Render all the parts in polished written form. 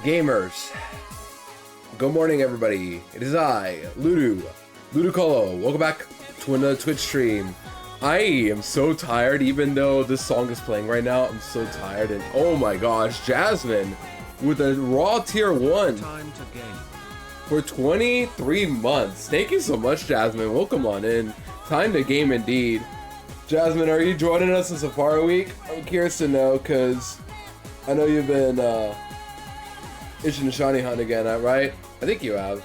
Gamers, good morning everybody. It is I, Ludicolo. Welcome back to another Twitch stream. I am so tired, even though this song is playing right now. I'm so tired, and oh my gosh, Jasmine with a raw tier 1 Time to game. for 23 months. Thank you so much, Jasmine. Welcome on in. Time to game indeed. Jasmine, are you joining us in Safari Week? I'm curious to know, because I know you've been itching to shiny hunt again, right? I think you have.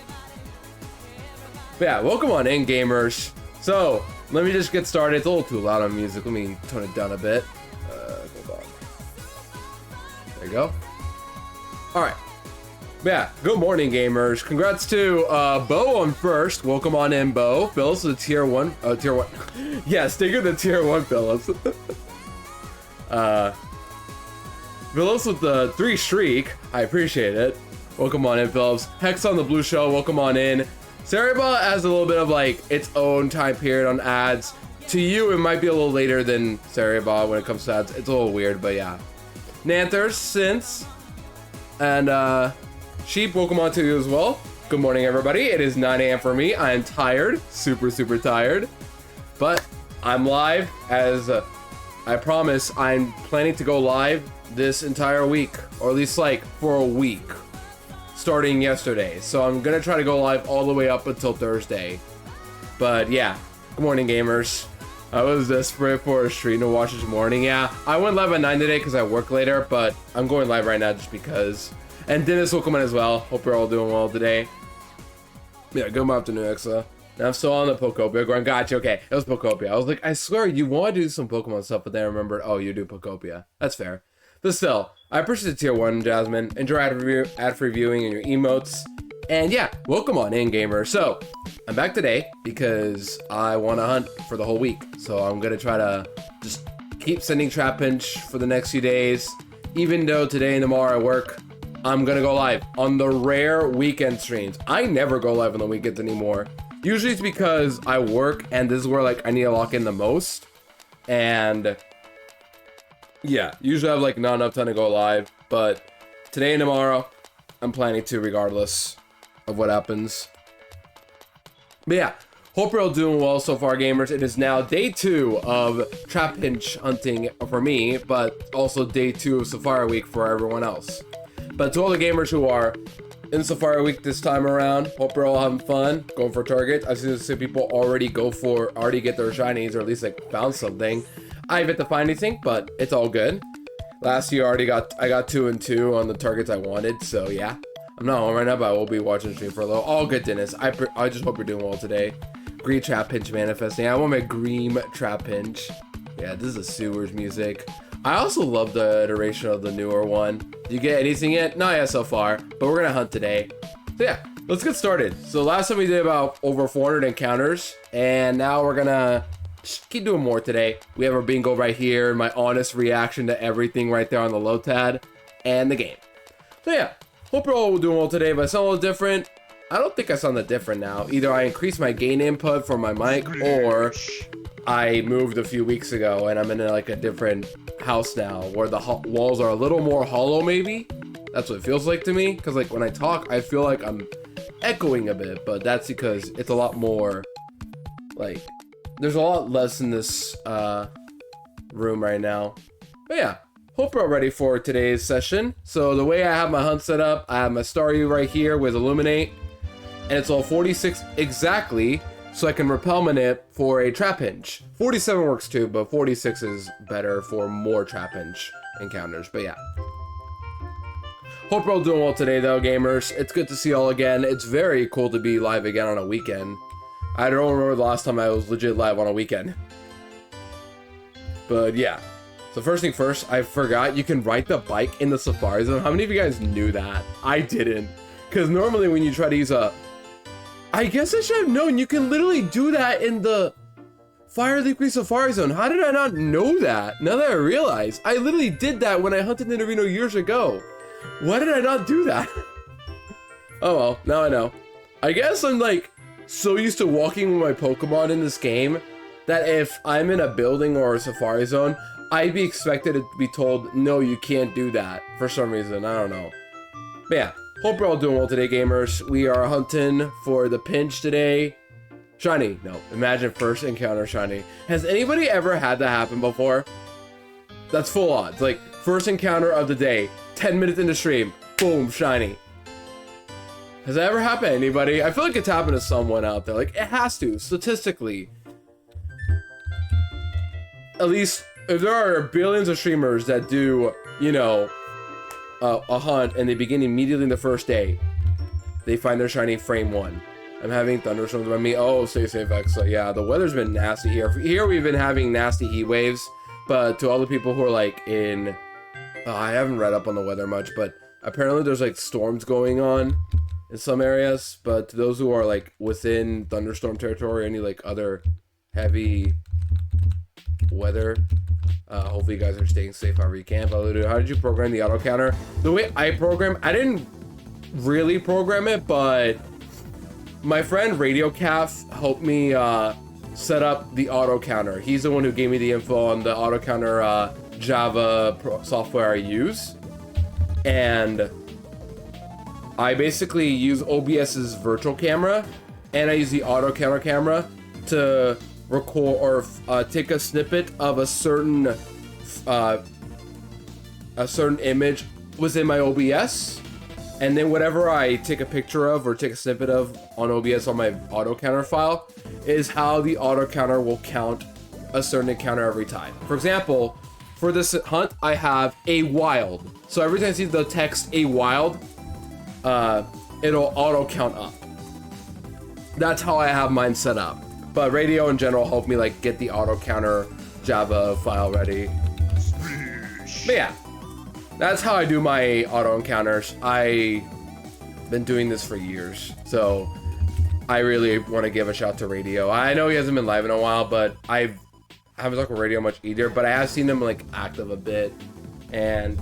But yeah, welcome on in, gamers. So, let me just get started. It's a little too loud on music. Let me tone it down a bit. Hold on. There you go. Alright. Yeah, good morning, gamers. Congrats to Bo on first. Welcome on in, Bo. Phyllis with tier 1. Tier 1. Yeah, stick with the tier 1, Phyllis. Phillips with the 3 streak. I appreciate it. Welcome on in, Phillips. Hex on the blue show. Welcome on in. Cerebra has a little bit of like its own time period on ads. To you, it might be a little later than Cerebra when it comes to ads. It's a little weird, but yeah. Nanthers, Synths, and Sheep, welcome on to you as well. Good morning, everybody. It is 9 a.m. for me. I am tired. Super tired. But I'm live as I promise I'm planning to go live this entire week, or at least like for a week starting yesterday. So I'm gonna try to go live all the way up until Thursday. But yeah, good morning, gamers. I was desperate for a stream to watch this morning. Yeah, I went live at 9 today because I work later, but I'm going live right now just because. And Dennis will come in as well. Hope you're all doing well today. Yeah, good afternoon, Exa. Now I'm still on the Pokopia going, gotcha, okay. It was Pokopia. I was like, I swear you want to do some Pokemon stuff, but then I remembered, oh, you do Pokopia. That's fair. But still, I appreciate the tier 1, Jasmine. Enjoy ad free viewing and your emotes. And yeah, welcome on in, gamer. So, I'm back today because I want to hunt for the whole week. So I'm going to try to just keep sending Trapinch for the next few days. Even though today and tomorrow I work, I'm going to go live on the rare weekend streams. I never go live on the weekends anymore. Usually it's because I work and this is where like I need to lock in the most. And yeah, usually I have like not enough time to go live, but today and tomorrow I'm planning to regardless of what happens. But yeah, hope you're all doing well so far, gamers. It is now day 2 of Trapinch hunting for me, but also day 2 of Safari Week for everyone else. But to all the gamers who are in Safari Week this time around, hope you're all having fun, going for targets. I've seen some people already get their shinies, or at least like found something. I haven't to find anything, but it's all good. Last year I got 2 and 2 on the targets I wanted, so yeah. I'm not home right now, but I will be watching the stream for a little. All good, Dennis. I just hope you're doing well today. Green Trapinch manifesting. I want my green Trapinch. Yeah, this is the sewers music. I also love the iteration of the newer one. Did you get anything yet? Not yet so far, but we're gonna hunt today. So yeah, let's get started. So last time we did about over 400 encounters, and now we're gonna just keep doing more today. We have our bingo right here, my honest reaction to everything right there on the Lotad, and the game. So yeah, hope you're all doing well today. If I sound a little different, I don't think I sound that different now. Either I increased my gain input for my mic, or I moved a few weeks ago and I'm in like a different house now where the walls are a little more hollow, maybe. That's what it feels like to me, because like when I talk I feel like I'm echoing a bit, but that's because it's a lot more like there's a lot less in this room right now. But yeah, hope you're all ready for today's session. So the way I have my hunt set up, I have my Staryu right here with Illuminate, and it's all 46 exactly, so I can repelment it for a Trapinch. 47 works too, but 46 is better for more Trapinch encounters. But yeah, hope you're all doing well today though, gamers. It's good to see you all again. It's very cool to be live again on a weekend. I don't remember the last time I was legit live on a weekend. But yeah, so first thing first, I forgot you can ride the bike in the Safari Zone. How many of you guys knew that? I didn't, because normally when you try to use a, I guess I should have known you can literally do that in the Fire Leafly Safari Zone. How did I not know that? Now that I realize, I literally did that when I hunted in Reno years ago. Why did I not do that? Oh well, now I know. I guess I'm like so used to walking with my Pokemon in this game that if I'm in a building or a Safari Zone, I'd be expected to be told, no, you can't do that for some reason. I don't know. But yeah, hope you're all doing well today, gamers. We are hunting for the pinch today. Shiny. No, imagine first encounter shiny. Has anybody ever had that happen before? That's full odds. Like, first encounter of the day, 10 minutes into stream, boom, shiny. Has that ever happened to anybody? I feel like it's happened to someone out there. Like, it has to, statistically. At least, if there are billions of streamers that do, you know, a hunt and they begin immediately in the first day, they find their shiny frame 1. I'm having thunderstorms by me. Oh, stay safe, Exa. Yeah, the weather's been nasty here. Here we've been having nasty heat waves, but to all the people who are like in... I haven't read up on the weather much, but apparently there's like storms going on in some areas, but to those who are like within thunderstorm territory, any like other heavy weather, hopefully you guys are staying safe however you can. But how did you program the auto counter? The way I program, I didn't really program it, but my friend Radio Calf helped me set up the auto counter. He's the one who gave me the info on the auto counter Java software I use, and I basically use OBS's virtual camera, and I use the auto counter camera to record or take a snippet of a certain image within my OBS, and then whatever I take a picture of or take a snippet of on OBS on my auto counter file is how the auto counter will count a certain encounter every time. For example, for this hunt, I have a wild. So every time I see the text a wild, it'll auto count up. That's how I have mine set up. But radio in general helped me like get the auto counter Java file ready. But yeah, that's how I do my auto encounters. I've been doing this for years, so I really want to give a shout to Radio. I know he hasn't been live in a while, but I haven't talked with Radio much either, but I have seen him like active a bit. And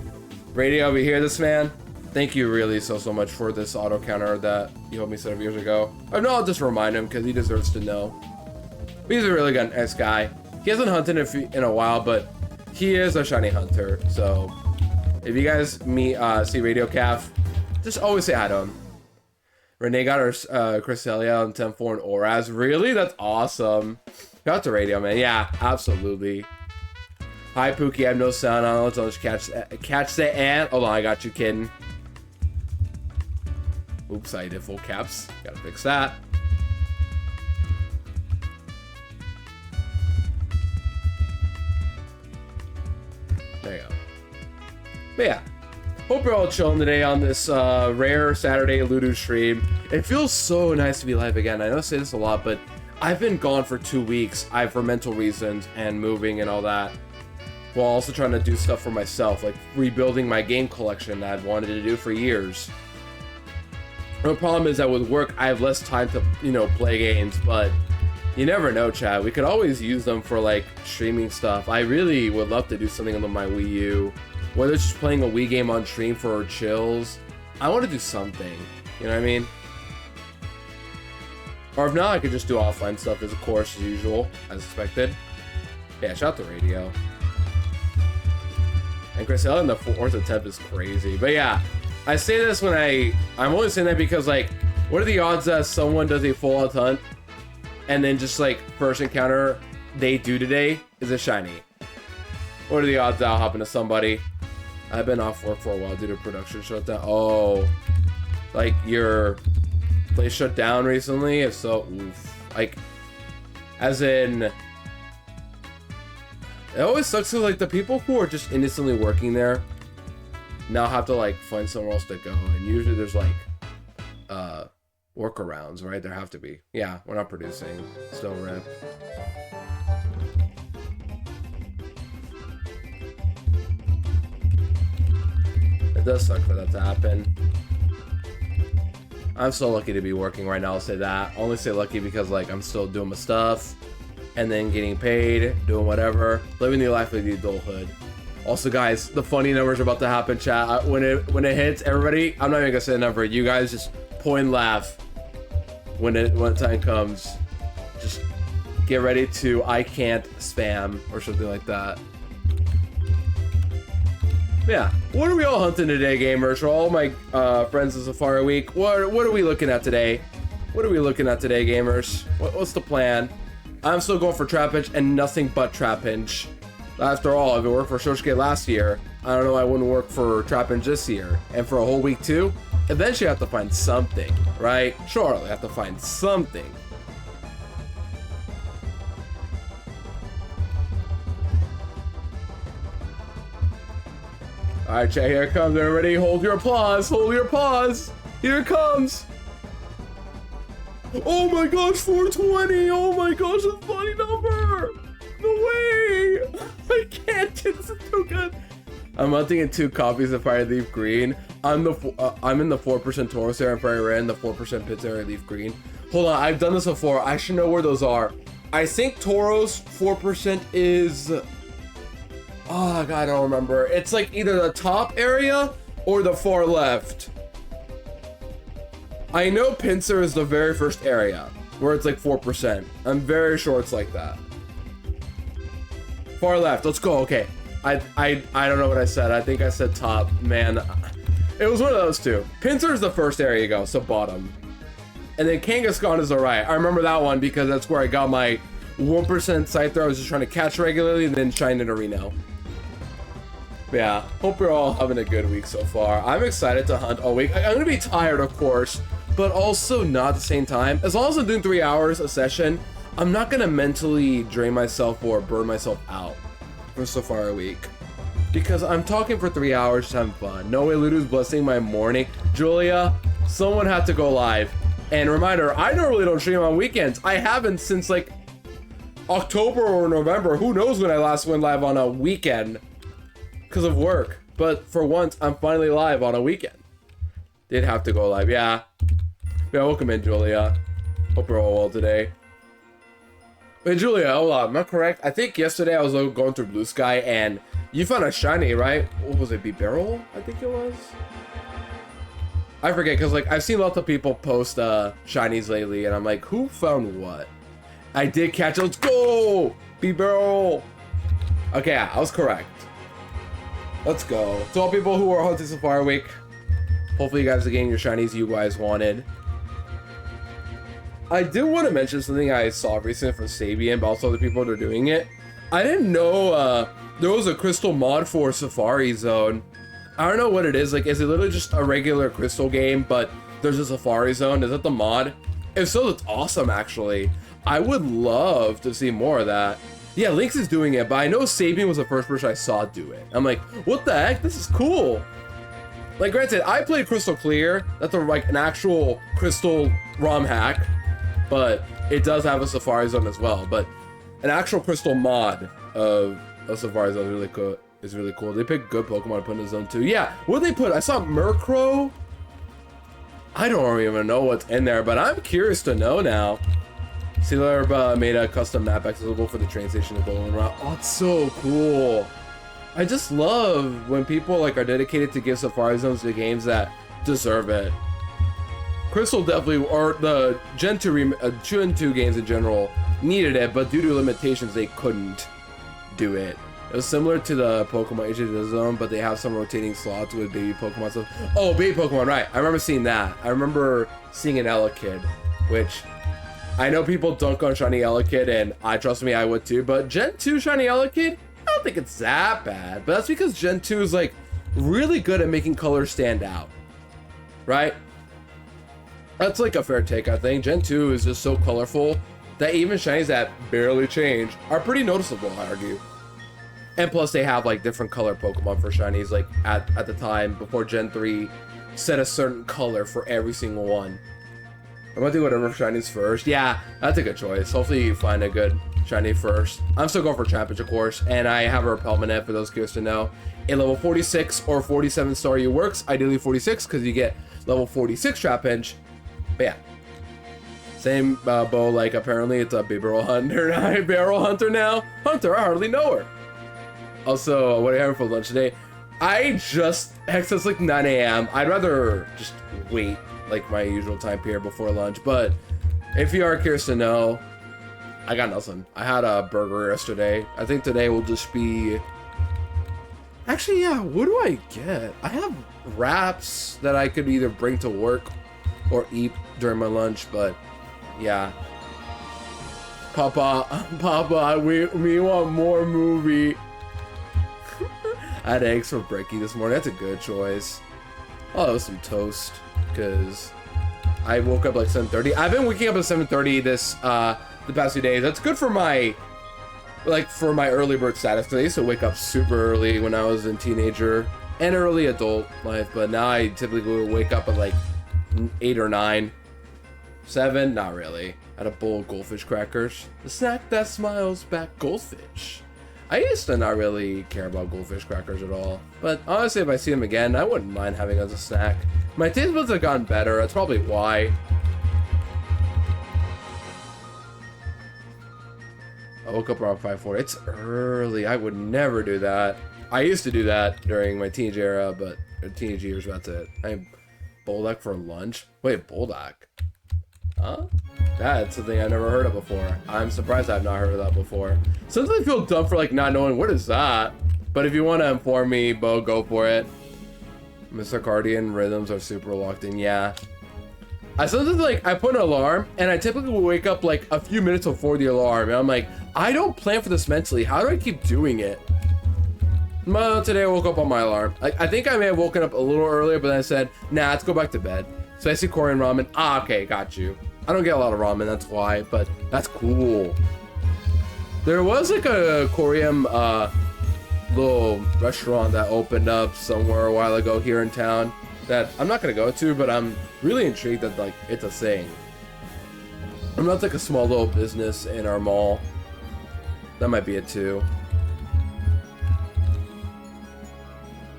Radio, if you hear this, man, thank you really so much for this auto counter that you helped me set up years ago. Or no, I'll just remind him because he deserves to know. But he's a really good nice guy. He hasn't hunted in a while, but he is a shiny hunter. So if you guys see Radio Calf, just always say hi to him. Renee got her Cresselia on 10-4 and Oraz. Really? That's awesome. Shout out to Radio, man. Yeah, absolutely. Hi, Pookie. I have no sound on. Let's just catch the ant. Hold on, I got you, kidding. Oops, I did full caps. Gotta fix that. There you go. But yeah, hope you're all chilling today on this rare Saturday Ludo stream. It feels so nice to be live again. I know I say this a lot, but I've been gone for 2 weeks. For mental reasons and moving and all that, while also trying to do stuff for myself, like rebuilding my game collection that I've wanted to do for years. The problem is that with work, I have less time to, you know, play games, but you never know, Chad. We could always use them for like streaming stuff. I really would love to do something on my Wii U, whether it's just playing a Wii game on stream for chills. I want to do something, you know what I mean? Or if not, I could just do offline stuff as usual, as expected. Yeah, shout out to Radio. And Cresselia in the 4th attempt is crazy. But yeah, I say this when I'm only saying that because, like, what are the odds that someone does a full-out hunt and then just, like, first encounter they do today is a shiny? What are the odds that'll happen to somebody? I've been off work for a while due to production shutdown. Oh, like your place shut down recently? If so, oof. Like, as in, it always sucks to like the people who are just innocently working there now have to like find somewhere else to go, and usually there's like workarounds, right? There have to be. Yeah, we're not producing. Still rip. It does suck for that to happen. I'm so lucky to be working right now, I'll say that. I only say lucky because like I'm still doing my stuff and then getting paid, doing whatever, living the life of the adulthood. Also, guys, the funny numbers are about to happen, chat. When it hits, everybody, I'm not even gonna say the number. You guys just point and laugh when time comes. Just get ready to I can't spam or something like that. Yeah, what are we all hunting today, gamers? For all my friends of Safari Week, what are we looking at today? What are we looking at today, gamers? What's the plan? I'm still going for Trapinch and nothing but Trapinch. After all, if it worked for Shoshige last year, I don't know why it wouldn't work for Trapinch this year. And for a whole week too? Eventually I have to find something, right? Sure, I have to find something. Alright, chat, here it comes. Everybody, hold your applause. Hold your applause. Here it comes. Oh my gosh, 420. Oh my gosh, a funny number. No way. I can't. This is too good. I'm hunting in 2 copies of Fire Leaf Green. I'm in the 4% Taurus area and Fire Red, and the 4% Pits area Leaf Green. Hold on, I've done this before. I should know where those are. I think Tauros 4% is... Oh, God, I don't remember. It's like either the top area or the far left. I know Pincer is the very first area where it's like 4%. I'm very sure it's like that. Far left, let's go. Okay. I don't know what I said. I think I said top. Man, it was one of those two. Pincer is the first area you go, so bottom. And then Kangaskhan is the right. I remember that one because that's where I got my 1% Scyther I was just trying to catch regularly and then shine in a Reno. Yeah, hope you're all having a good week so far. I'm excited to hunt all week. I'm gonna be tired, of course, but also not at the same time. As long as I'm doing 3 hours a session, I'm not gonna mentally drain myself or burn myself out for Safari Week. Because I'm talking for 3 hours, just having fun. No way Ludo's blessing my morning. Julia, someone had to go live. And reminder, I normally don't stream on weekends. I haven't since like October or November. Who knows when I last went live on a weekend because of work. But for once, I'm finally live on a weekend. Did have to go live, yeah. Yeah, welcome in, Julia. Hope you're all well today. Hey, Julia, hold on, am I correct? I think yesterday I was going through Blue Sky and you found a shiny, right? What was it, B-Barrel? I think it was? I forget, because like I've seen lots of people post shinies lately and I'm like, who found what? I did catch it. Let's go! B-Barrel! Okay, yeah, I was correct. Let's go. To all people who are hunting Safari Week, hopefully you guys are getting your shinies you guys wanted. I did want to mention something I saw recently from Sabian, but also other people that are doing it. I didn't know there was a crystal mod for Safari Zone. I don't know what it is. Like, is it literally just a regular crystal game, but there's a Safari Zone? Is that the mod? If so, that's awesome, actually. I would love to see more of that. Yeah, Lynx is doing it, but I know Sabian was the first person I saw do it. I'm like, what the heck? This is cool. Like, granted, I played Crystal Clear. That's like an actual crystal ROM hack, but it does have a Safari Zone as well. But an actual crystal mod of a Safari Zone is really cool. Is really cool. They picked good Pokemon to put in the zone too. Yeah, what did they put? I saw Murkrow. I don't even know what's in there, but I'm curious to know now. Sealer made a custom map accessible for the train station of Golden Route. Oh, it's so cool. I just love when people like are dedicated to give Safari Zones to games that deserve it. Crystal definitely, or the Gen 2 games in general, needed it, but due to limitations, they couldn't do it. It was similar to the Pokemon Age of the Zone, but they have some rotating slots with baby Pokemon stuff. Oh, baby Pokemon, right. I remember seeing that. I remember seeing an Elekid, which I know people dunk on Shiny Elekid, and trust me, I would too, but Gen 2 Shiny Elekid, I don't think it's that bad, but that's because Gen 2 is like really good at making colors stand out, right? That's like a fair take, I think. Gen 2 is just so colorful that even shinies that barely change are pretty noticeable, I argue. And plus they have like different color Pokemon for shinies, like at the time before Gen 3 set a certain color for every single one. I'm gonna do whatever shinies first. Yeah, that's a good choice. Hopefully you find a good shiny first. I'm still going for Trapinch, of course, and I have a Repelment for those curious to know. A level 46 or 47 star you works, ideally 46 because you get level 46 Trapinch. But yeah, same bow, like apparently it's a B-Barrel Hunter now. Barrel Hunter now. Hunter, I hardly know her. Also, what are you having for lunch today? It's like 9 a.m. I'd rather just wait like my usual time period before lunch, but if you are curious to know, I got nothing. I had a burger yesterday. I think today will just be Actually, yeah, what do I get? I have wraps that I could either bring to work or eat during my lunch, but yeah. Papa, we want more movie. I had eggs for brekkie this morning. That's a good choice. Oh, that was some toast, because I woke up like 7:30. I've been waking up at 7:30 the past few days. That's good for my early bird status, because I used to wake up super early when I was a teenager and early adult life, but now I typically wake up at like 8 or 9. 7? Not really. I had a bowl of goldfish crackers. The snack that smiles back, goldfish. I used to not really care about goldfish crackers at all, but honestly, if I see them again, I wouldn't mind having as a snack. My taste buds have gotten better. That's probably why. I woke up around 5:40. It's early. I would never do that. I used to do that during my teenage era, but teenage years, that's it. I Boldak for lunch. Wait, Boldak? Huh? That's something I never heard of before. I'm surprised I've not heard of that before. Sometimes I feel dumb for like not knowing what is that. But if you want to inform me, Bo, go for it. Mr. Cardian rhythms are super locked in. Yeah. I sometimes like I put an alarm and I typically will wake up like a few minutes before the alarm and I'm like, I don't plan for this mentally. How do I keep doing it? Well, today I woke up on my alarm. I think I may have woken up a little earlier, but then I said, nah, let's go back to bed. Spicy Korean ramen. Ah, okay, got you. I don't get a lot of ramen, that's why, but that's cool. There was like a Korean little restaurant that opened up somewhere a while ago here in town that I'm not gonna go to, but I'm really intrigued that like it's a thing. I'm not like a small little business in our mall. That might be it too.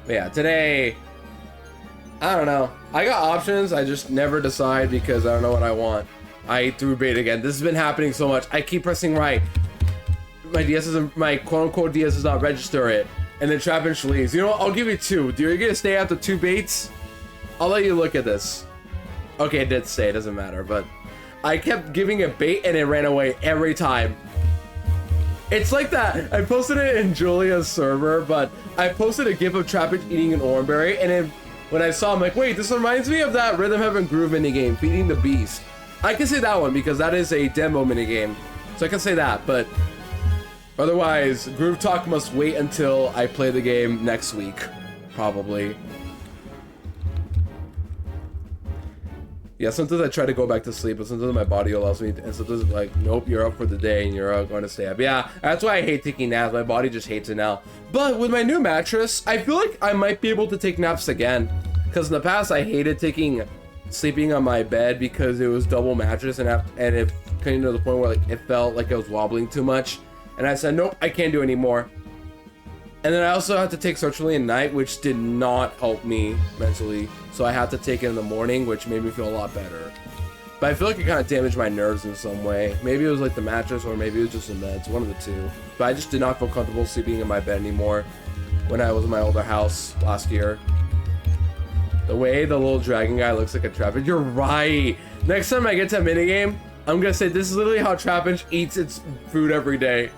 But yeah, today, I don't know. I got options, I just never decide because I don't know what I want. I threw bait again. This has been happening so much. I keep pressing right. My DS isn't, my quote-unquote DS does not register it. And then Trapinch leaves. You know what? I'll give you 2. Do you gonna stay after 2 baits? I'll let you look at this. Okay, it did stay. It doesn't matter. But I kept giving it bait and it ran away every time. It's like that. I posted it in Julia's server, but I posted a gif of Trapinch eating an orangeberry, and then when I saw, I'm like, wait, this reminds me of that Rhythm Heaven Groove minigame, Feeding the Beast. I can say that one because that is a demo minigame, so I can say that, but otherwise, Groove Talk must wait until I play the game next week, probably. Yeah, sometimes I try to go back to sleep, but sometimes my body allows me to, and sometimes it's like, nope, you're up for the day and you're going to stay up. Yeah, that's why I hate taking naps. My body just hates it now. But with my new mattress, I feel like I might be able to take naps again. Because in the past, I hated sleeping on my bed because it was double mattress and it came to the point where like it felt like I was wobbling too much. And I said, nope, I can't do it anymore. And then I also had to take sertraline at night, which did not help me mentally. So I had to take it in the morning, which made me feel a lot better. But I feel like it kind of damaged my nerves in some way. Maybe it was like the mattress, or maybe it was just the meds, one of the two. But I just did not feel comfortable sleeping in my bed anymore when I was in my older house last year. The way the little dragon guy looks like a Trapinch. You're right. Next time I get to a minigame, I'm gonna say this is literally how Trapinch eats its food every day.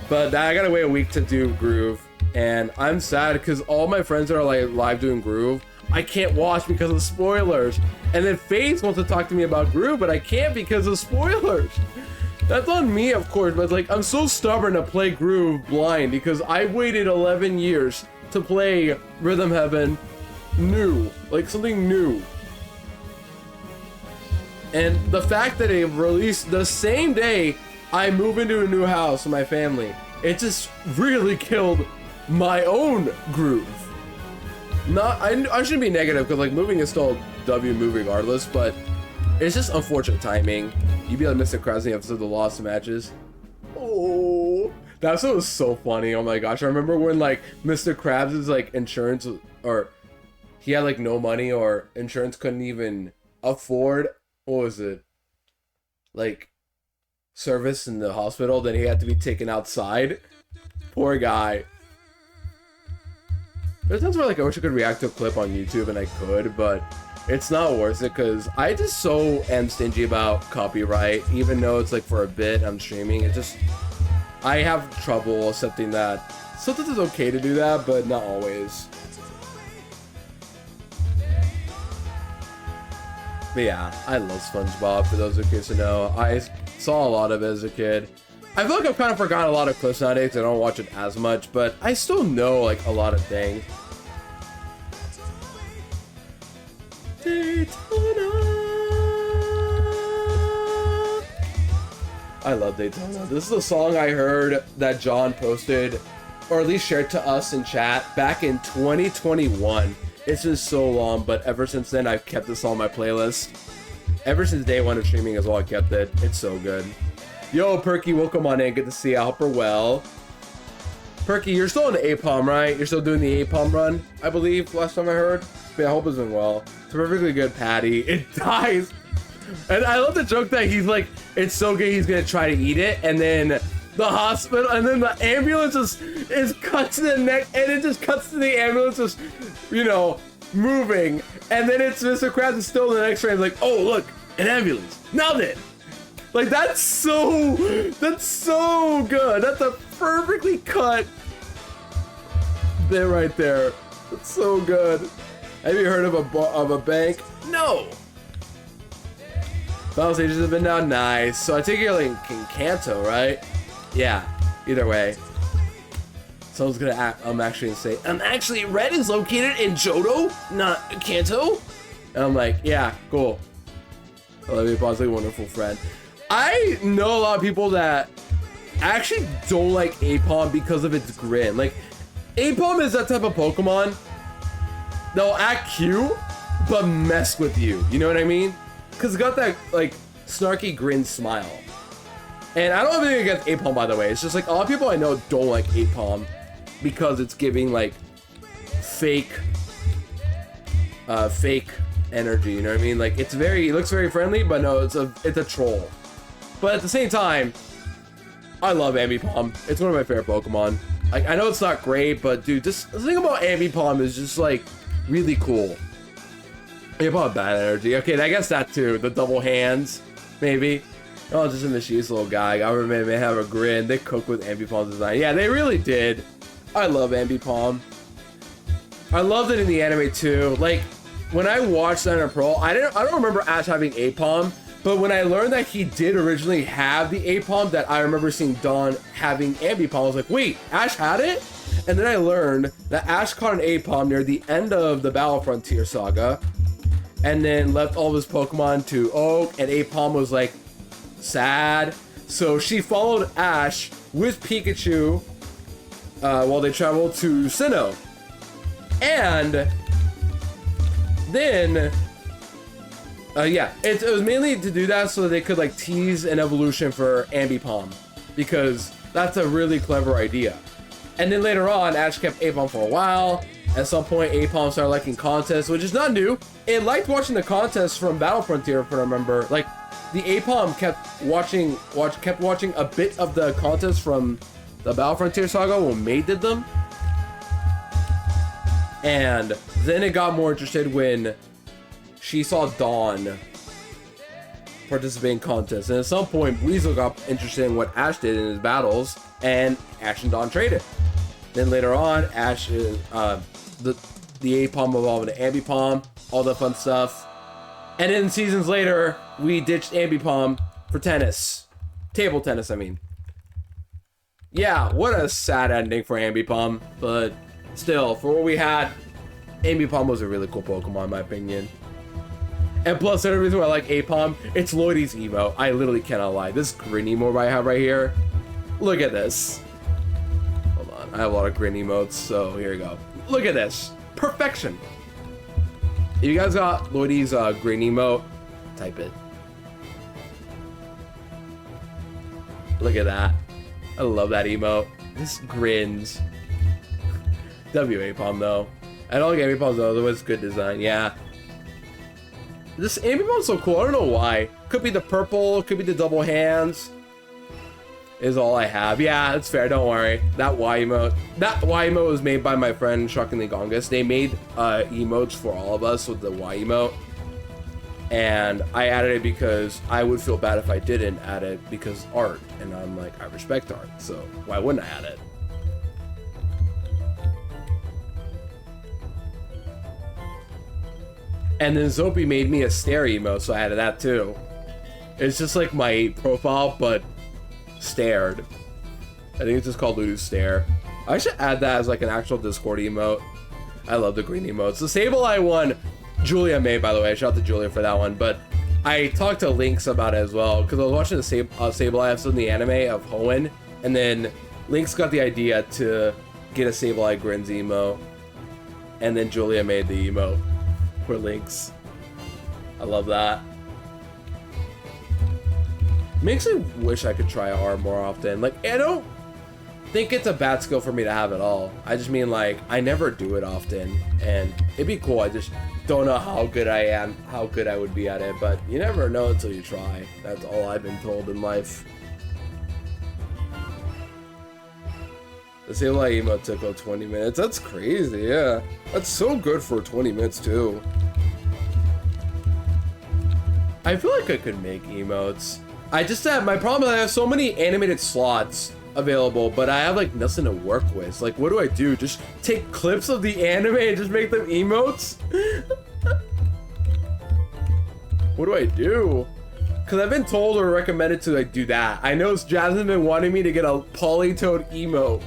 But I gotta wait a week to do Groove, and I'm sad because all my friends that are like live doing Groove, I can't watch because of spoilers. And then FaZe wants to talk to me about Groove, but I can't because of spoilers. That's on me, of course, but like I'm so stubborn to play Groove blind because I waited 11 years to play Rhythm Heaven new, like something new. And the fact that it released the same day I move into a new house with my family, it just really killed my own Groove. I shouldn't be negative because like moving is still a W move regardless, but it's just unfortunate timing. You'd be like Mr. Krabs in the episode of the Lost Matches. Oh, that episode was so funny. Oh my gosh, I remember when like Mr. Krabs' like insurance, or he had like no money, or insurance couldn't even afford, what was it, like service in the hospital, then he had to be taken outside. Poor guy. There's times where like I wish I could react to a clip on YouTube, and I could, but it's not worth it because I just so am stingy about copyright. Even though it's like for a bit I'm streaming, it just, I have trouble accepting that sometimes it's okay to do that, but not always. But yeah, I love SpongeBob, for those who curious to know. I saw a lot of it as a kid. I feel like I've kind of forgotten a lot of clips nowadays. I don't watch it as much, but I still know like a lot of things. Daytona. I love Daytona. This is a song I heard that John posted, or at least shared to us in chat, back in 2021. It's been so long, but ever since then, I've kept this on my playlist. Ever since day one of streaming as well, I kept it. It's so good. Yo, Perky, welcome on in. Good to see you. I hope you're well. Perky, you're still in the APOM, right? You're still doing the APOM run, I believe, last time I heard. But I hope it's been well. It's perfectly good, Patty. It dies. And I love the joke that he's like, it's so good he's gonna try to eat it, and then the hospital, and then the ambulance is cut to the neck, and it just cuts to the ambulance just, you know, moving, and then it's Mr. Krabs is still in the next frame, like, oh look, an ambulance. Now then, like that's so good. That's a perfectly cut bit right there. It's so good. Have you heard of a bank? No. Battle stages have been down. Nice. So I take it you're like in Kanto, right? Yeah. Either way. Someone's gonna actually say, actually, Red is located in Johto, not Kanto. And I'm like, yeah, cool. I love you, Bosley, wonderful friend. I know a lot of people that actually don't like Apom because of its grin. Like, Apom is that type of Pokemon. They'll act cute, but mess with you. You know what I mean? Because it's got that, like, snarky grin smile. And I don't have anything against Apom, by the way. It's just, like, a lot of people I know don't like Apom because it's giving, like, fake energy, you know what I mean? Like, it looks very friendly, but no, it's a troll. But at the same time, I love Ambipom. It's one of my favorite Pokemon. Like, I know it's not great, but dude, just the thing about Ambipom is just, like, really cool. Ambipom bad energy. Okay, I guess that too. The double hands, maybe. Oh, just a mischievous little guy. Government may have a grin. They cook with Ambipom's design. Yeah, they really did. I love Ambipom. I loved it in the anime too. Like, when I watched Center Pearl, I don't remember Ash having Apom, but when I learned that he did originally have the Apom, that I remember seeing Dawn having Ambipom, I was like, wait, Ash had it? And then I learned that Ash caught an Apom near the end of the Battle Frontier saga, and then left all of his Pokemon to Oak, and Apom was like, sad. So she followed Ash with Pikachu while they traveled to Sinnoh. And then yeah, it was mainly to do that so they could like tease an evolution for Ambipom, because that's a really clever idea. And then later on, Ash kept Apom for a while. At some point, Apom started liking contests, which is not new. It liked watching the contests from Battle Frontier, if I remember. Like, the Apom kept watching a bit of the contests from the Battle Frontier saga when May did them. And then it got more interested when she saw Dawn participate in contests. And at some point, Weasel got interested in what Ash did in his battles, and Ash and Dawn traded. Then later on, Ash is the Apom evolved into Ambipom, all the fun stuff. And then seasons later, we ditched Ambipom for tennis. Table tennis, I mean. Yeah, what a sad ending for Ambipom, but still, for what we had, Ambipom was a really cool Pokemon in my opinion. And plus, the other reason why I like Apom, it's Lloydie's emote. I literally cannot lie. This grin emote I have right here, look at this. Hold on, I have a lot of grin emotes, so here we go. Look at this, perfection. If you guys got Lloydie's grin emote, type it. Look at that. I love that emote. This grins. Apom though. I don't like Ambipom though, though it's good design, yeah. This Ambipom's so cool, I don't know why. Could be the purple, could be the double hands. Is all I have. Yeah, that's fair, don't worry. That Y emote was made by my friend Shockingly Gongus. They made emotes for all of us with the Y emote. And I added it because I would feel bad if I didn't add it because art. And I'm like, I respect art, so why wouldn't I add it? And then Zopi made me a stare emote, so I added that too. It's just like my profile, but stared. I think it's just called Lulu Stare. I should add that as like an actual Discord emote. I love the green emotes. The Sableye one, Julia made, by the way. Shout out to Julia for that one. But I talked to Lynx about it as well, because I was watching the Sableye episode in the anime of Hoenn, and then Lynx got the idea to get a Sableye grins emote, and then Julia made the emote for Lynx. I love that. Makes me wish I could try R more often. Like, I don't think it's a bad skill for me to have at all. I just mean, like, I never do it often, and it'd be cool. I just don't know how good I am, how good I would be at it, but you never know until you try. That's all I've been told in life. The Sableye emote took about 20 minutes. That's crazy, yeah. That's so good for 20 minutes, too. I feel like I could make emotes. I just have, my problem is I have so many animated slots available, but I have like nothing to work with. Like, what do I do? Just take clips of the anime and just make them emotes? What do I do? Because I've been told or recommended to like do that. I know Jasmine's been wanting me to get a Polytoad emote,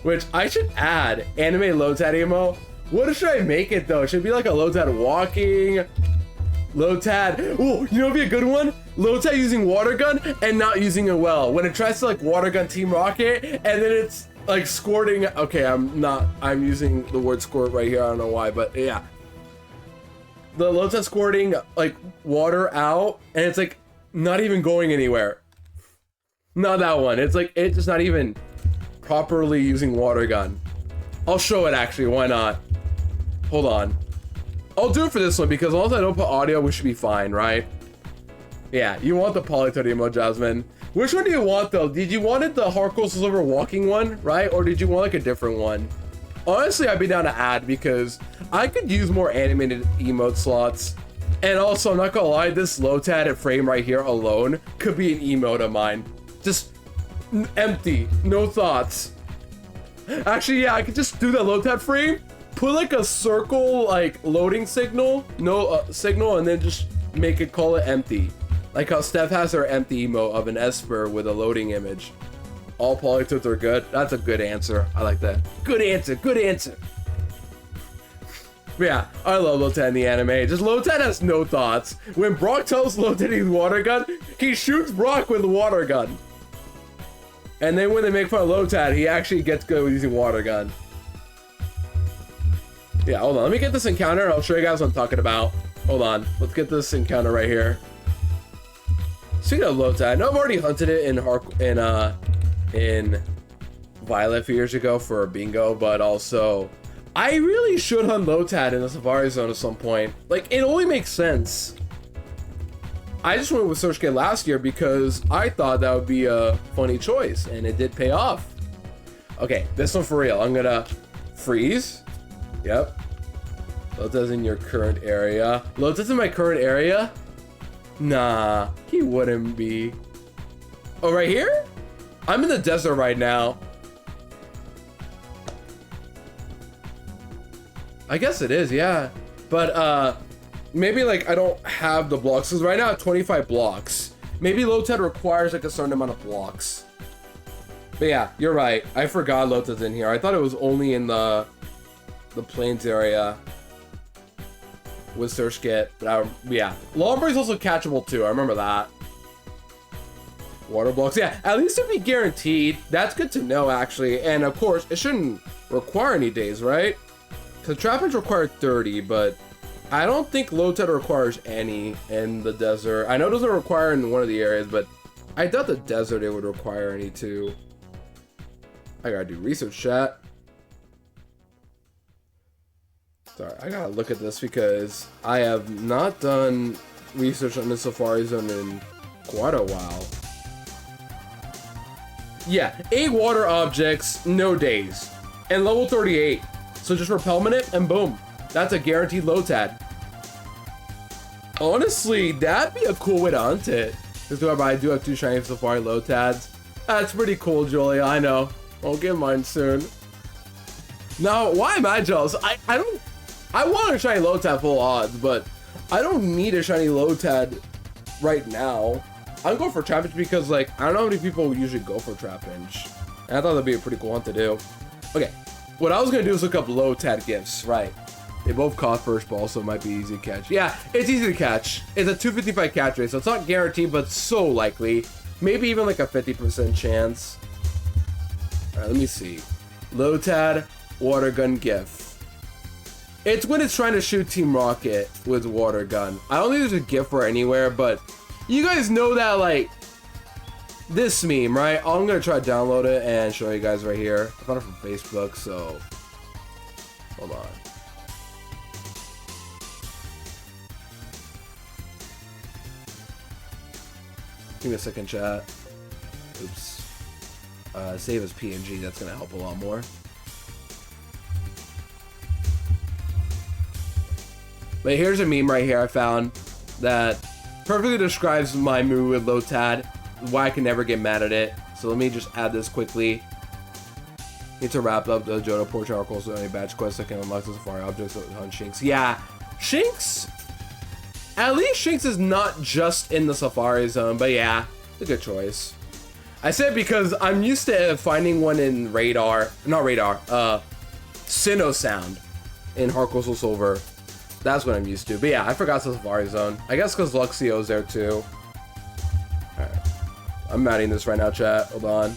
which I should add. Anime Lotad emote. What should I make it though? Should it be like a Lotad walking? Lotad, oh, you know what'd be a good one? Lotad using water gun and not using a well. When it tries to like water gun Team Rocket and then it's like squirting. Okay, I'm using the word squirt right here. I don't know why, but yeah. The Lotad squirting like water out and it's like not even going anywhere. Not that one. It's like, it's just not even properly using water gun. I'll show it actually, why not? Hold on. I'll do it for this one because as long as I don't put audio, we should be fine, right? Yeah, you want the Polytoad emote, Jasmine. Which one do you want though? Did you want it the Hardcore Silver walking one, right? Or did you want like a different one? Honestly, I'd be down to add because I could use more animated emote slots. And also, I'm not gonna lie, this Lotad frame right here alone could be an emote of mine. Just empty, no thoughts. Actually, yeah, I could just do that Lotad frame, put like a circle, like loading signal, signal, and then just make it call it empty. Like how Steph has her empty emote of an Esper with a loading image. All Polytoads are good. That's a good answer. I like that. Good answer, good answer. But yeah, I love Lotad in the anime. Just Lotad has no thoughts. When Brock tells Lotad to use water gun, he shoots Brock with a water gun. And then when they make fun of Lotad, he actually gets good with using water gun. Yeah, hold on. Let me get this encounter and I'll show you guys what I'm talking about. Hold on. Let's get this encounter right here. Speaking of Lotad, I know I've already hunted it in Violet a few years ago for a bingo, but also I really should hunt Lotad in the Safari Zone at some point. Like, it only makes sense. I just went with Surge last year because I thought that would be a funny choice, and it did pay off. Okay, this one for real. I'm gonna freeze. Yep. Lotad's in your current area. Lotad's in my current area? Nah, he wouldn't be. Oh, right here? I'm in the desert right now. I guess it is, yeah. But, maybe, like, I don't have the blocks. Because right now I have 25 blocks. Maybe Lotad requires, like, a certain amount of blocks. But yeah, you're right. I forgot Lotad's in here. I thought it was only in the plains area with Search Kit, but yeah. Lombri's also catchable too, I remember that. Water blocks, yeah, at least it'd be guaranteed. That's good to know, actually. And of course, it shouldn't require any days, right? Because Trapinch required 30, but I don't think Lotad requires any in the desert. I know it doesn't require in one of the areas, but I doubt the desert it would require any too. I gotta do research, chat. Sorry, I gotta look at this because I have not done research on the Safari Zone in quite a while. Yeah, 8 water objects, no days. And level 38. So just repelment it and boom. That's a guaranteed Lotad. Honestly, that'd be a cool way to hunt it. Because I do have 2 shiny Safari Lotads. That's pretty cool, Julia, I know. I'll get mine soon. Now, why am I jealous? I don't I want a shiny Lotad full odds, but I don't need a shiny Lotad right now. I'm going for Trapinch because, like, I don't know how many people usually go for Trapinch. And I thought that'd be a pretty cool one to do. Okay, what I was gonna do is look up Lotad gifts, right? They both cost first ball, so it might be easy to catch. Yeah, it's easy to catch. It's a 255 catch rate, so it's not guaranteed, but so likely. Maybe even like a 50% chance. All right, let me see. Lotad water gun gift. It's when it's trying to shoot Team Rocket with water gun. I don't think there's a gift for it anywhere, but you guys know that, like, this meme, right? I'm gonna try to download it and show you guys right here. I found it from Facebook, so hold on. Give me a second, chat. Oops. Save as PNG. That's gonna help a lot more. But here's a meme right here I found that perfectly describes my mood with Lotad, why I can never get mad at it. So let me just add this quickly. Need to wrap up the Johto portrait articles with any badge quest that can unlock the Safari objects on Shinx. Yeah, Shinx. At least Shinx is not just in the Safari Zone, but yeah, it's a good choice. I said because I'm used to finding one in Sinnoh Sound in Heart Crystal Silver. That's what I'm used to. But yeah, I forgot the Safari Zone. I guess because Luxio's there too. Alright. I'm adding this right now, chat. Hold on.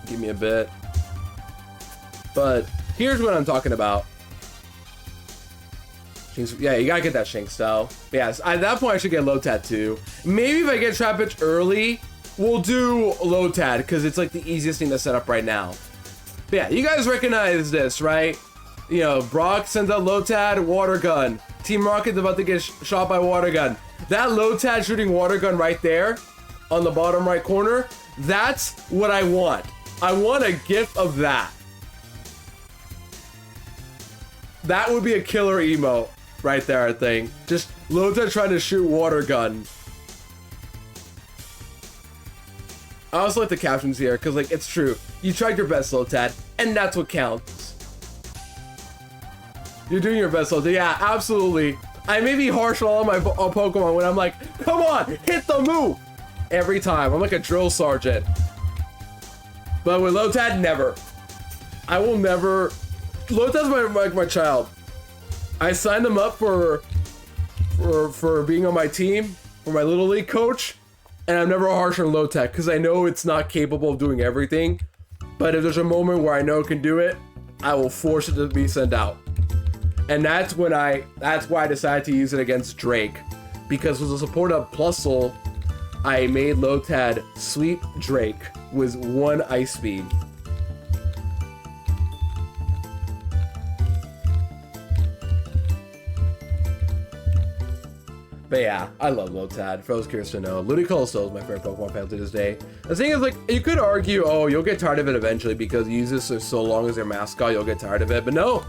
Give me a bit. But here's what I'm talking about. Yeah, you gotta get that Shinx style. Yeah, at that point I should get Lotad too. Maybe if I get Trapinch early, we'll do Lotad because it's like the easiest thing to set up right now. But yeah, you guys recognize this, right? You know, Brock sends out Lotad, water gun. Team Rocket's about to get shot by water gun. That Lotad shooting water gun right there on the bottom right corner, that's what I want. I want a GIF of that. That would be a killer emote right there, I think. Just Lotad trying to shoot water gun. I also like the captions here because, like, it's true. You tried your best, Lotad, and that's what counts. You're doing your best, Lotad. Yeah, absolutely. I may be harsh on all my Pokemon when I'm like, come on, hit the move every time. I'm like a drill sergeant. But with Lotad, never. I will never. Lotad's my child. I signed him up for being on my team, for my Little League coach, and I'm never harsh on Lotad because I know it's not capable of doing everything. But if there's a moment where I know it can do it, I will force it to be sent out. And that's why I decided to use it against Drake, because with the support of Plusle, I made Lotad sweep Drake with 1 ice speed. But yeah, I love Lotad. For those curious to know, Ludicolo still is my favorite Pokemon family to this day. The thing is, like, you could argue, oh, you'll get tired of it eventually because you use this for so long as their mascot, you'll get tired of it. But no,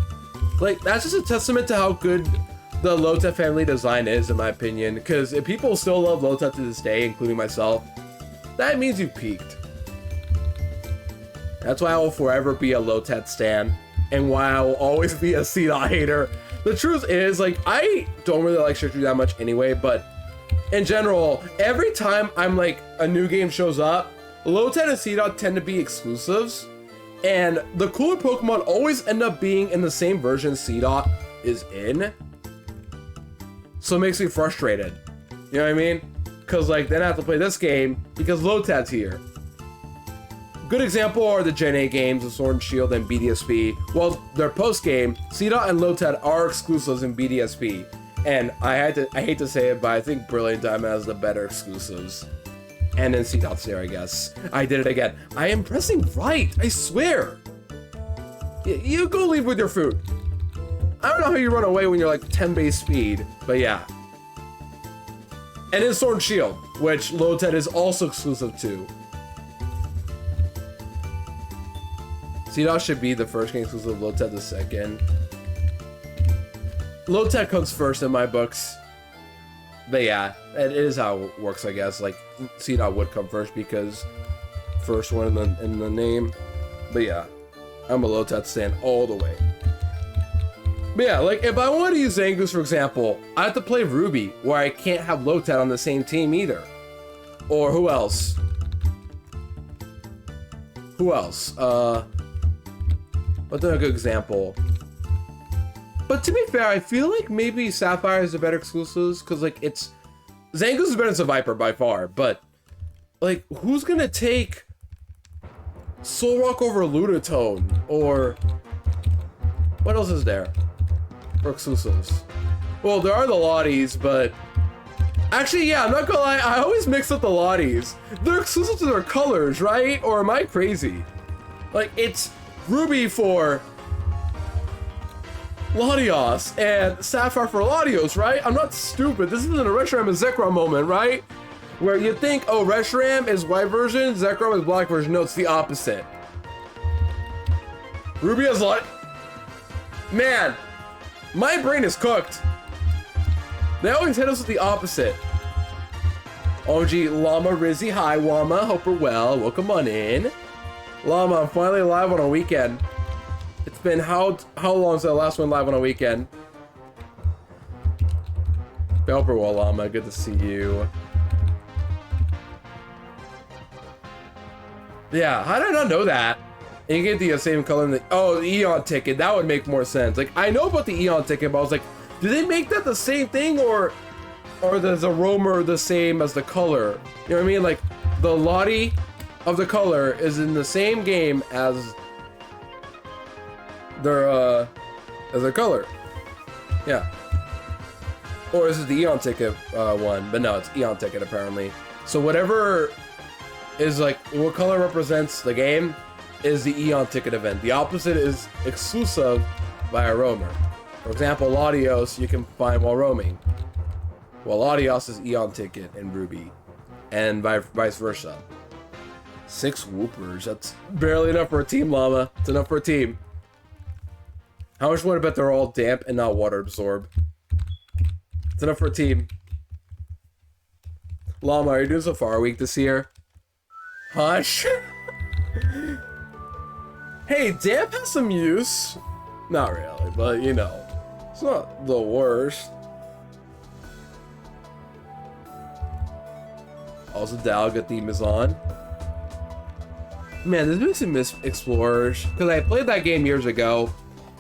like, that's just a testament to how good the Lotad family design is, in my opinion. Because if people still love Lotad to this day, including myself, that means you peaked. That's why I will forever be a Lotad stan, and why I will always be a C-Dot hater. The truth is, like, I don't really like Shiftry that much anyway, but in general, every time I'm like, a new game shows up, Lotad and C-Dot tend to be exclusives, and the cooler Pokemon always end up being in the same version C-Dot is in. So it makes me frustrated. You know what I mean? Because, like, then I have to play this game because Lotad's here. Good example are the Gen 8 games of Sword and Shield and BDSP. Well, their post-game, C-Dot and Lotad are exclusives in BDSP. And I hate to say it, but I think Brilliant Diamond has the better exclusives. And then C-Dot's there, I guess. I did it again. I am pressing right, I swear. You go leave with your food. I don't know how you run away when you're like 10 base speed, but yeah. And it's Sword and Shield, which Lotad is also exclusive to. C-Dot should be the first game exclusive, Lotad the second. Lotad comes first in my books. But yeah, it is how it works, I guess. Like, C-Dot would come first because first one in the name. But yeah. I'm a Lotad stan all the way. But yeah, like if I want to use Zangoose, for example, I have to play Ruby, where I can't have Lotad on the same team either. Or who else? Who else? What's a good example? But to be fair, I feel like maybe Sapphire is a better exclusives, because like it's Zangoose is better than Viper by far, but like who's gonna take Solrock over Lunatone? Or what else is there for exclusives? Well, there are the Lotties, but actually, yeah, I'm not gonna lie, I always mix up the Lotties. They're exclusive to their colors, right? Or am I crazy? Like, it's Ruby for Latios and Sapphire for Latios, right? I'm not stupid. This isn't a Reshiram and Zekrom moment, right? Where you think, oh, Reshiram is white version, Zekrom is black version. No, it's the opposite. Ruby has Man, my brain is cooked. They always hit us with the opposite. OG Llama Rizzy, hi Wama, hope you're well. Welcome on in. Llama, I'm finally live on a weekend. It's been how long since I last went live on a weekend? I hope you're well, Llama. Good to see you. Yeah, how did I not know that? And you get the same color in the the Eon ticket. That would make more sense. Like I know about the Eon ticket, but I was like, do they make that the same thing, or does the roamer the same as the color? You know what I mean? Like the Lottie of the color is in the same game as their color. Yeah. Or is it the Eon ticket one? But no, it's Eon ticket apparently. So whatever is like what color represents the game is the Eon ticket event. The opposite is exclusive via roamer. For example, Latios you can find while roaming. Well, Latios is Eon ticket in Ruby, and vice versa. 6 Whoopers. That's barely enough for a team, Llama. It's enough for a team. How much would I bet they're all damp and not water absorb? It's enough for a team. Llama, are you doing Safari Week this year? Hush. Hey, damp has some use. Not really, but you know, it's not the worst. Also, Dalga theme is on. Man, there's been some Miss Explorers, because I played that game years ago,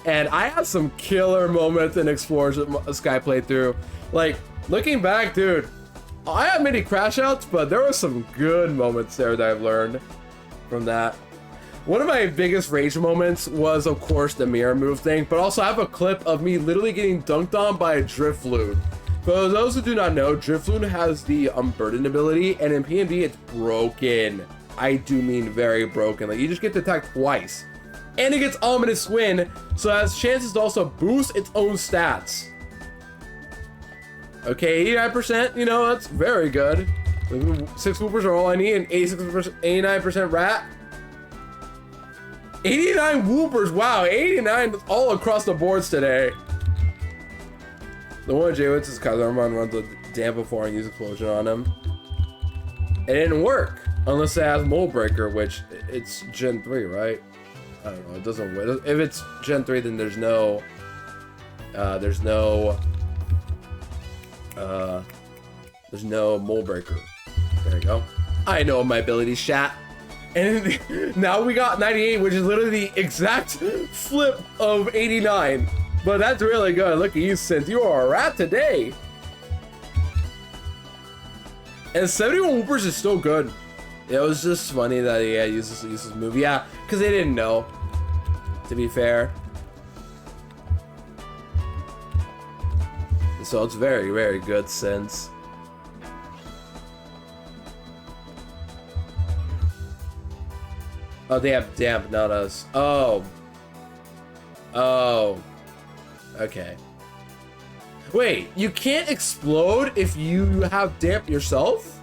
and I had some killer moments in Explorers that Sky played through. Like, looking back, dude, I had many crash outs, but there were some good moments there that I've learned from that. One of my biggest rage moments was, of course, the mirror move thing, but also I have a clip of me literally getting dunked on by a Drifloon. For those who do not know, Drifloon has the Unburdened ability, and in PNB it's broken. I do mean very broken. Like, you just get to attack twice. And it gets Ominous Wind, so it has chances to also boost its own stats. Okay, 89%, you know, that's very good. 6 Whoopers are all I need, and 89% rat. 89 Whoopers, wow, 89 all across the boards today. The one J-Witz is Kazarman runs a damp before and use Explosion on him. It didn't work, unless it has Mold Breaker, which it's Gen 3, right? I don't know, it doesn't work. If it's Gen 3, then there's no Mold Breaker. There you go. I know my abilities, chat. And now we got 98, which is literally the exact flip of 89. But that's really good. Look at you, Synth. You are a rat today. And 71 Whoopers is still good. It was just funny that he used this move. Yeah, because they didn't know, to be fair. So it's very, very good, Synth. Oh, they have damp, not us. Oh. Oh. Okay. Wait, you can't explode if you have damp yourself?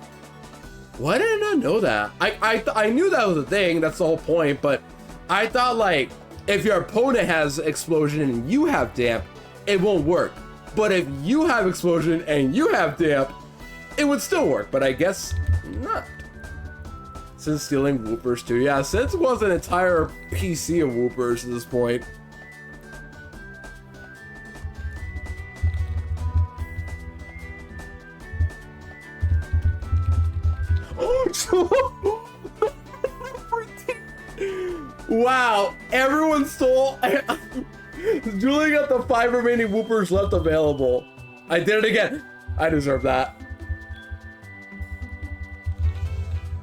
Why did I not know that? I knew that was a thing, that's the whole point, but I thought like, if your opponent has explosion and you have damp, it won't work. But if you have explosion and you have damp, it would still work, but I guess not. Since stealing Whoopers too. Yeah, since was an entire PC of Whoopers at this point. Oh, wow, everyone stole. Julie got the 5 remaining Whoopers left available. I did it again. I deserve that.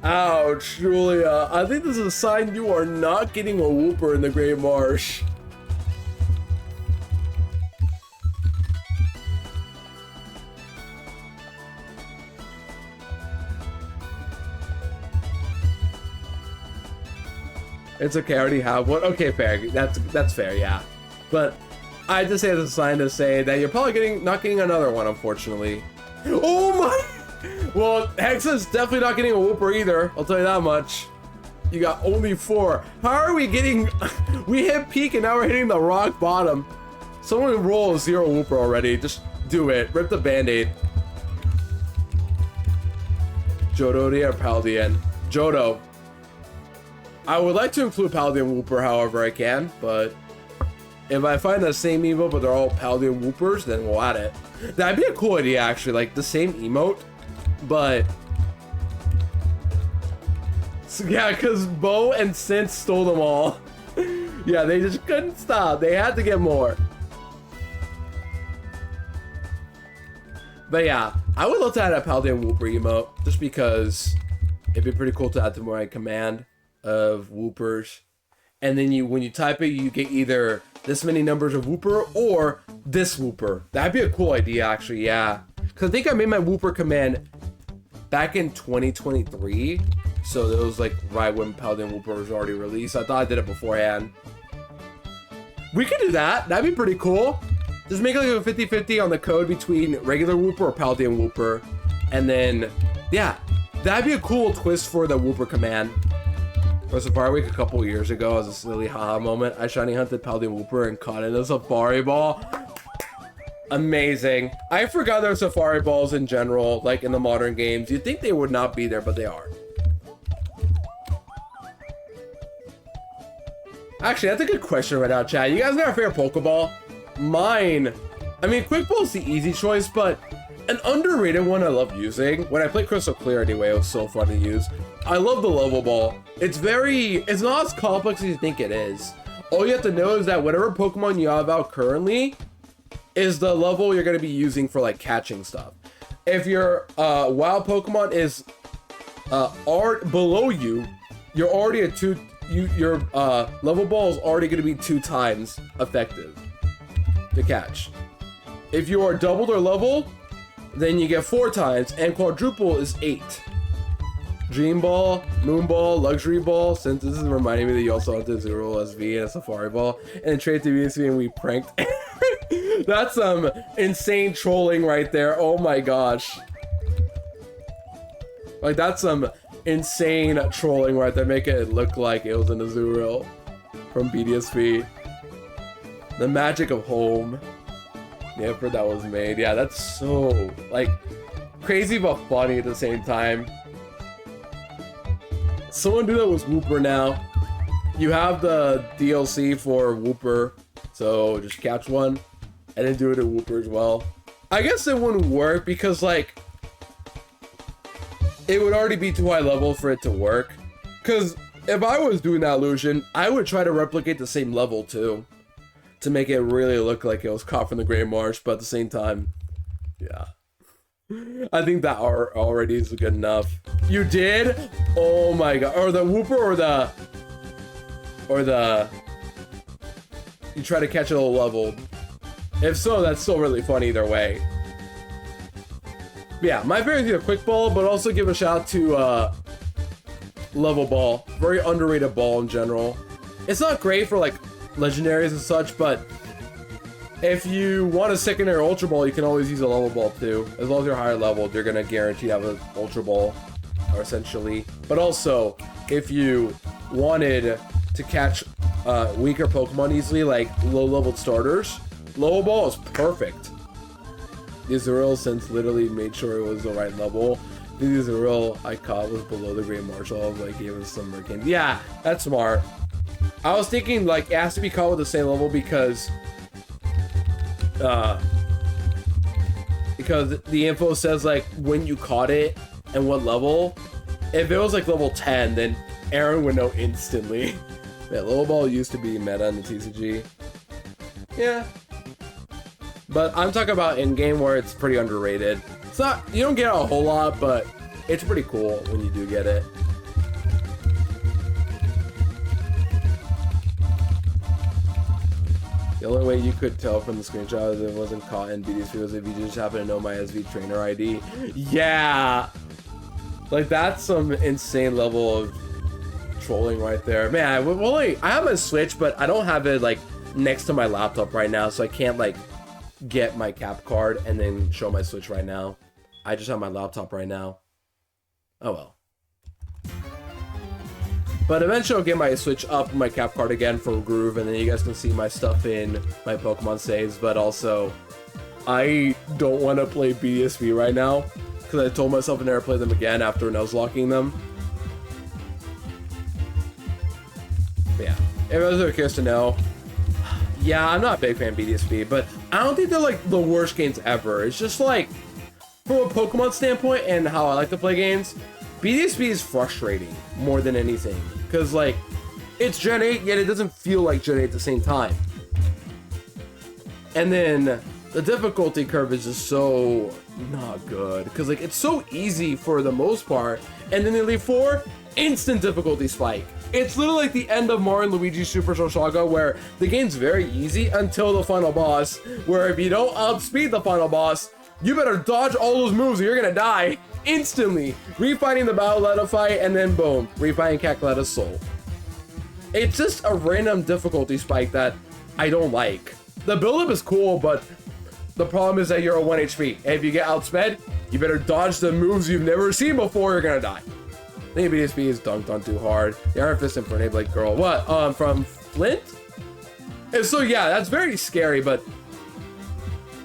Ouch, Julia. I think this is a sign you are not getting a Whooper in the Great Marsh. It's okay, I already have one. Okay, fair. That's fair, yeah. But I just say it's a sign to say that you're probably not getting another one, unfortunately. Oh my! Well, Hexa's definitely not getting a Whooper either. I'll tell you that much. You got only 4. How are we getting? We hit peak and now we're hitting the rock bottom. Someone roll a 0 Whooper already. Just do it. Rip the band-aid. Jodori or Paldean? Jodo. I would like to include Paldean Whooper however I can, but if I find the same emote but they're all Paldean Whoopers, then we'll add it. That'd be a cool idea actually, like the same emote, but so, yeah, because Bo and Synth stole them all. Yeah, they just couldn't stop. They had to get more. But yeah, I would love to add a Paldean Whooper emote just because it'd be pretty cool to add to my command of Whoopers, and then when you type it, you get either this many numbers of Whooper or this Whooper. That'd be a cool idea, actually. Yeah, because I think I made my Whooper command back in 2023, so it was like right when Paldean Whooper was already released. I thought I did it beforehand. We could do that. That'd be pretty cool. Just make like a 50-50 on the code between regular Whooper or Paldean Whooper, and then yeah, that'd be a cool twist for the Whooper command. For Safari Week a couple years ago, as a silly haha moment, I shiny hunted Paldean Whooper and caught it in a Safari Ball. Amazing. I forgot there were Safari Balls in general, like in the modern games. You'd think they would not be there, but they are. Actually, that's a good question right now, chat. You guys got a favorite Pokeball? Mine. I mean, Quick Ball is the easy choice, but an underrated one I love using. When I played Crystal Clear anyway, it was so fun to use. I love the Level Ball. It's not as complex as you think it is. All you have to know is that whatever Pokemon you have out currently is the level you're going to be using for like catching stuff. If your wild Pokemon is below you, you're already at your Level Ball is already going to be 2 times effective to catch. If you are doubled or level, then you get 4 times, and quadruple is 8. Dream Ball, Moon Ball, Luxury Ball, since this is reminding me that you also hunted Zero SV and a Safari Ball, and trade to VSV and we pranked. That's some insane trolling right there. Oh my gosh. Like, that's some insane trolling right there, making it look like it was in Azurill from BDSV. The magic of home. The effort that was made. Yeah, that's so, like, crazy but funny at the same time. Someone do that with Whooper now. You have the DLC for Whooper, so just catch one and then do it at Whooper as well. I guess it wouldn't work because, like, it would already be too high level for it to work. Because if I was doing that illusion, I would try to replicate the same level too, to make it really look like it was caught from the Great Marsh, but at the same time, yeah. I think that already is good enough. You did? Oh my god. Or the Whooper or the... You try to catch it a little leveled. If so, that's still really fun either way. But yeah, my favorite is either Quick Ball, but also give a shout out to Level Ball. Very underrated ball in general. It's not great for like legendaries and such, but if you want a secondary Ultra Ball, you can always use a Level Ball too. As long as you're higher leveled, you're gonna guarantee to have an Ultra Ball, or essentially. But also, if you wanted to catch weaker Pokemon easily, like low-leveled starters, Level Ball is perfect. The Azurill since literally made sure it was the right level. These are real I caught was below the Great Marshal, like gave us some merkin. Yeah, that's smart. I was thinking like it has to be caught with the same level because the info says like when you caught it and what level. If it was like level 10, then Aaron would know instantly. Yeah, low ball used to be meta in the TCG. Yeah. But I'm talking about in-game where it's pretty underrated. It's not, you don't get a whole lot, but it's pretty cool when you do get it. The only way you could tell from the screenshot is it wasn't caught in BDSP was if you just happen to know my SV trainer ID. Yeah! Like, that's some insane level of trolling right there. Man, I have a Switch, but I don't have it, like, next to my laptop right now, so I can't, like, get my cap card and then show my Switch right now. I just have my laptop right now. Oh well. But eventually I'll get my Switch up, my cap card again for Groove, and then you guys can see my stuff in my Pokemon saves. But also, I don't want to play BDSP right now, because I told myself I'd never play them again after Nuzlocking them. But yeah, if I was curious to know, yeah, I'm not a big fan of BDSP, but I don't think they're like the worst games ever. It's just like, from a Pokemon standpoint and how I like to play games, BDSP is frustrating more than anything. Because like, it's Gen 8, yet it doesn't feel like Gen 8 at the same time. And then the difficulty curve is just so not good. Because like, it's so easy for the most part. And then Elite 4, instant difficulty spike. It's literally like the end of Mario and Luigi's Superstar Saga, where the game's very easy until the final boss, where if you don't outspeed the final boss, you better dodge all those moves or you're gonna die instantly. Refighting the Battle fight, and then boom, refighting Cackleta's soul. It's just a random difficulty spike that I don't like. The build-up is cool, but the problem is that you're a 1 HP. And if you get outsped, you better dodge the moves you've never seen before, you're gonna die. I think BDSP is dunked on too hard. The Iron Fist and Fernade Blade girl. What? From Flint? And so yeah, that's very scary, but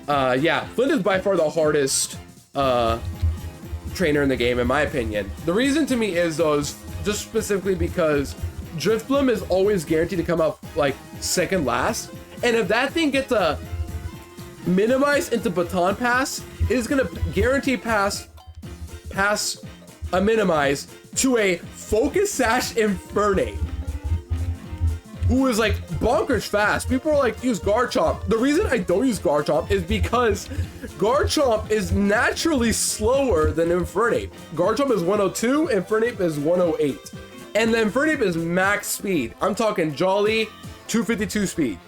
yeah, Flint is by far the hardest trainer in the game, in my opinion. The reason to me is though, is just specifically because Drifblim is always guaranteed to come out like second last, and if that thing gets a minimize into baton pass, it is gonna guarantee pass a minimize to a Focus Sash Infernape, who is like bonkers fast. People are like, use Garchomp. The reason I don't use Garchomp is because Garchomp is naturally slower than Infernape. Garchomp is 102, Infernape is 108. And then Infernape is max speed. I'm talking jolly 252 speed.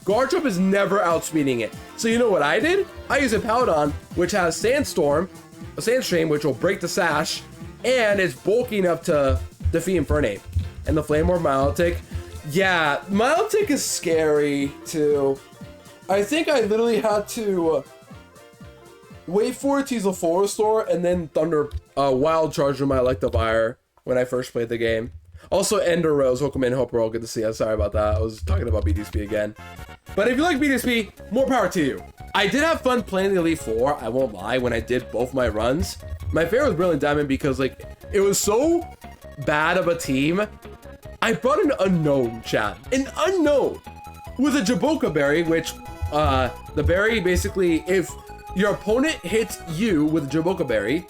Garchomp is never outspeeding it. So you know what I did? I used a Powdon, which has Sandstorm, a Sandstream, which will break the Sash, and it's bulky enough to defeat Infernape. And the Flame Orb Milotic, yeah, Milotic is scary too. I think I literally had to wait for it to use a Full Restore and then Thunder Wild Charge with my Electivire when I first played the game. Also, Ender Rose, welcome in, hope we're all good to see us. Sorry about that, I was talking about BDSP again. But if you like BDSP, more power to you. I did have fun playing the Elite Four, I won't lie, when I did both my runs. My favorite was Brilliant Diamond because like, it was so bad of a team. I brought an unknown, chat. An unknown with a Jaboka Berry, which the berry basically, if your opponent hits you with a Jaboka Berry,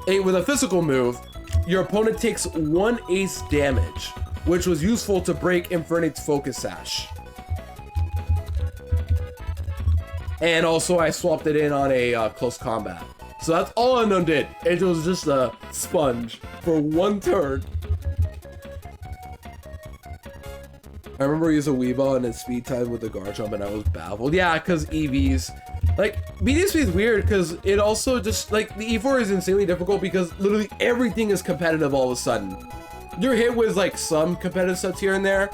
with a physical move, your opponent takes 1 ace damage, which was useful to break Infernape's Focus Sash. And also I swapped it in on a close combat. So that's all Unknown did. It was just a sponge for 1 turn. I remember using Weeball and then speed time with the Garchomp and I was baffled. Yeah, because EVs. Like, BDSP is weird because it also just, like, the E4 is insanely difficult because literally everything is competitive all of a sudden. You're hit with, like, some competitive sets here and there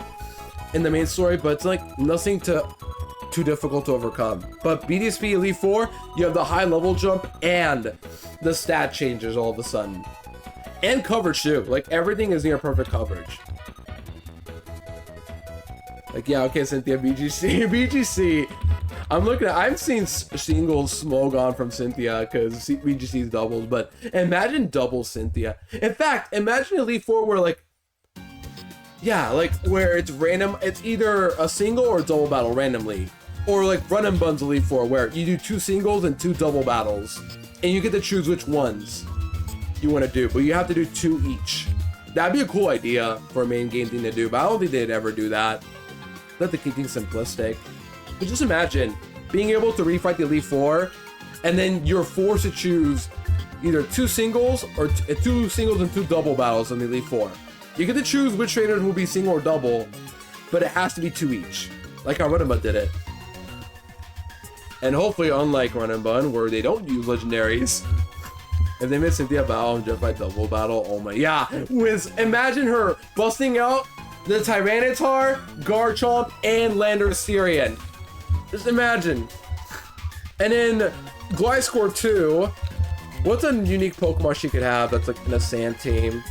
in the main story, but it's, like, nothing too difficult to overcome. But BDSP Elite 4, you have the high level jump and the stat changes all of a sudden. And coverage, too. Like, everything is near perfect coverage. Like, yeah, okay, Cynthia, BGC. BGC. I'm looking at, I'm seeing singles smoke on from Cynthia because we just use doubles, but imagine double Cynthia. In fact, imagine Elite Four where like, yeah, like where it's random, it's either a single or double battle randomly. Or like Run and Buns Elite Four where you do 2 singles and 2 double battles. And you get to choose which ones you want to do, but you have to do 2 each. That'd be a cool idea for a main game thing to do, but I don't think they'd ever do that. Let the keep things simplistic. But just imagine being able to refight the Elite Four, and then you're forced to choose either 2 singles or 2 singles and 2 double battles in the Elite Four. You get to choose which trainers will be single or double, but it has to be 2 each, like how Run and Bun did it. And hopefully, unlike Run and Bun, where they don't use legendaries, if they miss Cynthia Battle and Jet by double battle, oh my, yeah, imagine her busting out the Tyranitar, Garchomp, and Landorus. Just imagine. And in Gliscor 2, what's a unique Pokemon she could have that's like in a sand team?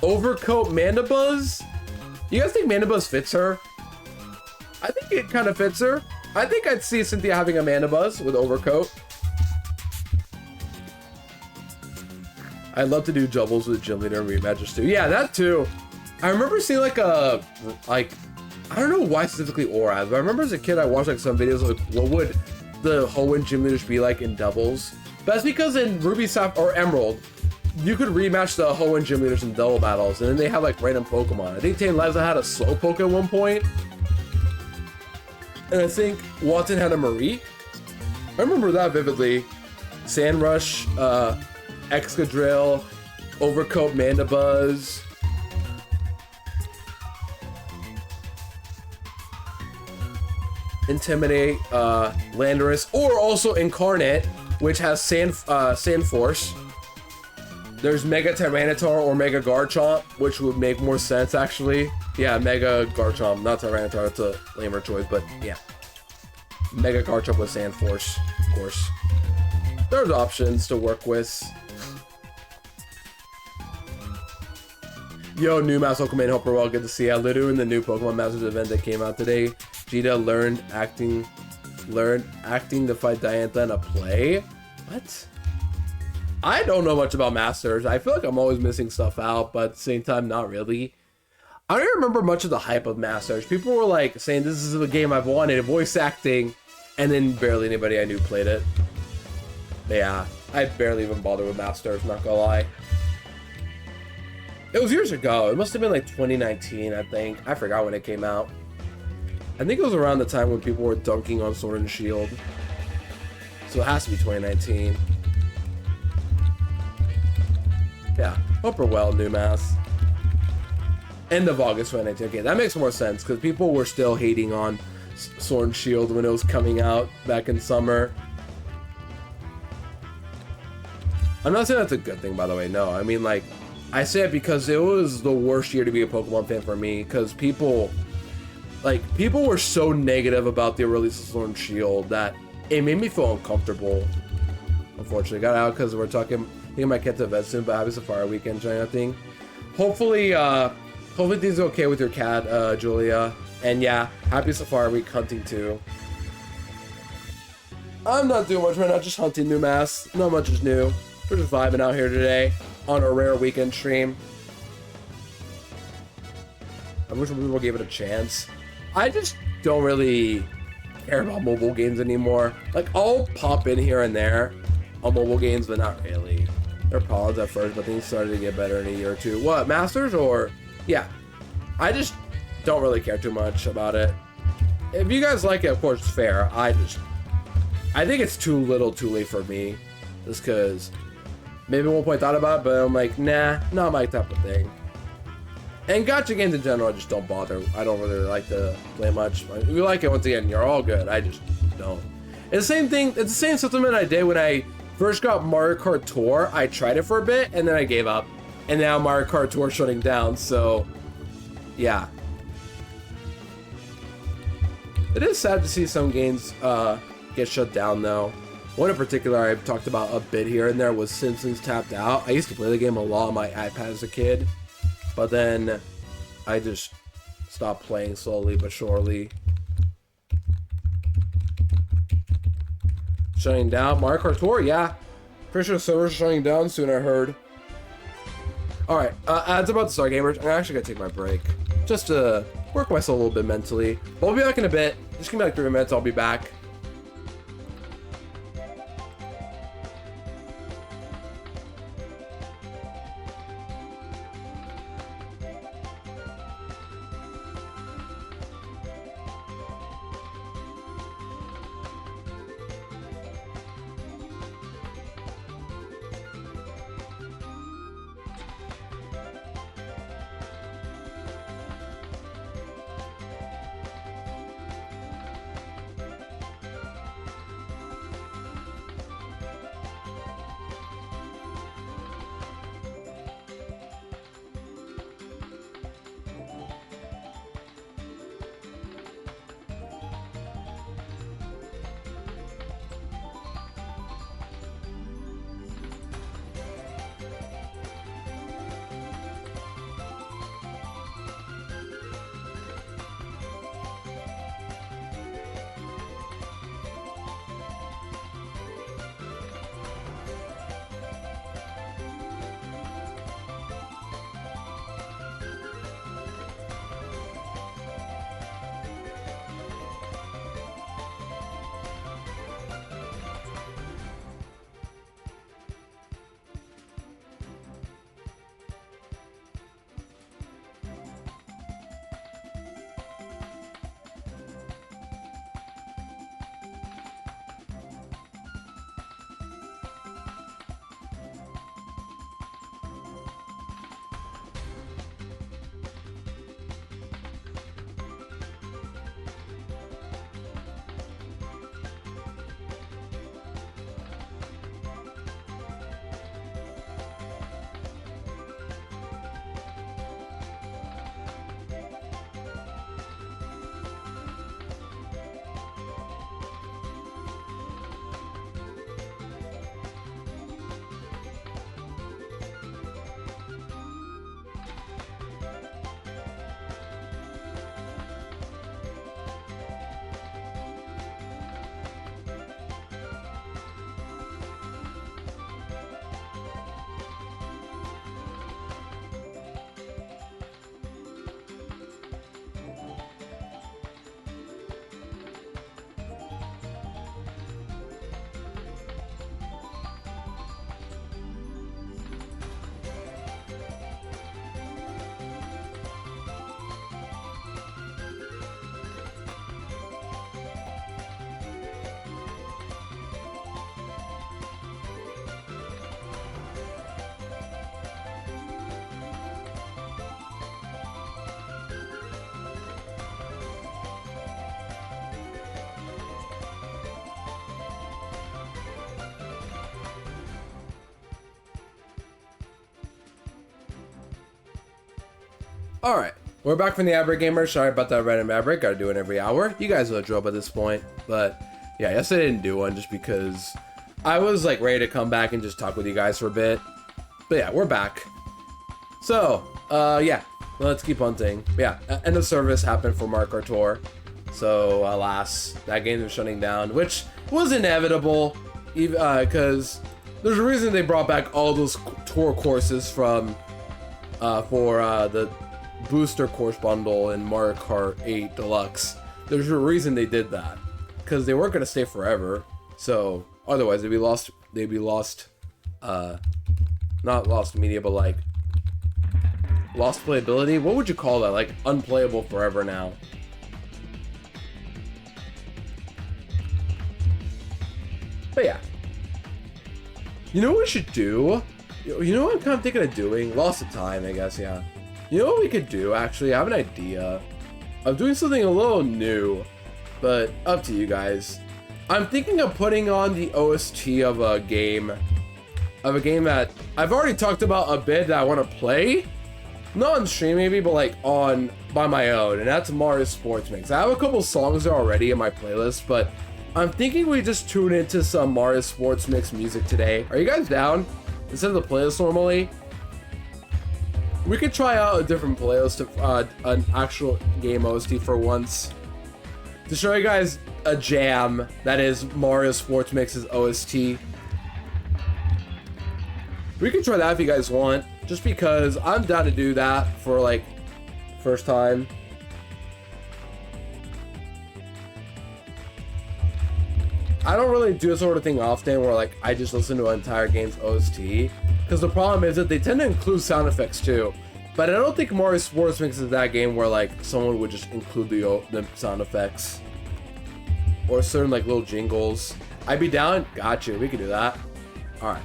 Overcoat Mandibuzz? You guys think Mandibuzz fits her? I think it kind of fits her. I think I'd see Cynthia having a Mandibuzz with Overcoat. I'd love to do doubles with Gym Leader and rematches too. Yeah, that too. I remember seeing like I don't know why specifically Oraz, but I remember as a kid I watched like some videos like what would the Hoenn Gym Leaders be like in doubles. But that's because in Ruby, Sapphire, or Emerald, you could rematch the Hoenn Gym Leaders in double battles, and then they have like random Pokemon. I think Tane Liza had a Slowpoke at one point. And I think Watson had a Marie. I remember that vividly. Sandrush, Excadrill, Overcoat Mandibuzz. Intimidate, Landorus, or also Incarnate, which has Sand Force. There's Mega Tyranitar or Mega Garchomp, which would make more sense actually. Yeah, Mega Garchomp, not Tyranitar, it's a lamer choice, but yeah. Mega Garchomp with Sand Force, of course. There's options to work with. Yo, new Mouse Pokemon, hope we're well, good to see you. Lidu in the new Pokemon Masters event that came out today. Jita learned acting to fight Diantha in a play? What? I don't know much about Masters. I feel like I'm always missing stuff out, but at the same time, not really. I don't remember much of the hype of Masters. People were like saying this is a game I've wanted, voice acting, and then barely anybody I knew played it. But yeah, I barely even bothered with Masters, not gonna lie. It was years ago. It must have been like 2019, I think. I forgot when it came out. I think it was around the time when people were dunking on Sword and Shield. So it has to be 2019. Yeah, hope we're well, new mass. End of August 2019. Okay, that makes more sense because people were still hating on Sword and Shield when it was coming out back in summer. I'm not saying that's a good thing, by the way. No, I mean, like, I say it because it was the worst year to be a Pokemon fan for me because people were so negative about the release of Sword and Shield that it made me feel uncomfortable. Unfortunately, got out because we're taking my cat to vet soon, but happy Safari weekend, China thing. Hopefully things are okay with your cat, Julia. And yeah, happy Safari week hunting too. I'm not doing much right now, just hunting new mass. Not much is new. We're just vibing out here today on a rare weekend stream. I wish people gave it a chance. I just don't really care about mobile games anymore. Like, I'll pop in here and there on mobile games, but not really. They're problems at first, but things started to get better in a year or two. What, Masters or... Yeah. I just don't really care too much about it. If you guys like it, of course, it's fair. I think it's too little too late for me. Just because maybe at one point I thought about it, but I'm like, nah, not my type of thing. And gacha games in general, I just don't bother. I don't really like to play much. If you like it, once again, you're all good. I just don't. It's the same thing. It's the same sentiment I did when I first got Mario Kart Tour. I tried it for a bit, and then I gave up. And now Mario Kart Tour is shutting down, so... Yeah. It is sad to see some games get shut down, though. One in particular I've talked about a bit here and there was Simpsons Tapped Out. I used to play the game a lot on my iPad as a kid, but then I just stopped playing slowly but surely. shutting down. Mario Kart Tour, yeah. Pretty sure servers are shutting down soon, I heard. Alright, ads about to start, gamers. I'm actually gonna take my break. Just to work myself a little bit mentally. But we'll be back in a bit. Just give me like 3 minutes, I'll be back. Alright, we're back from the ad break, gamers. Sorry about that random ad break. Gotta do it every hour. You guys know the drill by this point. But yeah, yesterday I didn't do one just because I was like ready to come back and just talk with you guys for a bit. But yeah, we're back. So, yeah, let's keep hunting. Yeah, end of service happened for Mario Kart Tour. So, alas, that game was shutting down, which was inevitable, because there's a reason they brought back all those tour courses from, for the booster course bundle in Mario Kart 8 Deluxe. There's a reason they did that, because they weren't going to stay forever. So, otherwise they'd be lost, not lost media, but like, lost playability? What would you call that? Like, unplayable forever now. But yeah. You know what we should do? You know what I'm kind of thinking of doing? Lost of time, I guess, yeah. You know what we could do, actually? I have an idea. I'm doing something a little new, but up to you guys. I'm thinking of putting on the OST of a game that I've already talked about a bit that I want to play. Not on stream maybe, but like by my own, and that's Mario Sports Mix. I have a couple songs there already in my playlist, but I'm thinking we just tune into some Mario Sports Mix music today. Are you guys down? Instead of the playlist normally, we could try out a different playlist of an actual game OST for once. to show you guys a jam that is Mario Sports Mix's OST. We can try that if you guys want, just because I'm down to do that for like first time. I don't really do this sort of thing often where like I just listen to an entire game's OST, because the problem is that they tend to include sound effects too. But I don't think Mario Sports Mix is that game where like someone would just include the sound effects or certain like little jingles. I'd be down. Got you. We can do that. All right.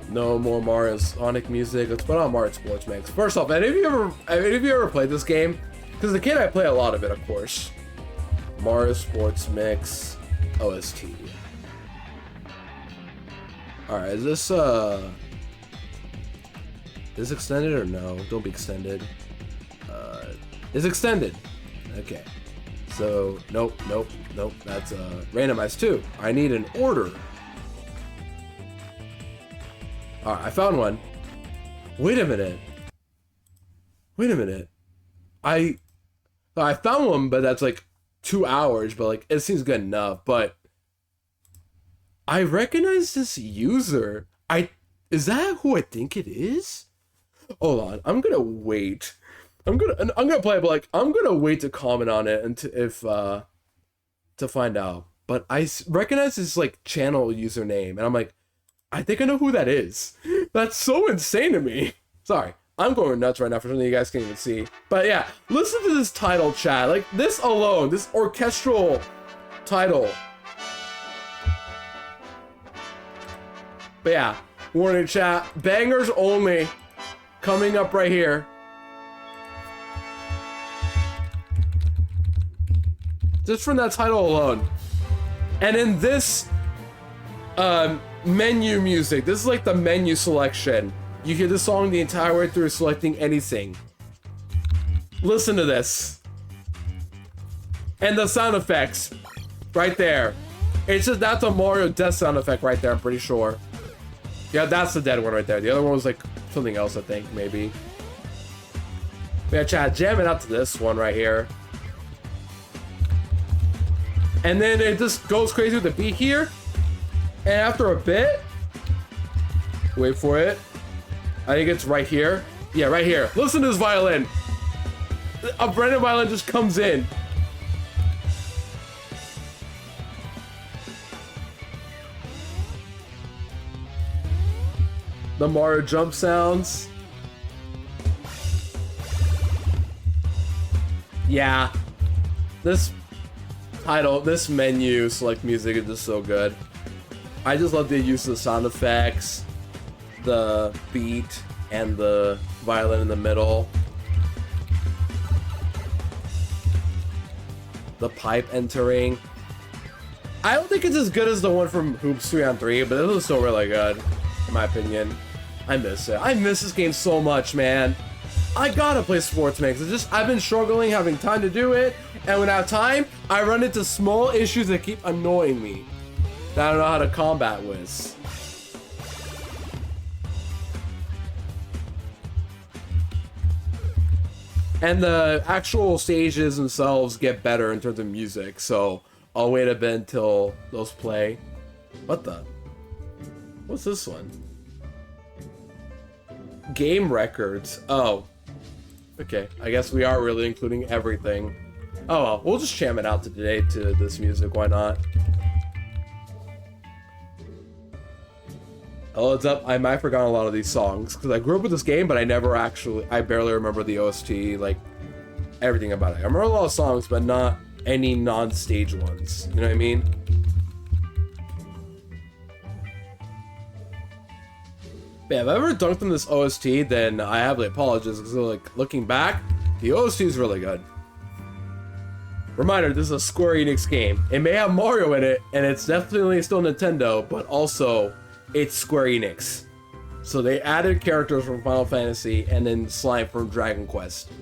No more Mario Sonic music. Let's put on Mario Sports Mix. First off, any of you ever played this game? Because the kid, I play a lot of it, of course. Mario Sports Mix OST. All right. Is this extended or no? Don't be extended. Is extended. Okay. So nope. That's randomized too. I need an order. All right, I found one. Wait a minute. I found one, but that's like 2 hours. But like it seems good enough. But I recognize this user. Is that who I think it is? Hold on, I'm gonna wait. I'm gonna play, but like I'm gonna wait to comment on it and to find out. But I recognize his like channel username, and I'm like, I think I know who that is. That's so insane to me. Sorry, I'm going nuts right now for something you guys can't even see. But yeah, listen to this title, chat. Like this alone, this orchestral title. But yeah, warning, chat. Bangers only. Coming up right here. Just from that title alone. And in this menu music, this is like the menu selection. You hear the song the entire way through selecting anything. Listen to this. And the sound effects. Right there. It's just, that's a Mario death sound effect right there, I'm pretty sure. Yeah, that's the dead one right there. The other one was like something else, I think, maybe. Yeah, chat, jam it out to this one right here. And then it just goes crazy with the beat here. And after a bit, wait for it. I think it's right here. Yeah, right here. Listen to this violin. A brand new violin just comes in. The Mario jump sounds. Yeah. This title, this menu select music is just so good. I just love the use of the sound effects, the beat, and the violin in the middle. The pipe entering. I don't think it's as good as the one from Hoops 3 on 3, but this is still really good, in my opinion. I miss it. I miss this game so much, man. I gotta play Sports Mix. It's just, I've been struggling having time to do it, and when I have time, I run into small issues that keep annoying me that I don't know how to combat with. And the actual stages themselves get better in terms of music, so I'll wait a bit until those play. What the? What's this one? Game records. Oh. Okay, I guess we are really including everything. Oh well, we'll just jam it out today to this music, why not? Oh, it's up. I might have forgotten a lot of these songs, because I grew up with this game, but I barely remember the OST, like, everything about it. I remember a lot of songs, but not any non-stage ones. You know what I mean? But yeah, if I ever dunked on this OST, then I heavily apologize, because like, looking back, the OST is really good. Reminder, this is a Square Enix game. It may have Mario in it, and it's definitely still Nintendo, but also, it's Square Enix. So they added characters from Final Fantasy, and then Slime from Dragon Quest.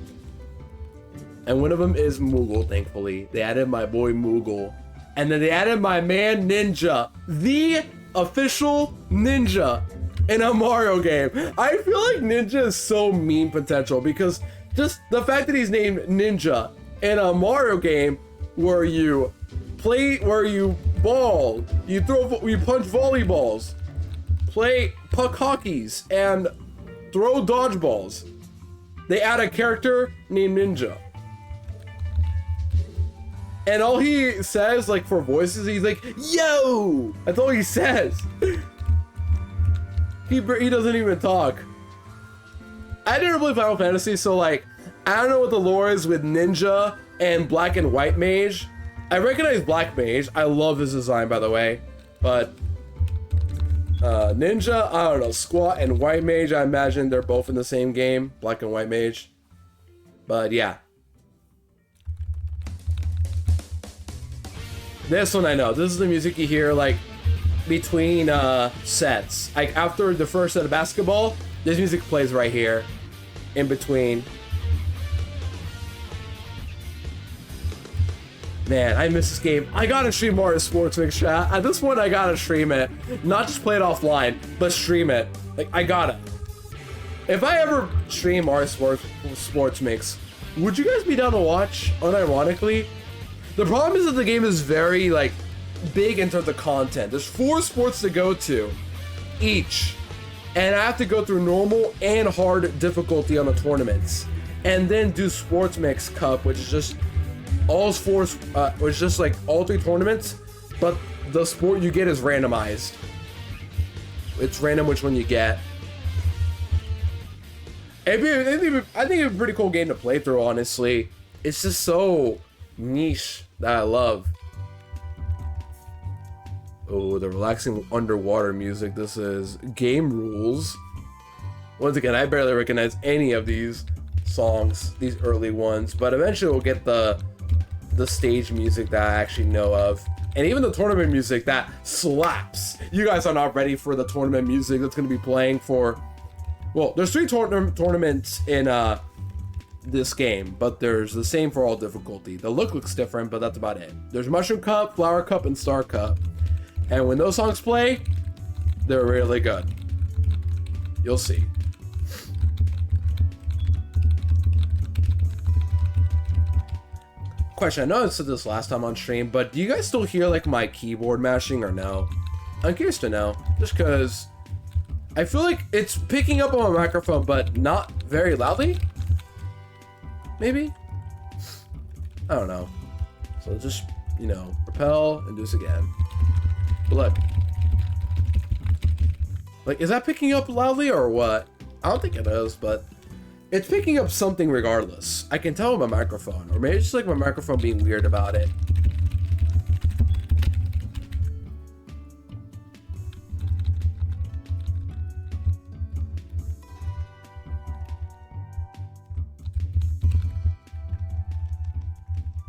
And one of them is Moogle, thankfully. They added my boy Moogle. And then they added my man Ninja. The official Ninja in a Mario game. I feel like Ninja is so meme potential, because just the fact that he's named Ninja in a Mario game where you Play where you ball, you punch volleyballs, play puck hockeys, and throw dodgeballs. They add a character named Ninja. And all he says, like, for voices, he's like, yo! That's all he says. He doesn't even talk. I didn't play Final Fantasy, so, like, I don't know what the lore is with Ninja and Black and White Mage. I recognize Black Mage. I love his design, by the way. But Ninja, I don't know. Squat and White Mage, I imagine they're both in the same game. Black and White Mage. But, yeah. This one I know. This is the music you hear, like, between sets. Like, after the first set of basketball, this music plays right here. In between. Man, I miss this game. I gotta stream Mario Sports Mix, chat. At this point, I gotta stream it. Not just play it offline, but stream it. Like, I gotta. If I ever stream Mario Sports Mix, would you guys be down to watch, unironically? The problem is that the game is very, like, big in terms of content. There's 4 sports to go to, each. And I have to go through normal and hard difficulty on the tournaments. And then do Sports Mix Cup, which is just all sports, which is just like all 3 tournaments, but the sport you get is randomized. It's random which one you get. I think it's a pretty cool game to play through, honestly. It's just so niche that I love. Oh, the relaxing underwater music. This is Game Rules. Once again, I barely recognize any of these songs, these early ones, but eventually we'll get the stage music that I actually know of. And even the tournament music that slaps. You guys are not ready for the tournament music that's going to be playing for... Well, there's 3 tournaments in this game, but there's the same for all difficulty. The look looks different, but that's about it. There's Mushroom Cup, Flower Cup, and Star Cup. And when those songs play, they're really good. You'll see. Question, I know I said this last time on stream, but do you guys still hear, like, my keyboard mashing or no? I'm curious to know, just because I feel like it's picking up on my microphone, but not very loudly? Maybe? I don't know. So just, you know, repel and do this again. But look. Like, is that picking up loudly or what? I don't think it is, but it's picking up something regardless. I can tell with my microphone, or maybe it's just like my microphone being weird about it.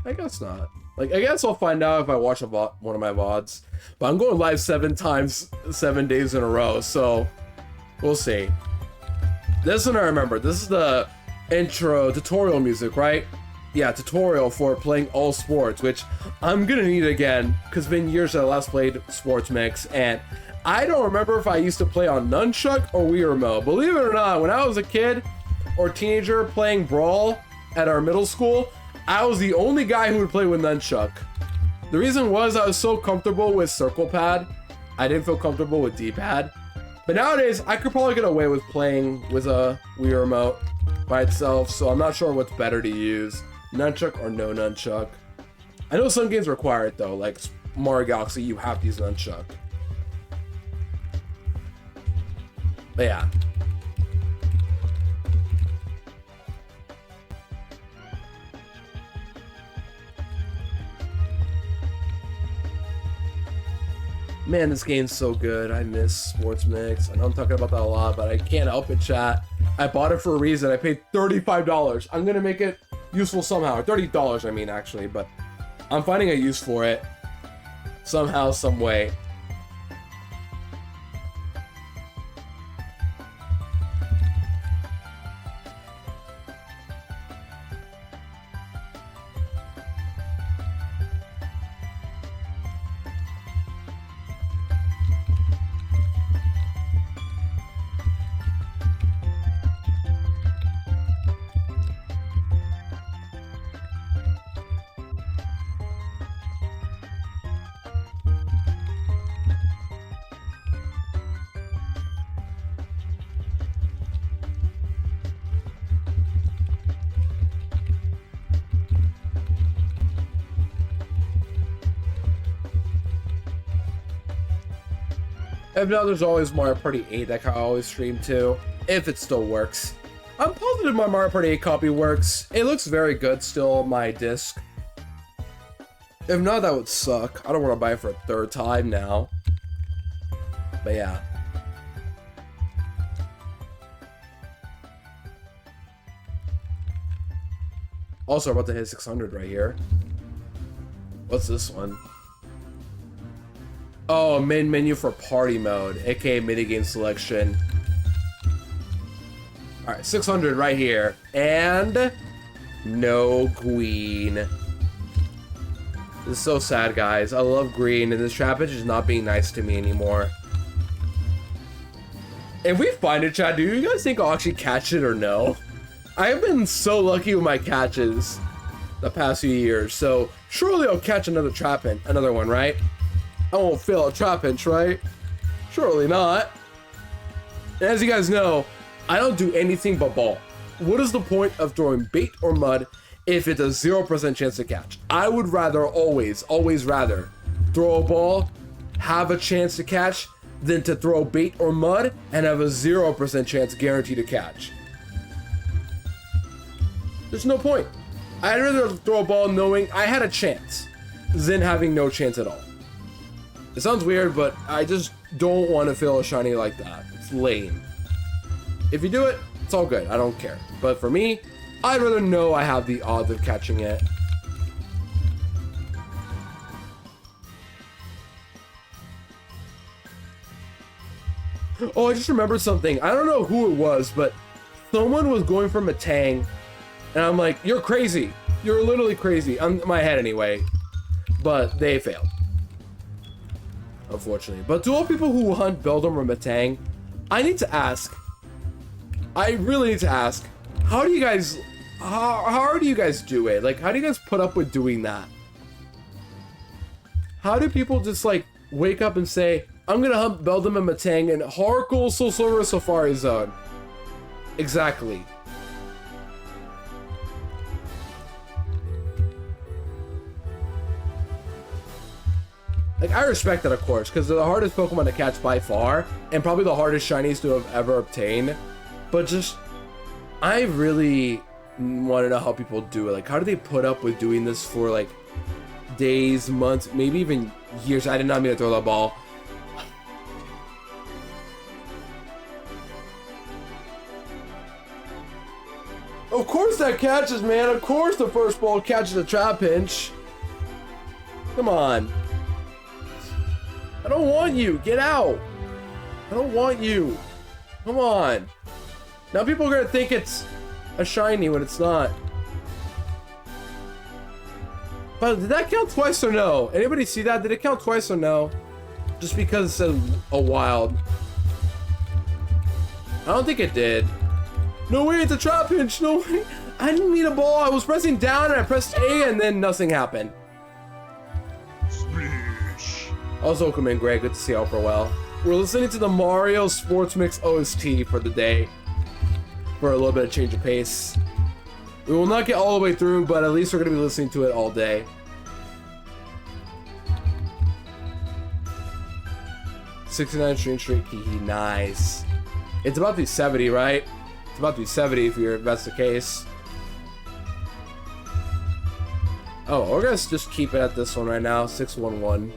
I guess not. Like, I guess I'll find out if I watch one of my VODs. But I'm going live 7 times, 7 days in a row, so we'll see. This one I remember. This is the intro tutorial music, right? Yeah, tutorial for playing all sports, which I'm gonna need again, because it's been years since I last played Sports Mix, and I don't remember if I used to play on Nunchuck or Wii Remote. Believe it or not, when I was a kid or teenager playing Brawl at our middle school, I was the only guy who would play with Nunchuck. The reason was I was so comfortable with Circle Pad, I didn't feel comfortable with D-Pad. But nowadays, I could probably get away with playing with a Wii Remote by itself, so I'm not sure what's better to use, Nunchuck or no Nunchuck. I know some games require it though, like Mario Galaxy, you have to use Nunchuck. But yeah. Man, this game's so good. I miss Sports Mix. I know I'm talking about that a lot, but I can't help it, chat. I bought it for a reason. I paid $35. I'm gonna make it useful somehow. $30, I mean, actually, but I'm finding a use for it somehow, some way. If not, there's always Mario Party 8 that I always stream too, if it still works. I'm positive my Mario Party 8 copy works. It looks very good still on my disc. If not, that would suck. I don't want to buy it for a third time now. But yeah. Also, I'm about to hit 600 right here. What's this one? Oh, main menu for party mode, aka minigame selection. Alright, 600 right here. And no green. This is so sad, guys. I love green, and this Trapinch is not being nice to me anymore. If we find it, Chad, do you guys think I'll actually catch it or no? I've been so lucky with my catches the past few years, so surely I'll catch another Trapinch, another one, right? I won't fail a Trapinch, right? Surely not. And as you guys know, I don't do anything but ball. What is the point of throwing bait or mud if it's a 0% chance to catch? I would rather always rather throw a ball, have a chance to catch, than to throw bait or mud and have a 0% chance guaranteed to catch. There's no point. I'd rather throw a ball knowing I had a chance than having no chance at all. It sounds weird, but I just don't want to feel a shiny like that. It's lame. If you do it, it's all good. I don't care. But for me, I'd rather know I have the odds of catching it. Oh, I just remembered something. I don't know who it was, but someone was going for Matang, and I'm like, you're crazy. You're literally crazy. In my head anyway. But they failed. Unfortunately. But to all people who hunt Beldum or Matang, I need to ask. I really need to ask. How do you guys... How do you guys do it? Like, how do you guys put up with doing that? How do people just, like, wake up and say, I'm gonna hunt Beldum and Matang in Harkle Silver Safari Zone? Exactly. Like, I respect that, of course, because they're the hardest Pokemon to catch by far, and probably the hardest shinies to have ever obtained. But just, I really want to know how people do it. Like, how do they put up with doing this for, like, days, months, maybe even years? I did not mean to throw that ball. Of course that catches, man. Of course the first ball catches a Trapinch. Come on. I don't want you. Get out. I don't want you. Come on. Now people are going to think it's a shiny when it's not. But did that count twice or no? Anybody see that? Did it count twice or no? Just because it said a wild. I don't think it did. No way, it's a Trapinch. No way. I didn't mean a ball. I was pressing down and I pressed A and then nothing happened. Also, welcome in, Greg. Good to see you all for well. We're listening to the Mario Sports Mix OST for the day. For a little bit of change of pace. We will not get all the way through, but at least we're going to be listening to it all day. '69 stream streak, nice. It's about to be 70, right? It's about to be 70 if that's the case. Oh, we're going to just keep it at this one right now, 611.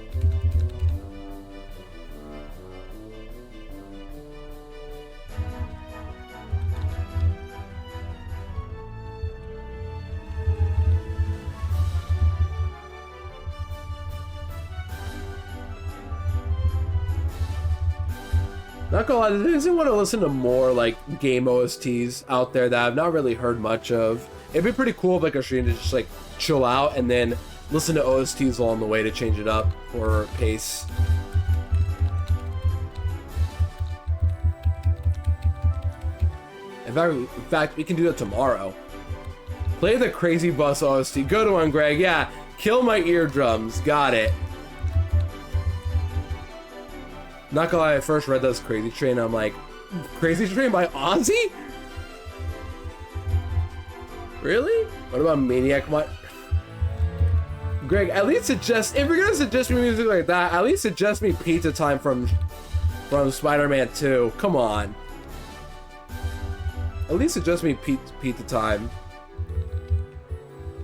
Not gonna lie, does anyone want to listen to more like game OSTs out there that I've not really heard much of? It'd be pretty cool if like a stream to just like chill out and then listen to OSTs along the way to change it up for pace. In fact, we can do that tomorrow. Play the Crazy Bus OST. Good one, Greg. Yeah, kill my eardrums. Got it. Not gonna lie, I first read this Crazy Train, I'm like, Crazy Train by Ozzy? Really? What about Maniac? Greg, at least suggest, if you're gonna suggest me music like that, at least suggest me Pizza Time from from Spider-Man 2. Come on. At least it just me Pete the time.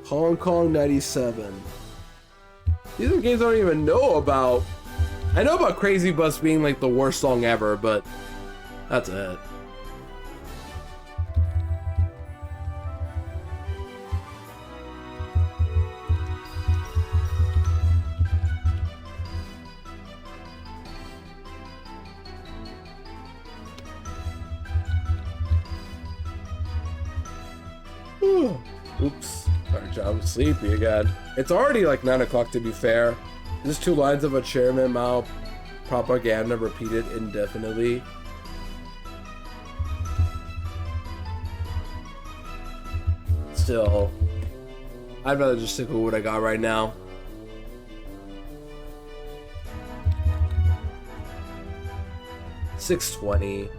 Hong Kong 97. These are games I don't even know about. I know about Crazy Bus being like the worst song ever, but that's it. Oops. Alright, I'm sleepy again. It's already like 9 o'clock to be fair. Just 2 lines of a Chairman Mao propaganda repeated indefinitely. Still, I'd rather just stick with what I got right now. $620.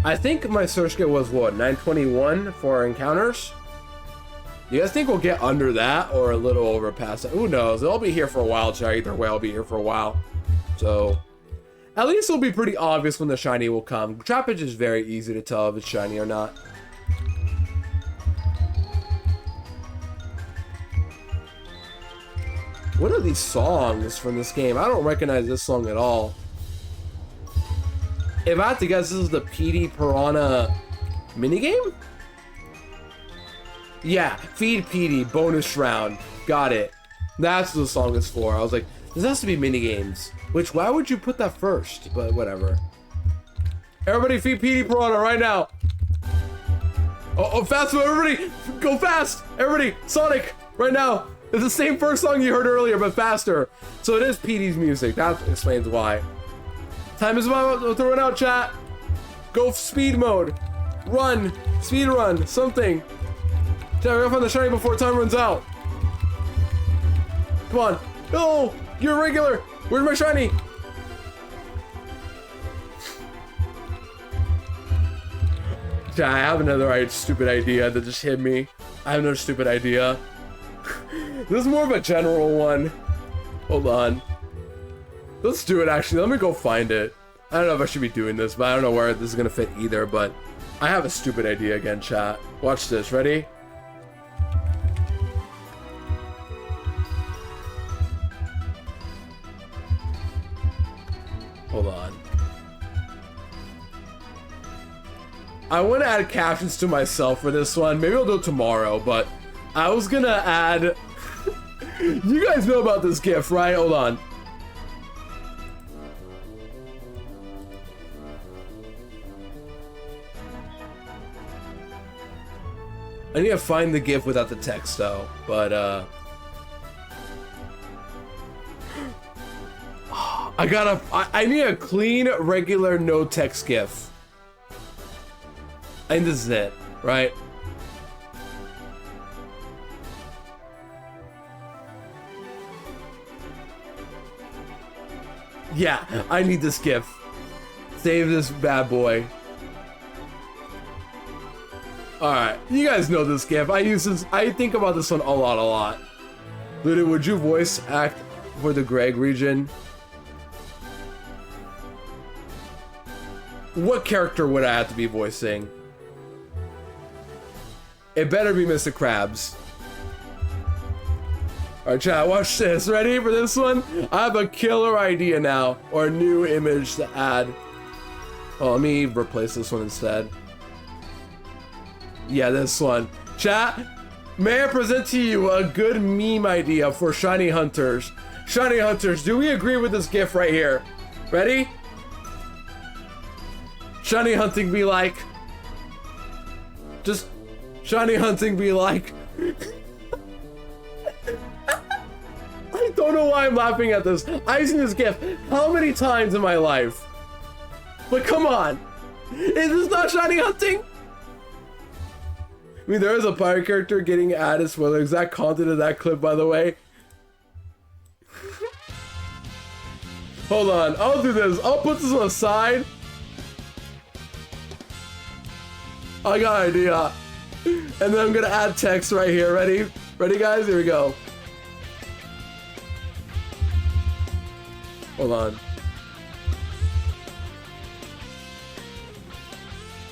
I think my search get was what, 921 for encounters? You guys think we'll get under that or a little over past that? Who knows? I'll be here for a while, chat. Either way, I'll be here for a while. So, at least it'll be pretty obvious when the shiny will come. Trapinch is very easy to tell if it's shiny or not. What are these songs from this game? I don't recognize this song at all. If I had to guess, this is the PD Piranha minigame? Yeah, Feed PD, bonus round. Got it. That's what the song is for. I was like, this has to be minigames. Which, why would you put that first? But whatever. Everybody feed PD Piranha right now. Oh, fast, everybody, go fast. Everybody, Sonic, right now. It's the same first song you heard earlier, but faster. So it is PD's music. That explains why. Time is about to run out, chat. Go speed mode. Run. Speed run. Something. Chat, we're gonna find the shiny before time runs out. Come on. No! You're regular! Where's my shiny? Chat, I have another stupid idea that just hit me. I have another stupid idea. This is more of a general one. Hold on. Let's do it actually. Let me go find it. I don't know if I should be doing this, but I don't know where this is gonna fit either, but I have a stupid idea again, chat. Watch this. Ready? Hold on. I want to add captions to myself for this one. Maybe I'll do it tomorrow, but I was gonna add... You guys know about this GIF, right? Hold on. I need to find the GIF without the text though, but I need a clean, regular, no text GIF. And this is it, right? Yeah, I need this GIF. Save this bad boy. Alright, you guys know this GIF. I use this, I think about this one a lot. Luda, would you voice act for the Greg region? What character would I have to be voicing? It better be Mr. Krabs. Alright, chat, watch this. Ready for this one? I have a killer idea now, or a new image to add. Oh, let me replace this one instead. Yeah, this one. Chat, may I present to you a good meme idea for Shiny Hunters? Shiny Hunters, do we agree with this GIF right here? Ready? Shiny hunting be like... Just... Shiny hunting be like... I don't know why I'm laughing at this. I've seen this GIF how many times in my life? But come on! Is this not shiny hunting? I mean, there is a pirate character getting added for the exact content of that clip, by the way. Hold on, I'll do this. I'll put this on the side. I got an idea. And then I'm gonna add text right here. Ready? Ready, guys? Here we go. Hold on.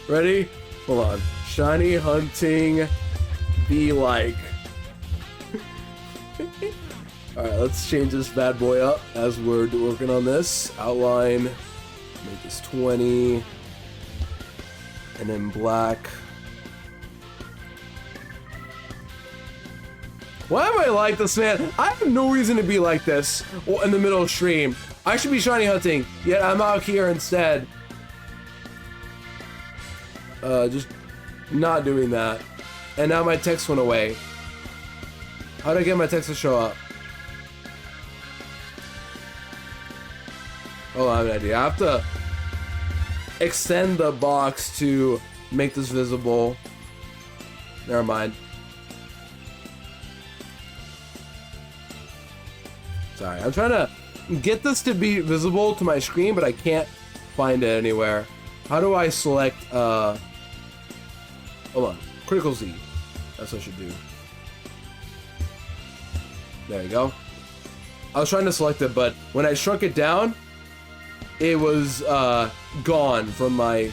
Ready? Hold on. Shiny hunting be like. Alright, let's change this bad boy up as we're working on this. Outline. Make this 20. And then black. Why am I like this, man? I have no reason to be like this in the middle of stream. I should be shiny hunting, yet I'm out here instead. Just not doing that. And now my text went away. How did I get my text to show up? Oh, I have an idea. I have to extend the box to make this visible. Never mind. Sorry, I'm trying to get this to be visible to my screen, but I can't find it anywhere. How do I select, hold on, critical Z. That's what I should do. There you go. I was trying to select it, but when I shrunk it down, it was, gone from my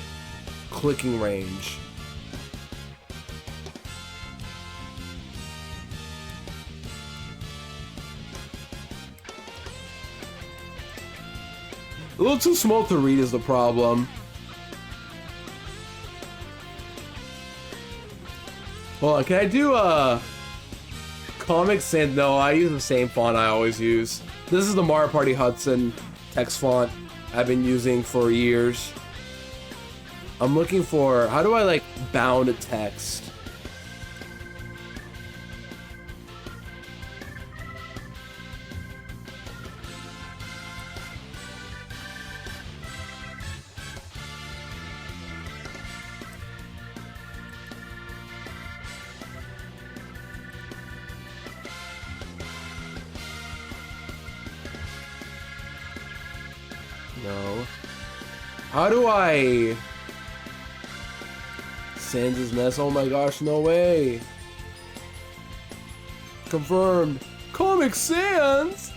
clicking range. A little too small to read is the problem. Hold on, can I do Comic Sans? No, I use the same font I always use. This is the Mario Party Hudson text font I've been using for years. I'm looking for, how do I like bound text? No. How do I... Sans' Nest? Oh my gosh, no way. Confirmed. Comic Sans?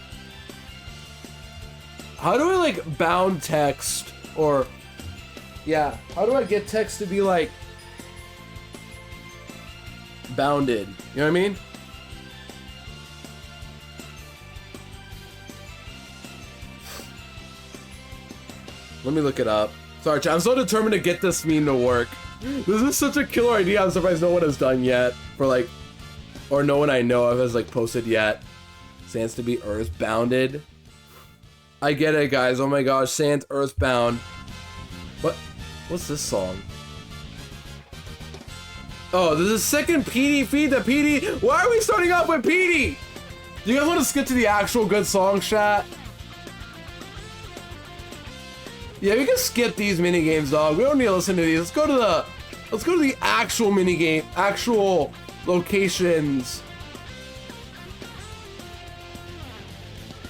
How do I like bound text? Or... Yeah, how do I get text to be like... bounded? You know what I mean? Let me look it up. Sorry, chat. I'm so determined to get this meme to work. This is such a killer idea. I'm surprised no one has done yet. For like, or no one I know of has like posted yet. Sans to be earthbounded. I get it, guys. Oh my gosh, Sans earthbound. What? What's this song? Oh, there's a second PD. Feed the PD. Why are we starting off with PD? Do you guys want to skip to the actual good song, chat? Yeah, we can skip these mini games, dog. We don't need to listen to these. Let's go to the actual mini game, actual locations.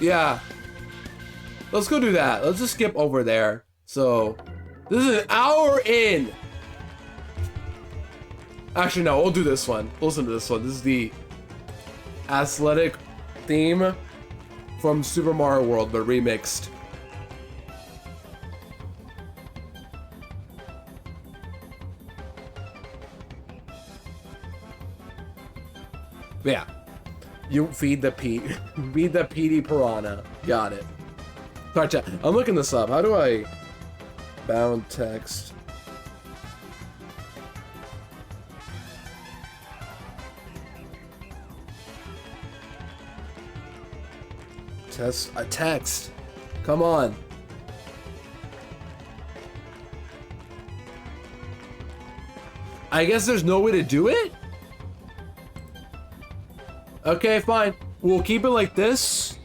Yeah. Let's go do that. Let's just skip over there. So, this is an hour in. Actually, no, we'll do this one. We'll listen to this one. This is the athletic theme from Super Mario World, but remixed. But yeah, you feed the PD piranha. Got it. Sorry, chat. I'm looking this up. How do I bound text? A text. Come on. I guess there's no way to do it? Okay, fine. We'll keep it like this.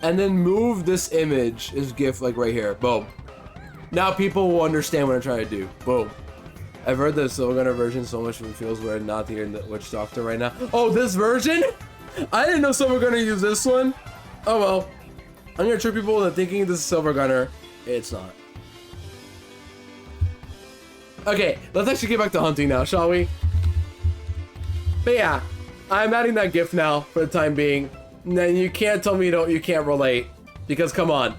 And then move this image, this GIF, like right here. Boom. Now people will understand what I'm trying to do. Boom. I've heard the Silver Gunner version so much it feels weird not hearing the Witch Doctor right now. Oh, this version? I didn't know Silver Gunner used this one. Oh well. I'm gonna trick people into thinking this is Silver Gunner. It's not. Okay, let's actually get back to hunting now, shall we? But yeah, I'm adding that GIF now for the time being. And then you can't tell me you can't relate. Because come on.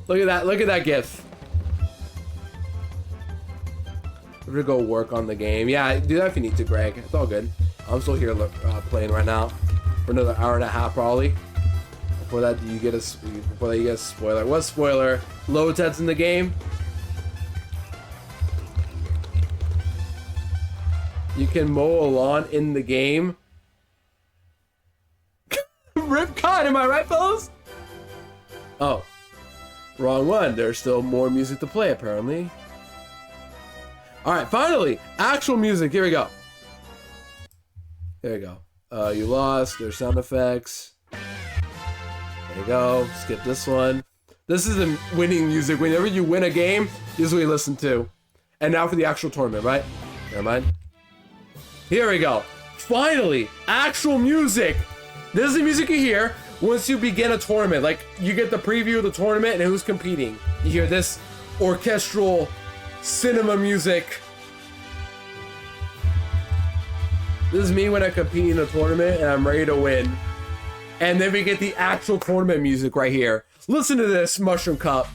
Look at that GIF. have to go work on the game. Yeah, do that if you need to, Greg. It's all good. I'm still here playing right now for another hour and a half probably. Before that, you get a spoiler. What spoiler? Low Ted's in the game. You can mow a lawn in the game. Ripcon, am I right, fellas? Oh, wrong one. There's still more music to play, apparently. All right, finally, actual music. Here we go. There you go. You lost. There's sound effects. There you go. Skip this one. This is the winning music. Whenever you win a game, this is what you listen to. And now for the actual tournament, right? Never mind. Here we go. Finally, actual music. This is the music you hear once you begin a tournament. Like, you get the preview of the tournament and who's competing. You hear this orchestral cinema music. This is me when I compete in a tournament and I'm ready to win. And then we get the actual tournament music right here. Listen to this, Mushroom Cup.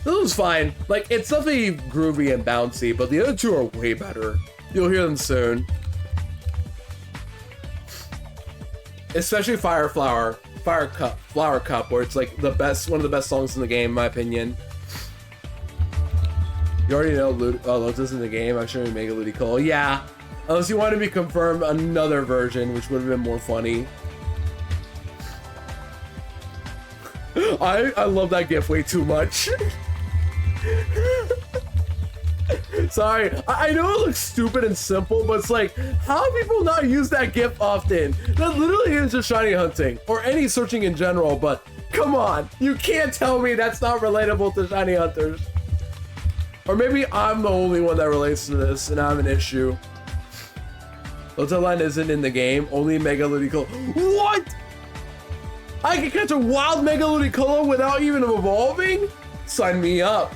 This was fine. Like, it's definitely groovy and bouncy, but the other two are way better. You'll hear them soon. Especially Flower Cup, where it's like the best, one of the best songs in the game, in my opinion. You already know Lotus in the game. I'm sure we make a Ludicolo. Yeah, unless you wanted to be confirmed another version, which would have been more funny. I love that GIF way too much. Sorry, I know it looks stupid and simple, but it's like, how do people not use that GIF often? That literally is just shiny hunting, or any searching in general, but come on, you can't tell me that's not relatable to shiny hunters. Or maybe I'm the only one that relates to this, and I have an issue. Lotus line isn't in the game, only Mega Ludicolo. What? I can catch a wild Mega Ludicolo without even evolving? Sign me up.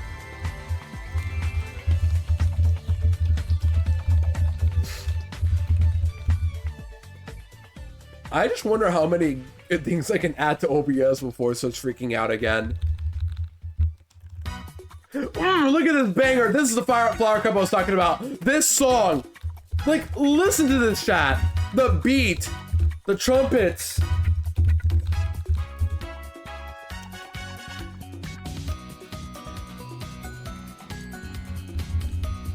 I just wonder how many things I can add to OBS before it starts freaking out again. Look at this banger. This is the Flower Cup I was talking about. This song. Like, listen to this, chat. The beat. The trumpets.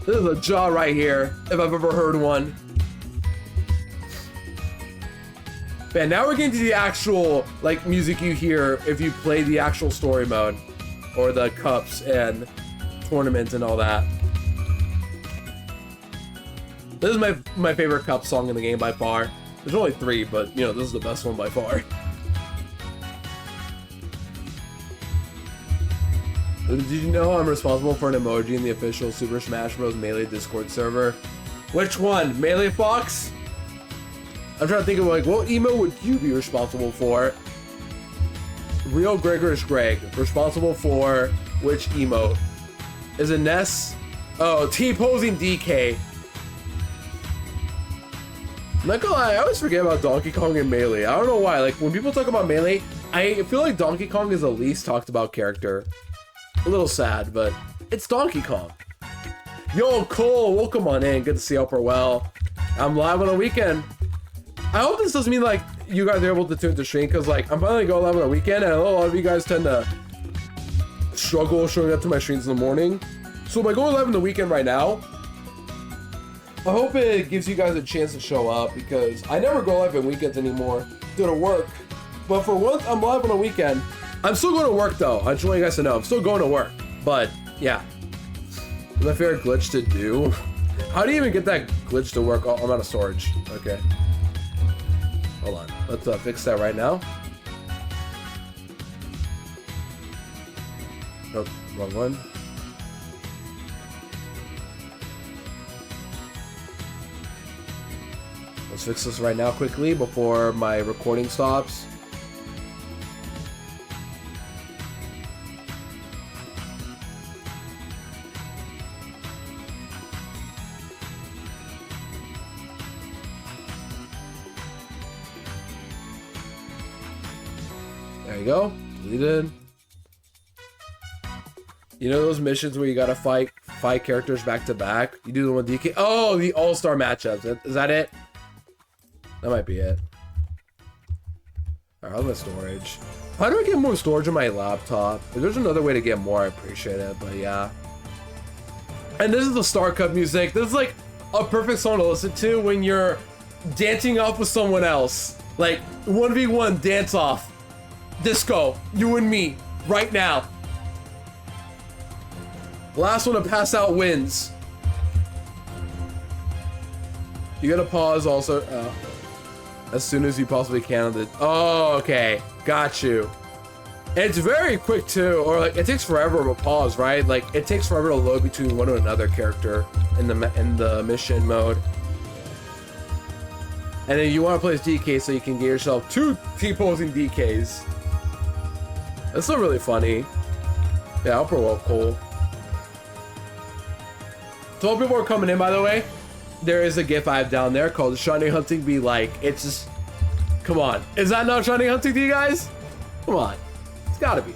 This is a jaw right here, if I've ever heard one. Man, now we're getting to the actual, like, music you hear if you play the actual story mode. Or the cups and tournaments and all that. This is my favorite cup song in the game by far. There's only 3, but, you know, this is the best one by far. Did you know I'm responsible for an emoji in the official Super Smash Bros. Melee Discord server? Which one? Melee Fox? I'm trying to think of, like, what emo would you be responsible for? Real Gregorish Greg, responsible for which emote? Is it Ness? Oh, T-posing DK. I'm not gonna lie, I always forget about Donkey Kong and Melee. I don't know why. Like, when people talk about Melee, I feel like Donkey Kong is the least talked about character. A little sad, but it's Donkey Kong. Yo, Cole, welcome on in. Good to see you, Upper Well. I'm live on a weekend. I hope this doesn't mean, like, you guys are able to tune to stream, because, like, I'm finally going live on a weekend, and I know a lot of you guys tend to struggle showing up to my streams in the morning. So by going live on the weekend right now, I hope it gives you guys a chance to show up, because I never go live on weekends anymore due to work. But for once I'm live on a weekend, I'm still going to work though. I just want you guys to know I'm still going to work. But yeah, my favorite glitch to do. How do you even get that glitch to work? Oh, I'm out of storage. Okay. Hold on. Let's fix that right now. Nope, wrong one. Let's fix this right now quickly before my recording stops. There you go. Deleted. You know those missions where you gotta fight characters back to back? You do the one DK. Oh, the all-star matchups. Is that it? That might be it. Alright, how's my storage? How do I get more storage on my laptop? If there's another way to get more, I appreciate it, but yeah. And this is the Star Cup music. This is like a perfect song to listen to when you're dancing off with someone else. Like 1v1 dance off. Disco, you and me, right now. Last one to pass out wins. You gotta pause also as soon as you possibly can on the. Oh, okay, got you. It's very quick too, or like it takes forever to pause, right? Like it takes forever to load between one and another character in the mission mode. And then you want to play as DK so you can get yourself 2 T-posing DKs. That's still really funny. Yeah, upper well, cool. So while people are coming in, by the way, there is a GIF I have down there called Shiny Hunting Be Like. It's just, come on. Is that not Shiny Hunting to you guys? Come on. It's gotta be.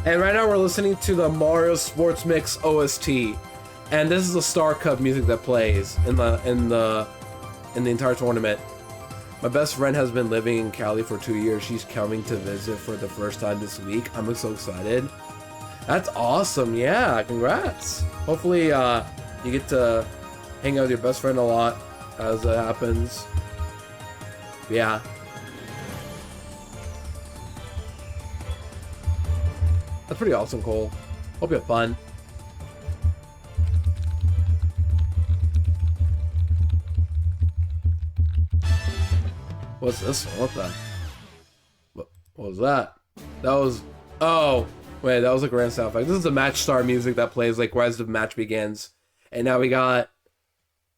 And right now we're listening to the Mario Sports Mix OST, and this is the Star Cup music that plays in the entire tournament. My best friend has been living in Cali for 2 years. She's coming to visit for the first time this week. I'm so excited. That's awesome. Yeah, congrats. Hopefully you get to hang out with your best friend a lot as it happens. Yeah. That's pretty awesome, Cole. Hope you have fun. What's this one? What the? What was that? That was... Oh, wait, that was a grand sound effect. This is the match star music that plays like right as the match begins. And now we got...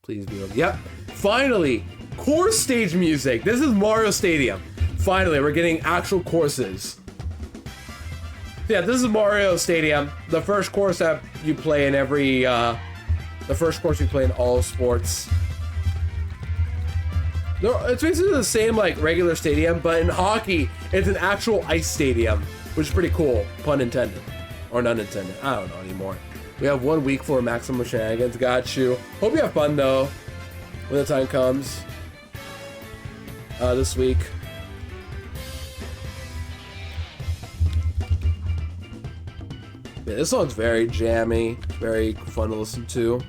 Please be... Yep. Finally! Course stage music. This is Mario Stadium. Finally, we're getting actual courses. Yeah, this is Mario Stadium. The first course that you play in every... the first course you play in all sports. It's basically the same like regular stadium, but in hockey, it's an actual ice stadium, which is pretty cool. Pun intended. Or none intended. I don't know anymore. We have 1 week for maximum shenanigans. Got you. Hope you have fun though, when the time comes. This week. Yeah, this song's very jammy, very fun to listen to.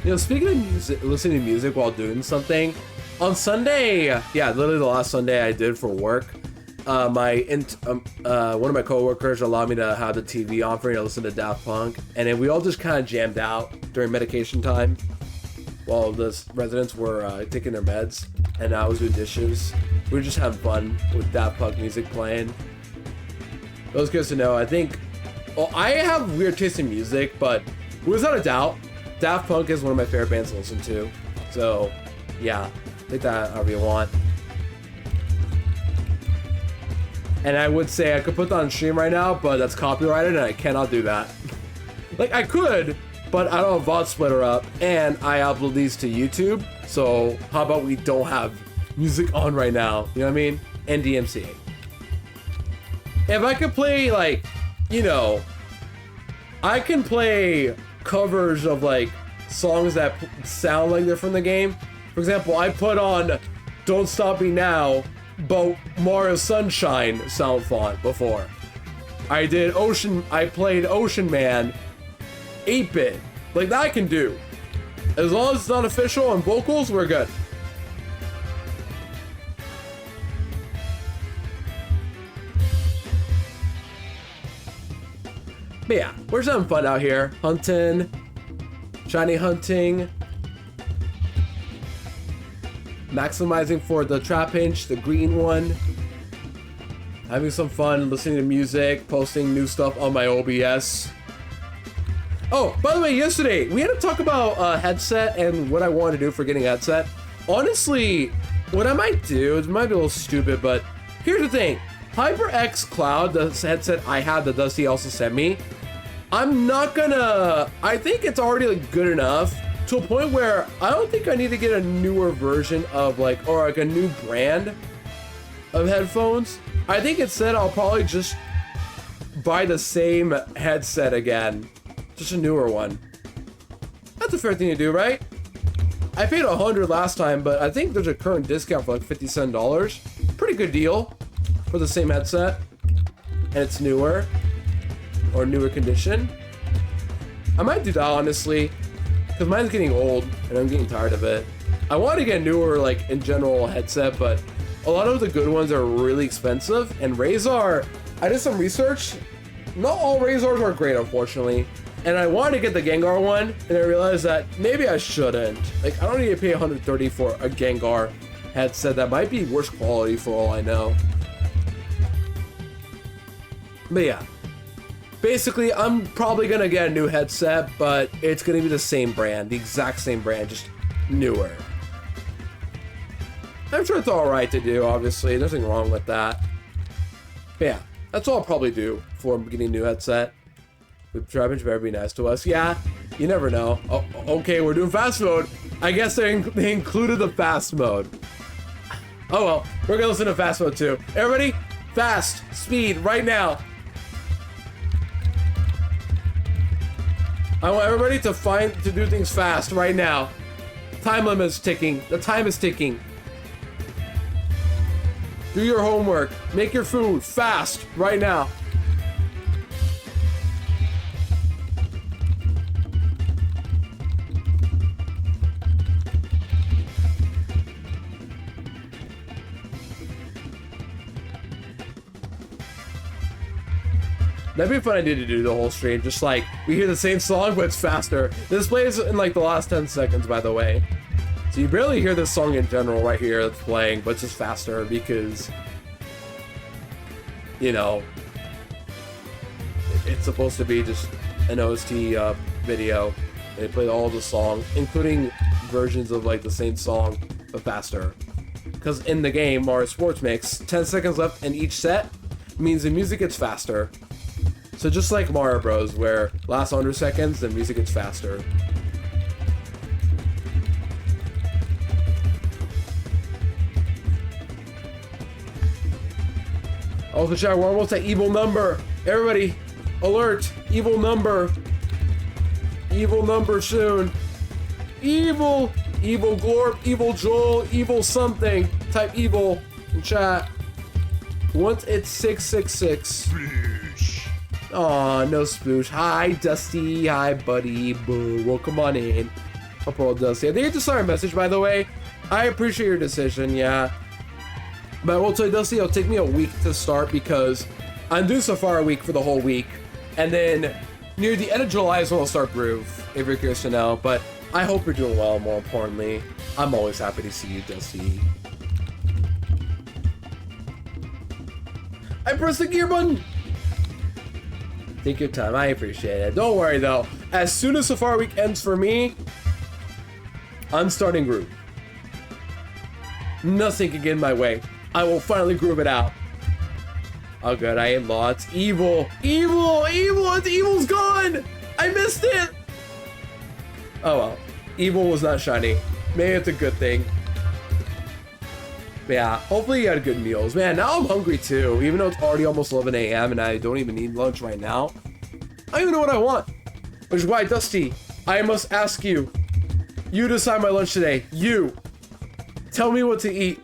You know, speaking of music, listening to music while doing something, on Sunday, yeah, literally the last Sunday I did for work, one of my coworkers allowed me to have the TV on for me to listen to Daft Punk, and then we all just kind of jammed out during medication time while the residents were taking their meds, and I was doing dishes. We were just having fun with Daft Punk music playing. It was good to know. I think, well, I have weird taste in music, but without a doubt, Daft Punk is one of my favorite bands to listen to. So, yeah, take that however you want. And I would say I could put that on stream right now, but that's copyrighted and I cannot do that. Like, I could, but I don't have VOD splitter up, and I upload these to YouTube. So, how about we don't have music on right now? You know what I mean? And DMCA. If I could play, like, you know, I can play covers of like songs that sound like they're from the game. For example, I put on Don't Stop Me Now, but Mario Sunshine sound font before. I played Ocean Man 8-bit. Like that I can do. As long as it's not official and vocals, we're good. But yeah, we're just having fun out here. Hunting. Shiny hunting. Maximizing for the Trapinch, the green one. Having some fun, listening to music, posting new stuff on my OBS. Oh, by the way, yesterday, we had to talk about headset and what I want to do for getting a headset. Honestly, what I might do, it might be a little stupid, but here's the thing. HyperX Cloud, the headset I had that Dusty also sent me, I'm not gonna, I think it's already like good enough to a point where I don't think I need to get a newer version of like, or like a new brand of headphones. I think instead I'll probably just buy the same headset again, just a newer one. That's a fair thing to do, right? I paid $100 last time, but I think there's a current discount for like $57. Pretty good deal for the same headset, and it's newer. Or newer condition. I might do that honestly, because mine's getting old and I'm getting tired of it. I want to get a newer, like in general, headset, but a lot of the good ones are really expensive. And Razor, I did some research. Not all Razors are great, unfortunately. And I wanted to get the Gengar one, and I realized that maybe I shouldn't. Like, I don't need to pay $130 for a Gengar headset that might be worse quality for all I know. But yeah. Basically, I'm probably gonna get a new headset, but it's gonna be the same brand, the exact same brand, just newer. I'm sure it's alright to do, obviously, there's nothing wrong with that. But yeah, that's all I'll probably do for getting a new headset. The Trapinch better be nice to us. Yeah, you never know. Oh, okay, we're doing fast mode. I guess they included the fast mode. Oh well, we're gonna listen to fast mode too. Everybody, fast, speed, right now. I want everybody to do things fast right now. Time limit is ticking. The time is ticking. Do your homework. Make your food fast right now. That'd be a fun idea to do the whole stream. Just like, we hear the same song, but it's faster. This plays in like the last 10 seconds, by the way. So you barely hear this song in general right here that's playing, but it's just faster because, you know, it's supposed to be just an OST video. They play all the songs, including versions of like the same song, but faster. Because in the game, Mario Sports Mix, 10 seconds left in each set means the music gets faster. So just like Mario Bros, where last 100 seconds, the music gets faster. Also, chat, we're almost at evil number. Everybody, alert! Evil number. Evil number soon. Evil! Evil Glorp, Evil Joel, Evil something. Type evil in chat. Once it's 666. Aw, no sploosh. Hi, Dusty. Hi, buddy. Boo. Welcome on in. Hope we're all Dusty. I think I just saw your message, by the way. I appreciate your decision, yeah. But I will tell you, Dusty, it'll take me a week to start because I'm doing Safari Week for the whole week. And then near the end of July is when I'll start Groove, if you're curious to know. But I hope you're doing well, more importantly. I'm always happy to see you, Dusty. I pressed the gear button! Take your time, I appreciate it. Don't worry though, as soon as Safari Week ends for me, I'm starting Groove. Nothing can get in my way. I will finally groove it out. Oh good, I ate lots. Evil! Evil! Evil! It's Evil's gone! I missed it! Oh well. Evil was not shiny. Maybe it's a good thing. But yeah, hopefully you had good meals. Man, now I'm hungry too. Even though it's already almost 11 a.m. and I don't even need lunch right now. I don't even know what I want. Which is why, Dusty, I must ask you. You decide my lunch today. You. Tell me what to eat.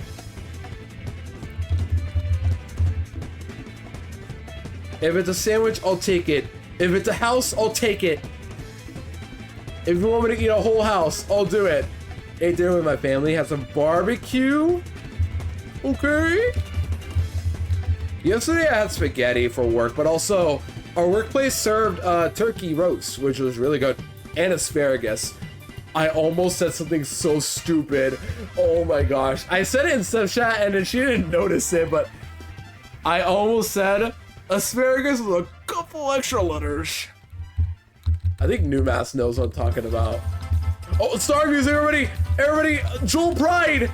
If it's a sandwich, I'll take it. If it's a house, I'll take it. If you want me to eat a whole house, I'll do it. Ate dinner with my family, have some barbecue. Okay. Yesterday I had spaghetti for work, but also Our workplace served turkey roast, which was really good, and asparagus. I almost said something so stupid. Oh my gosh. I said it in Steph chat and then she didn't notice it, but I almost said asparagus with a couple extra letters. I think Newmass knows what I'm talking about. Oh, star music, everybody! Everybody, Jewel Pride!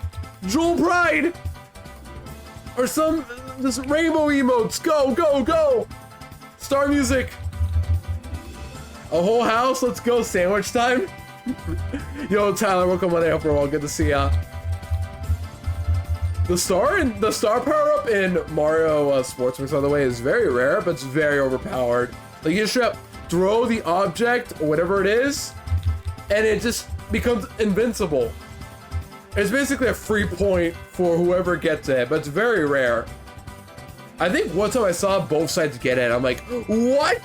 Jewel Pride! Or this rainbow emotes. Go, go, go! Star music. A whole house, let's go, sandwich time. Yo, Tyler, welcome on April. Well, good to see ya. The star power up in Mario Sports Mix, by the way, is very rare, but it's very overpowered. Like, you just throw the object or whatever it is, and it just becomes invincible. It's basically a free point for whoever gets it, but it's very rare. I think one time I saw both sides get it, I'm like, what?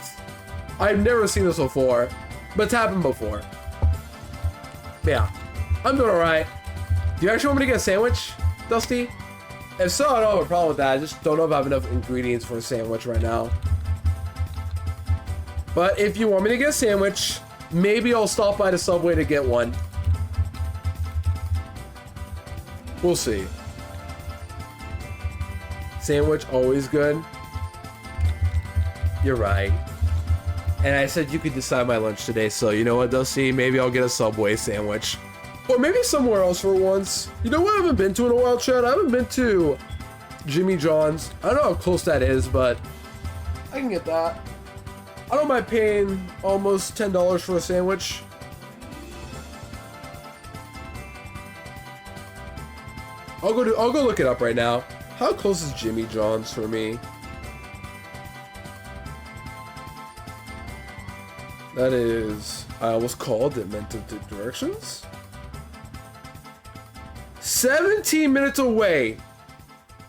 I've never seen this before, but it's happened before. Yeah, I'm doing alright. Do you actually want me to get a sandwich, Dusty? If so, I don't have a problem with that. I just don't know if I have enough ingredients for a sandwich right now. But if you want me to get a sandwich, maybe I'll stop by the Subway to get one. We'll see. Sandwich, always good. You're right. And I said you could decide my lunch today, so you know what, Dusty? Maybe I'll get a Subway sandwich. Or maybe somewhere else for once. You know what I haven't been to in a while, Chad? I haven't been to Jimmy John's. I don't know how close that is, but I can get that. I don't mind paying almost $10 for a sandwich. I'll go look it up right now. How close is Jimmy John's for me? That is, I almost called it mental directions. 17 minutes away.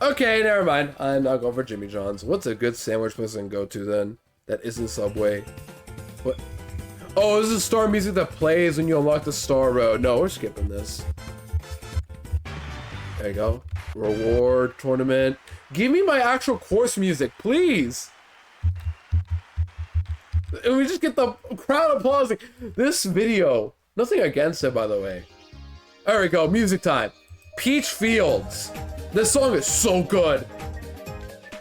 Okay, never mind. I'm not going for Jimmy John's. What's a good sandwich place I can go to then? That isn't Subway. What? Oh, this is star music that plays when you unlock the star road. No, we're skipping this. There you go. Reward tournament. Give me my actual course music, please. And we just get the crowd applauding this video. Nothing against it, by the way. There we go, music time. Peach Fields. This song is so good.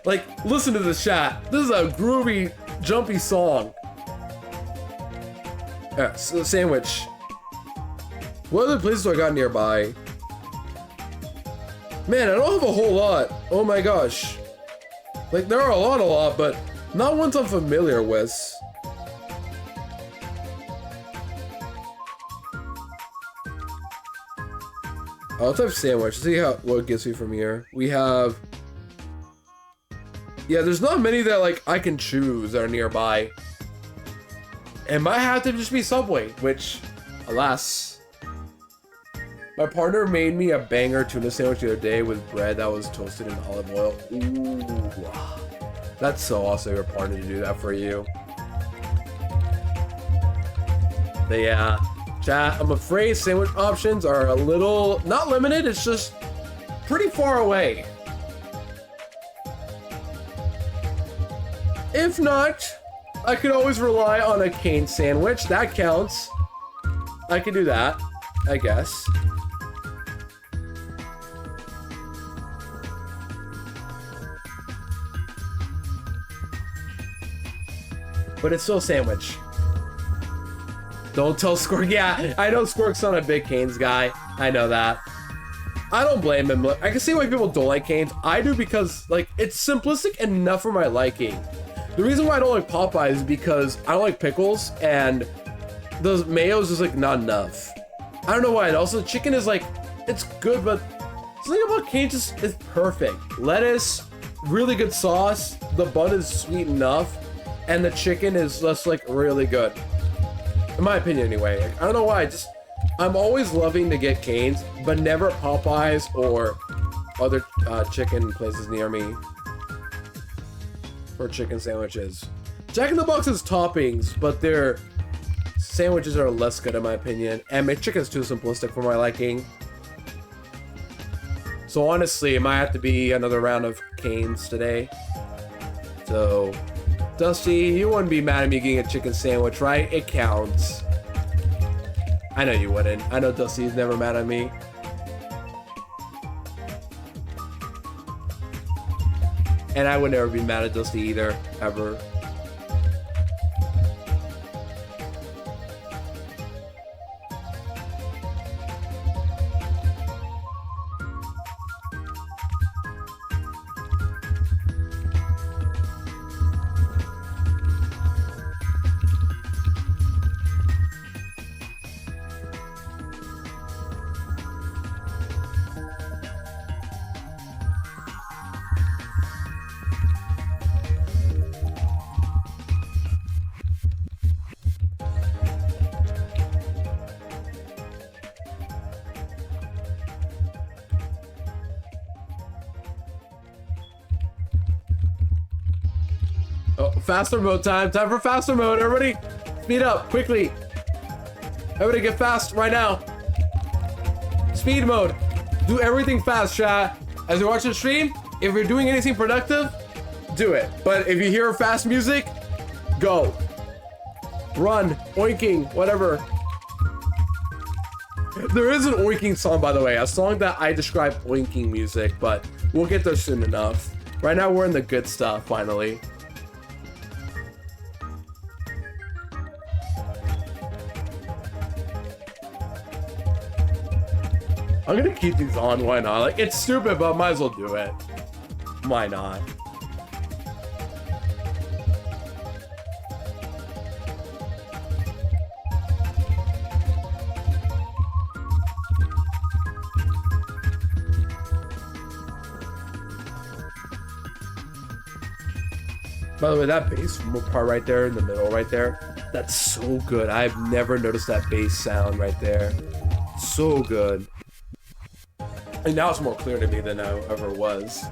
Like, listen to this chat. This is a groovy, jumpy song. Yeah, so sandwich. What other places do I got nearby? Man, I don't have a whole lot. Oh my gosh. Like, there are a lot, but not ones I'm familiar with. I'll type sandwich, see what it gets me from here. We have... Yeah, there's not many that, like, I can choose that are nearby. It might have to just be Subway, which, alas. My partner made me a banger tuna sandwich the other day with bread that was toasted in olive oil. Ooh. That's so awesome, your partner to do that for you. But yeah. Chat, I'm afraid sandwich options are a little, not limited, it's just pretty far away. If not, I could always rely on a cane sandwich. That counts. I could do that, I guess. But it's still a sandwich. Don't tell Squirk. Yeah, I know Squirk's not a big Canes guy. I know that. I don't blame him. I can see why people don't like Canes. I do because, like, it's simplistic enough for my liking. The reason why I don't like Popeyes is because I don't like pickles, and the mayo is just, like, not enough. I don't know why. And also, chicken is, like, it's good, but something about Canes is perfect. Lettuce, really good sauce, the bun is sweet enough, and the chicken is just, like, really good. In my opinion, anyway. I don't know why, I'm always loving to get Canes, but never Popeyes or other chicken places near me for chicken sandwiches. Jack in the Box has toppings, but their sandwiches are less good in my opinion, and my chicken's too simplistic for my liking. So honestly, it might have to be another round of Canes today. So Dusty, you wouldn't be mad at me getting a chicken sandwich, right? It counts. I know you wouldn't. I know Dusty's never mad at me. And I would never be mad at Dusty either, ever. Oh, faster mode time. Time for faster mode. Everybody, speed up quickly. Everybody get fast right now. Speed mode. Do everything fast, chat. As you watch the stream, if you're doing anything productive, do it. But if you hear fast music, go. Run, oinking, whatever. There is an oinking song, by the way. A song that I describe oinking music, but we'll get there soon enough. Right now, we're in the good stuff, finally. I'm gonna keep these on, why not? Like, it's stupid, but I might as well do it. Why not? By the way, that bass part right there in the middle right there, that's so good. I've never noticed that bass sound right there. So good. And now it's more clear to me than I ever was.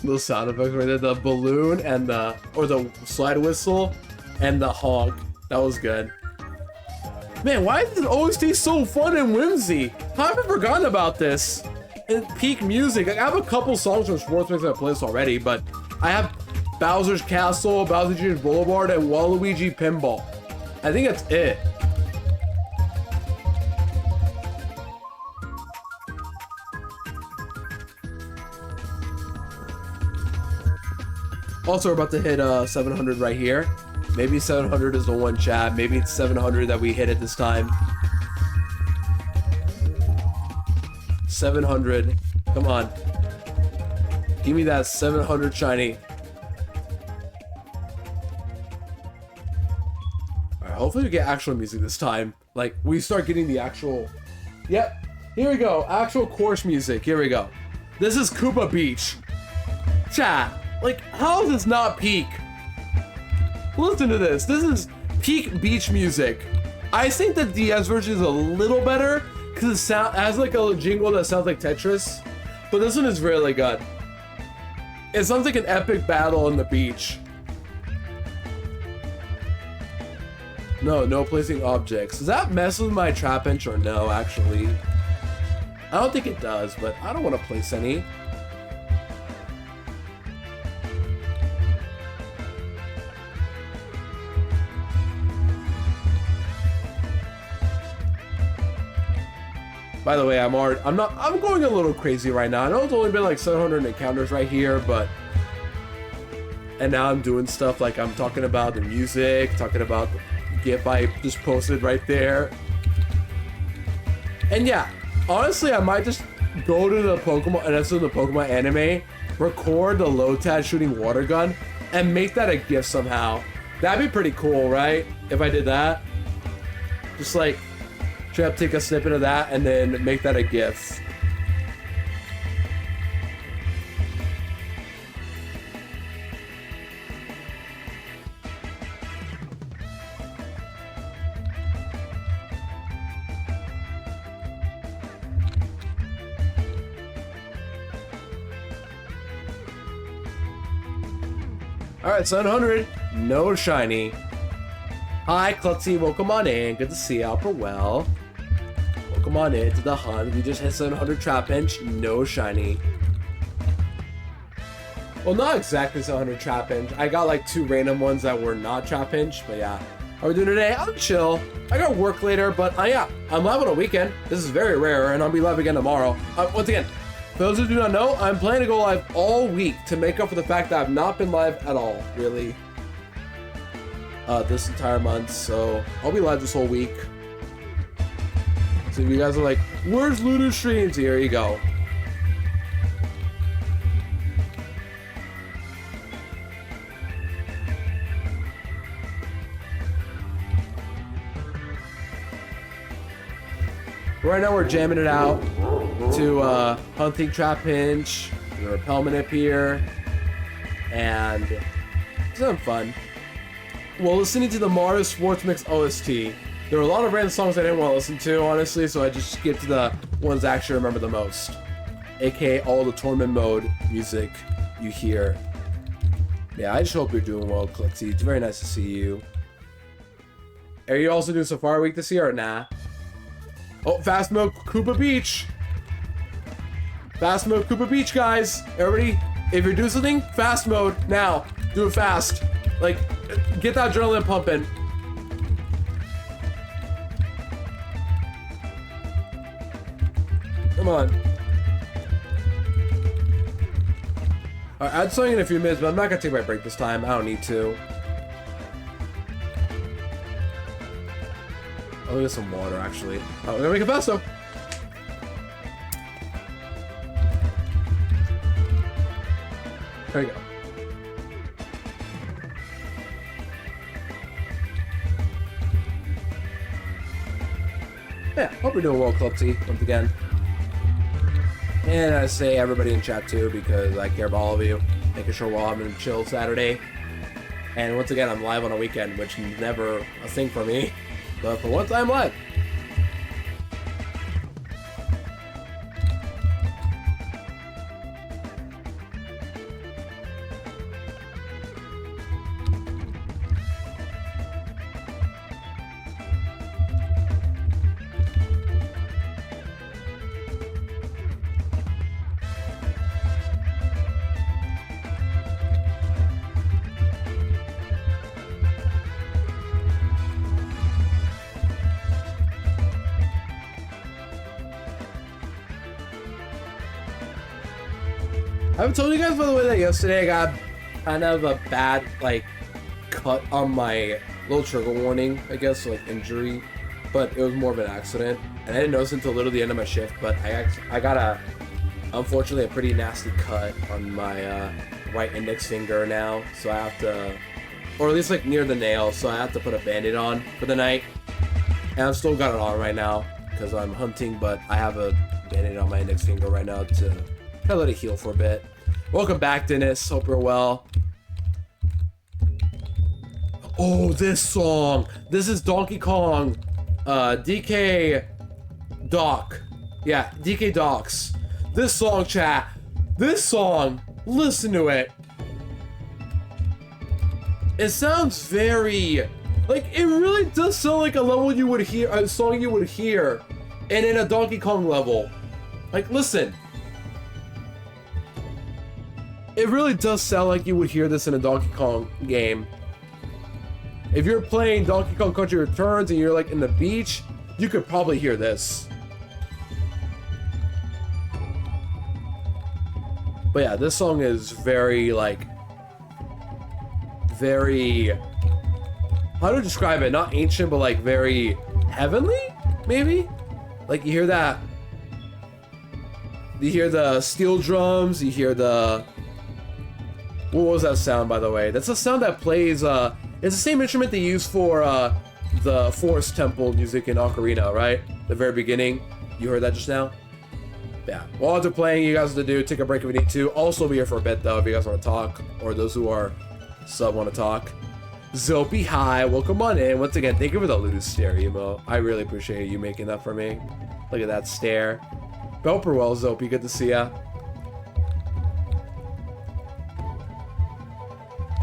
Those sound effects right there, the balloon and the slide whistle and the honk. That was good. Man, why does it always stay so fun and whimsy? How have I forgotten about this? And peak music. Like, I have a couple songs from Sports Mix on my playlist already, but I have Bowser's Castle, Bowser Jr.'s Boulevard, and Waluigi Pinball. I think that's it. Also, we're about to hit 700 right here. Maybe 700 is the one, chat. Maybe it's 700 that we hit at this time. 700. Come on. Give me that 700 shiny. Alright, hopefully we get actual music this time. Like, we start getting the actual... Yep. Here we go. Actual course music. Here we go. This is Koopa Beach. Chat. Like, how is this not peak? Listen to this. This is peak beach music. I think the DS version is a little better because it has like a jingle that sounds like Tetris, but this one is really good. It sounds like an epic battle on the beach. No placing objects. Does that mess with my Trapinch or no, actually? I don't think it does, but I don't want to place any. By the way, I'm going a little crazy right now. I know it's only been like 700 encounters right here, but... And now I'm doing stuff like I'm talking about the music, talking about the GIF I just posted right there. And yeah, honestly, I might just go to the Pokemon, and that's in the Pokemon anime, record the Lotad shooting water gun, and make that a GIF somehow. That'd be pretty cool, right? If I did that. Just like... Try to take a snippet of that and then make that a GIF. All right, 700. No shiny. Hi, Klutzy. Welcome on in. Good to see you. Upper well. Welcome on in to the hunt. We just hit 700 Trapinch. No shiny. Well, not exactly 700 Trapinch. I got like 2 random ones that were not Trapinch, but yeah. How are we doing today? I'm chill. I got work later, but yeah, I'm live on a weekend. This is very rare, and I'll be live again tomorrow. Once again, for those who do not know, I'm planning to go live all week to make up for the fact that I've not been live at all, really, this entire month. So I'll be live this whole week. So if you guys are like, where's Ludo streams? Here you go. Right now we're jamming it out to hunting Trapinch, the repel manip here, and it's having fun. Well, listening to the Mario Sports Mix OST, there were a lot of random songs I didn't want to listen to, honestly, so I just skipped to the ones I actually remember the most, aka all the tournament mode music you hear. Yeah, I just hope you're doing well, Klutzy. It's very nice to see you. Are you also doing Safari Week this year or nah? Oh, fast mode Koopa Beach. Fast mode Koopa Beach, guys. Everybody, if you're doing something, fast mode now. Do it fast. Like, get that adrenaline pumping. Come on. Alright, I'd sing in a few minutes, but I'm not gonna take my break this time. I don't need to. I'll get some water, actually. Oh, we're gonna make a pesto. There you go. Yeah, hope you're doing well, Klutzy, once again. And I say everybody in chat too, because I care about all of you. Making sure we're all having a chill Saturday. And once again, I'm live on a weekend, which is never a thing for me. But for once, I'm live. I haven't told you guys, by the way, that yesterday I got kind of a bad, like, cut on my little trigger warning, I guess, like, injury, but it was more of an accident, and I didn't notice until literally the end of my shift, but I got unfortunately, a pretty nasty cut on my, right index finger now, so I have to, or at least, like, near the nail, so I have to put a Band-Aid on for the night, and I've still got it on right now, because I'm hunting, but I have a Band-Aid on my index finger right now to kind of let it heal for a bit. Welcome back, Dennis. Hope you're well. Oh, this song. This is Donkey Kong. DK Doc. Yeah, DK Docs. This song, chat. This song. Listen to it. It sounds very... like, it really does sound like a level you would hear... a song you would hear. And in a Donkey Kong level. Like, listen. It really does sound like you would hear this in a Donkey Kong game. If you're playing Donkey Kong Country Returns and you're like in the beach, you could probably hear this. But yeah, this song is very, like, very, how to describe it? Not ancient, but like very heavenly, maybe? Like you hear that, you hear the steel drums, you hear the, what was that sound, by the way? That's a sound that plays, it's the same instrument they use for the Forest Temple music in Ocarina, right? The very beginning. You heard that just now? Yeah. While they're playing, you guys have to do, take a break if you need to. Also be here for a bit, though, if you guys want to talk, or those who are sub want to talk. Zopie, hi. Welcome on in. Once again, thank you for the Ludus stare emo. I really appreciate you making that for me. Look at that stare. Belper well, Zopie. Good to see ya.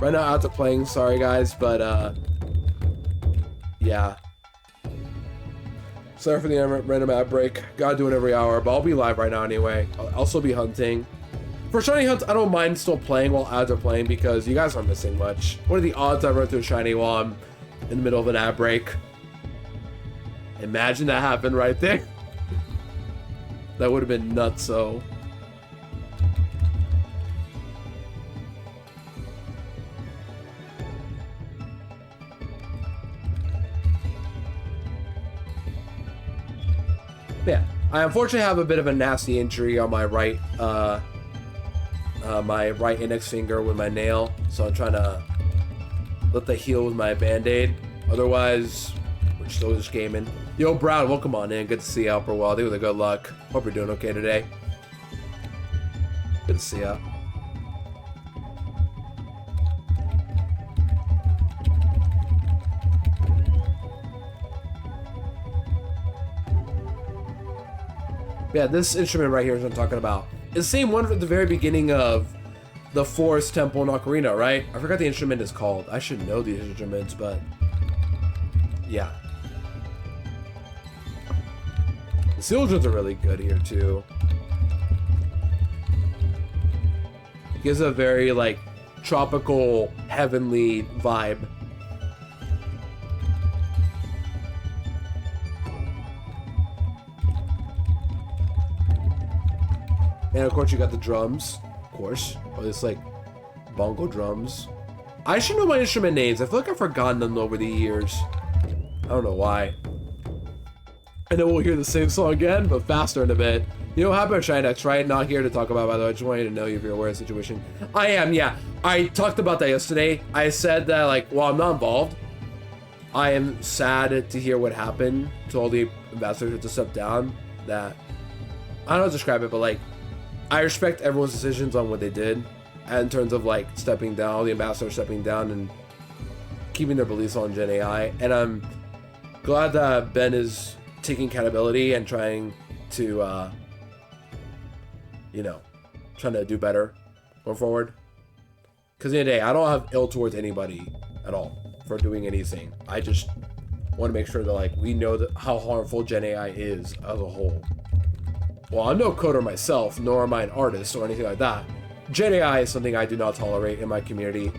Right now, out to playing. Sorry, guys, but yeah. Sorry for the random ad break. Gotta do it every hour, but I'll be live right now anyway. I'll also be hunting. For shiny hunts, I don't mind still playing while ads are playing because you guys aren't missing much. What are the odds I run through a shiny while I'm in the middle of an ad break? Imagine that happened right there. That would have been nuts, so. Yeah, I unfortunately have a bit of a nasty injury on my right index finger with my nail, so I'm trying to let that heal with my band-aid. Otherwise, we're still just gaming. Yo, Brad, welcome on in. Good to see you out for a while. Dude, with a good luck. Hope you're doing okay today. Good to see you. Yeah, this instrument right here is what I'm talking about. It's the same one at the very beginning of the Forest Temple in Ocarina, right? I forgot the instrument is called. I should know these instruments, but yeah. The Sealdrans are really good here too. It gives a very like tropical, heavenly vibe. And of course you got the drums, of course. Oh, it's like bongo drums. I should know my instrument names. I feel like I've forgotten them over the years. I don't know why. And then we'll hear the same song again, but faster in a bit. You know what happened to Shinex, right? Not here to talk about, by the way. I just wanted to know if you're aware of the situation. I am, yeah. I talked about that yesterday. I said that, like, while I'm not involved, I am sad to hear what happened to all the ambassadors to step down. That, I don't know how to describe it, but, like, I respect everyone's decisions on what they did. And in terms of, like, stepping down, all the ambassadors stepping down and keeping their beliefs on Gen AI. And I'm glad that Ben is taking accountability and trying to, you know, trying to do better going forward. Because in the day, I don't have ill towards anybody at all for doing anything. I just want to make sure that, like, we know that how harmful Gen AI is as a whole. Well, I'm no coder myself, nor am I an artist or anything like that. Gen AI is something I do not tolerate in my community.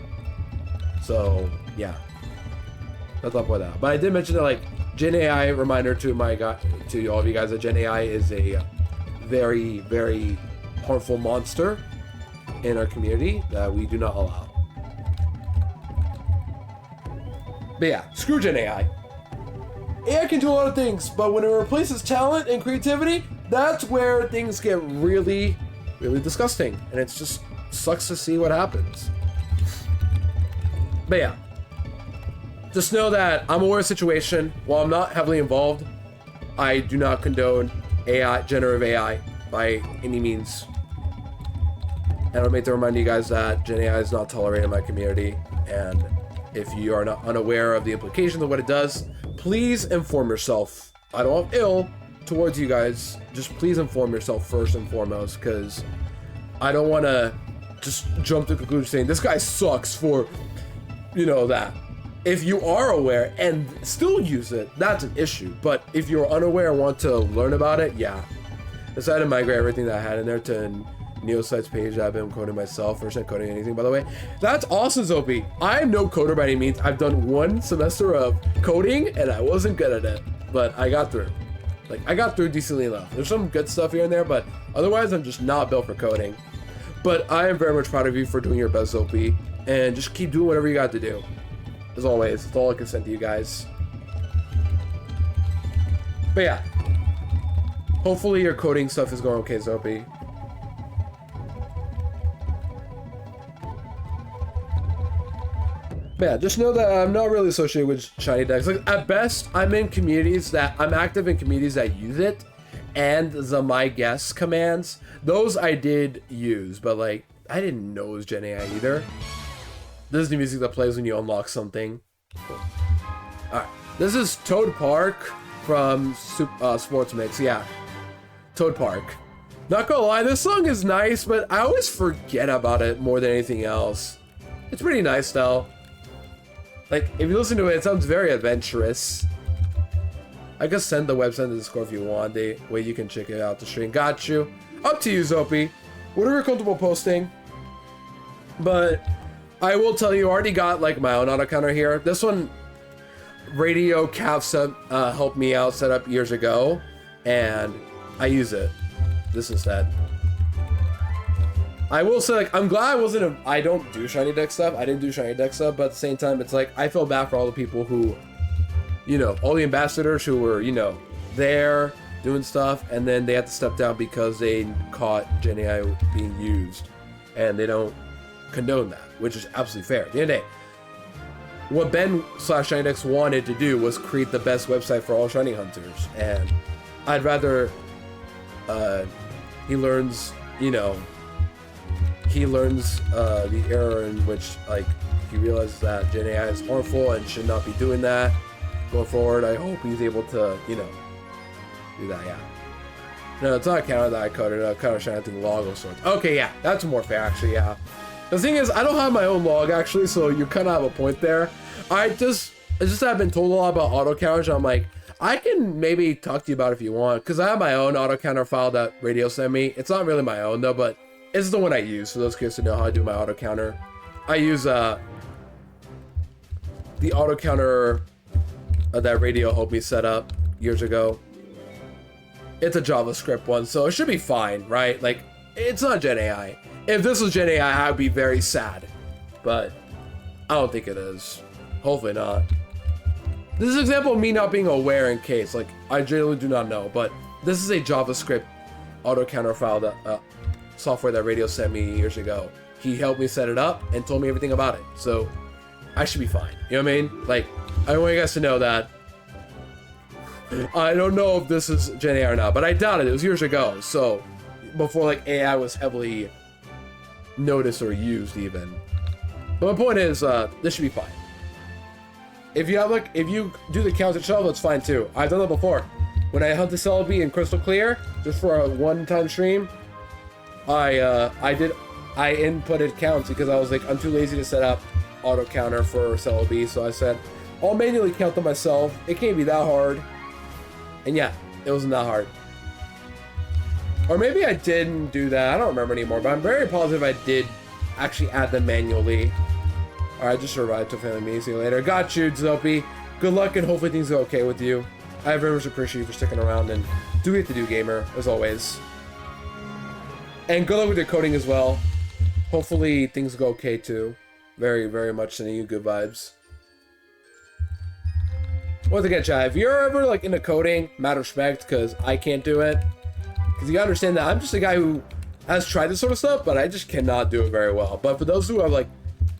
So, yeah. That's up with that. But I did mention that, like, Gen AI, reminder to to all of you guys that Gen AI is a very, very harmful monster in our community that we do not allow. But yeah, screw Gen AI. AI can do a lot of things, but when it replaces talent and creativity, that's where things get really, really disgusting. And it just sucks to see what happens. But yeah. Just know that I'm aware of the situation. While I'm not heavily involved, I do not condone AI, generative AI by any means. And I'll make to remind you guys that Gen AI is not tolerated in my community. And if you are not unaware of the implications of what it does, please inform yourself. I don't have ill towards you guys. Just please inform yourself first and foremost, because I don't want to just jump to conclusion saying this guy sucks for, you know, that. If you are aware and still use it, that's an issue. But if you're unaware and want to learn about it, yeah. I decided to migrate everything that I had in there to Neosite's page that I've been coding myself. First, not coding anything, by the way. That's awesome, Zopi. I am no coder by any means. I've done one semester of coding and I wasn't good at it, but I got through. Like, I got through decently enough. There's some good stuff here and there, but otherwise, I'm just not built for coding. But I am very much proud of you for doing your best, Zopi, and just keep doing whatever you got to do. As always, that's all I can send to you guys. But yeah. Hopefully your coding stuff is going okay, Zopi. But yeah, just know that I'm not really associated with shiny decks. Like, at best, I'm active in communities that use it, and the my guess commands. Those I did use, but like, I didn't know it was Gen AI either. This is the music that plays when you unlock something. Cool. Alright, this is Toad Park from Sports Mix, yeah. Toad Park. Not gonna lie, this song is nice, but I always forget about it more than anything else. It's pretty nice though. Like, if you listen to it, it sounds very adventurous. I guess send the website to Discord if you want. The way you can check it out the stream. Got you. Up to you, Zopi. Whatever you're comfortable posting. But I will tell you, I already got like my own auto counter here. This one, Radio Cav helped me out set up years ago, and I use it. This instead. I will say, like, I'm glad I don't do shiny deck stuff. I didn't do shiny deck stuff, but at the same time, it's like I feel bad for all the people who, you know, all the ambassadors who were, you know, there doing stuff, and then they had to step down because they caught Gen AI being used, and they don't condone that, which is absolutely fair. At the end of the day, what Ben/ShinyDex wanted to do was create the best website for all shiny hunters, and I'd rather he learns, you know, the error in which, like, he realizes that Gen AI is harmful and should not be doing that going forward. I hope he's able to, you know, do that. Yeah. No, it's not a counter that I coded. I kind of shiny thing log of sorts. Okay, yeah, that's more fair actually. Yeah. The thing is, I don't have my own log actually, so you kind of have a point there. It's just I've been told a lot about auto counters. I'm like, I can maybe talk to you about it if you want, because I have my own auto counter file that Radio sent me. It's not really my own though, but it's the one I use. For those curious to know how I do my auto counter, I use the auto counter that Radio helped me set up years ago. It's a JavaScript one, so it should be fine, right? Like, it's not Gen AI. If this was Gen AI, I'd be very sad, but I don't think it is. Hopefully not. This is an example of me not being aware in case, like, I generally do not know, but this is a JavaScript auto counter file that software that Radio sent me years ago. He helped me set it up and told me everything about it, so I should be fine. You know what I mean? Like, I want you guys to know that I don't know if this is Gen AI or not, but I doubt it. It was years ago, so before like AI was heavily noticed or used even. But my point is, this should be fine. If you do the counts itself, that's fine too. I've done that before. When I hunt the Celebi in Crystal Clear, just for a one-time stream, I inputted counts because I was like, I'm too lazy to set up auto counter for Celebi, so I said, I'll manually count them myself. It can't be that hard. And yeah, it wasn't that hard. Or maybe I didn't do that. I don't remember anymore, but I'm very positive I did actually add them manually. Alright, just survived to family meeting. See you later. Got you, Zopi. Good luck and hopefully things go okay with you. I very much appreciate you for sticking around and do what you have to do, gamer, as always. And good luck with your coding as well. Hopefully things go okay too. Very, very much sending you good vibes. Once again, chat, if you're ever like into coding, mad respect, because I can't do it. Because you gotta understand that I'm just a guy who has tried this sort of stuff, but I just cannot do it very well. But for those who are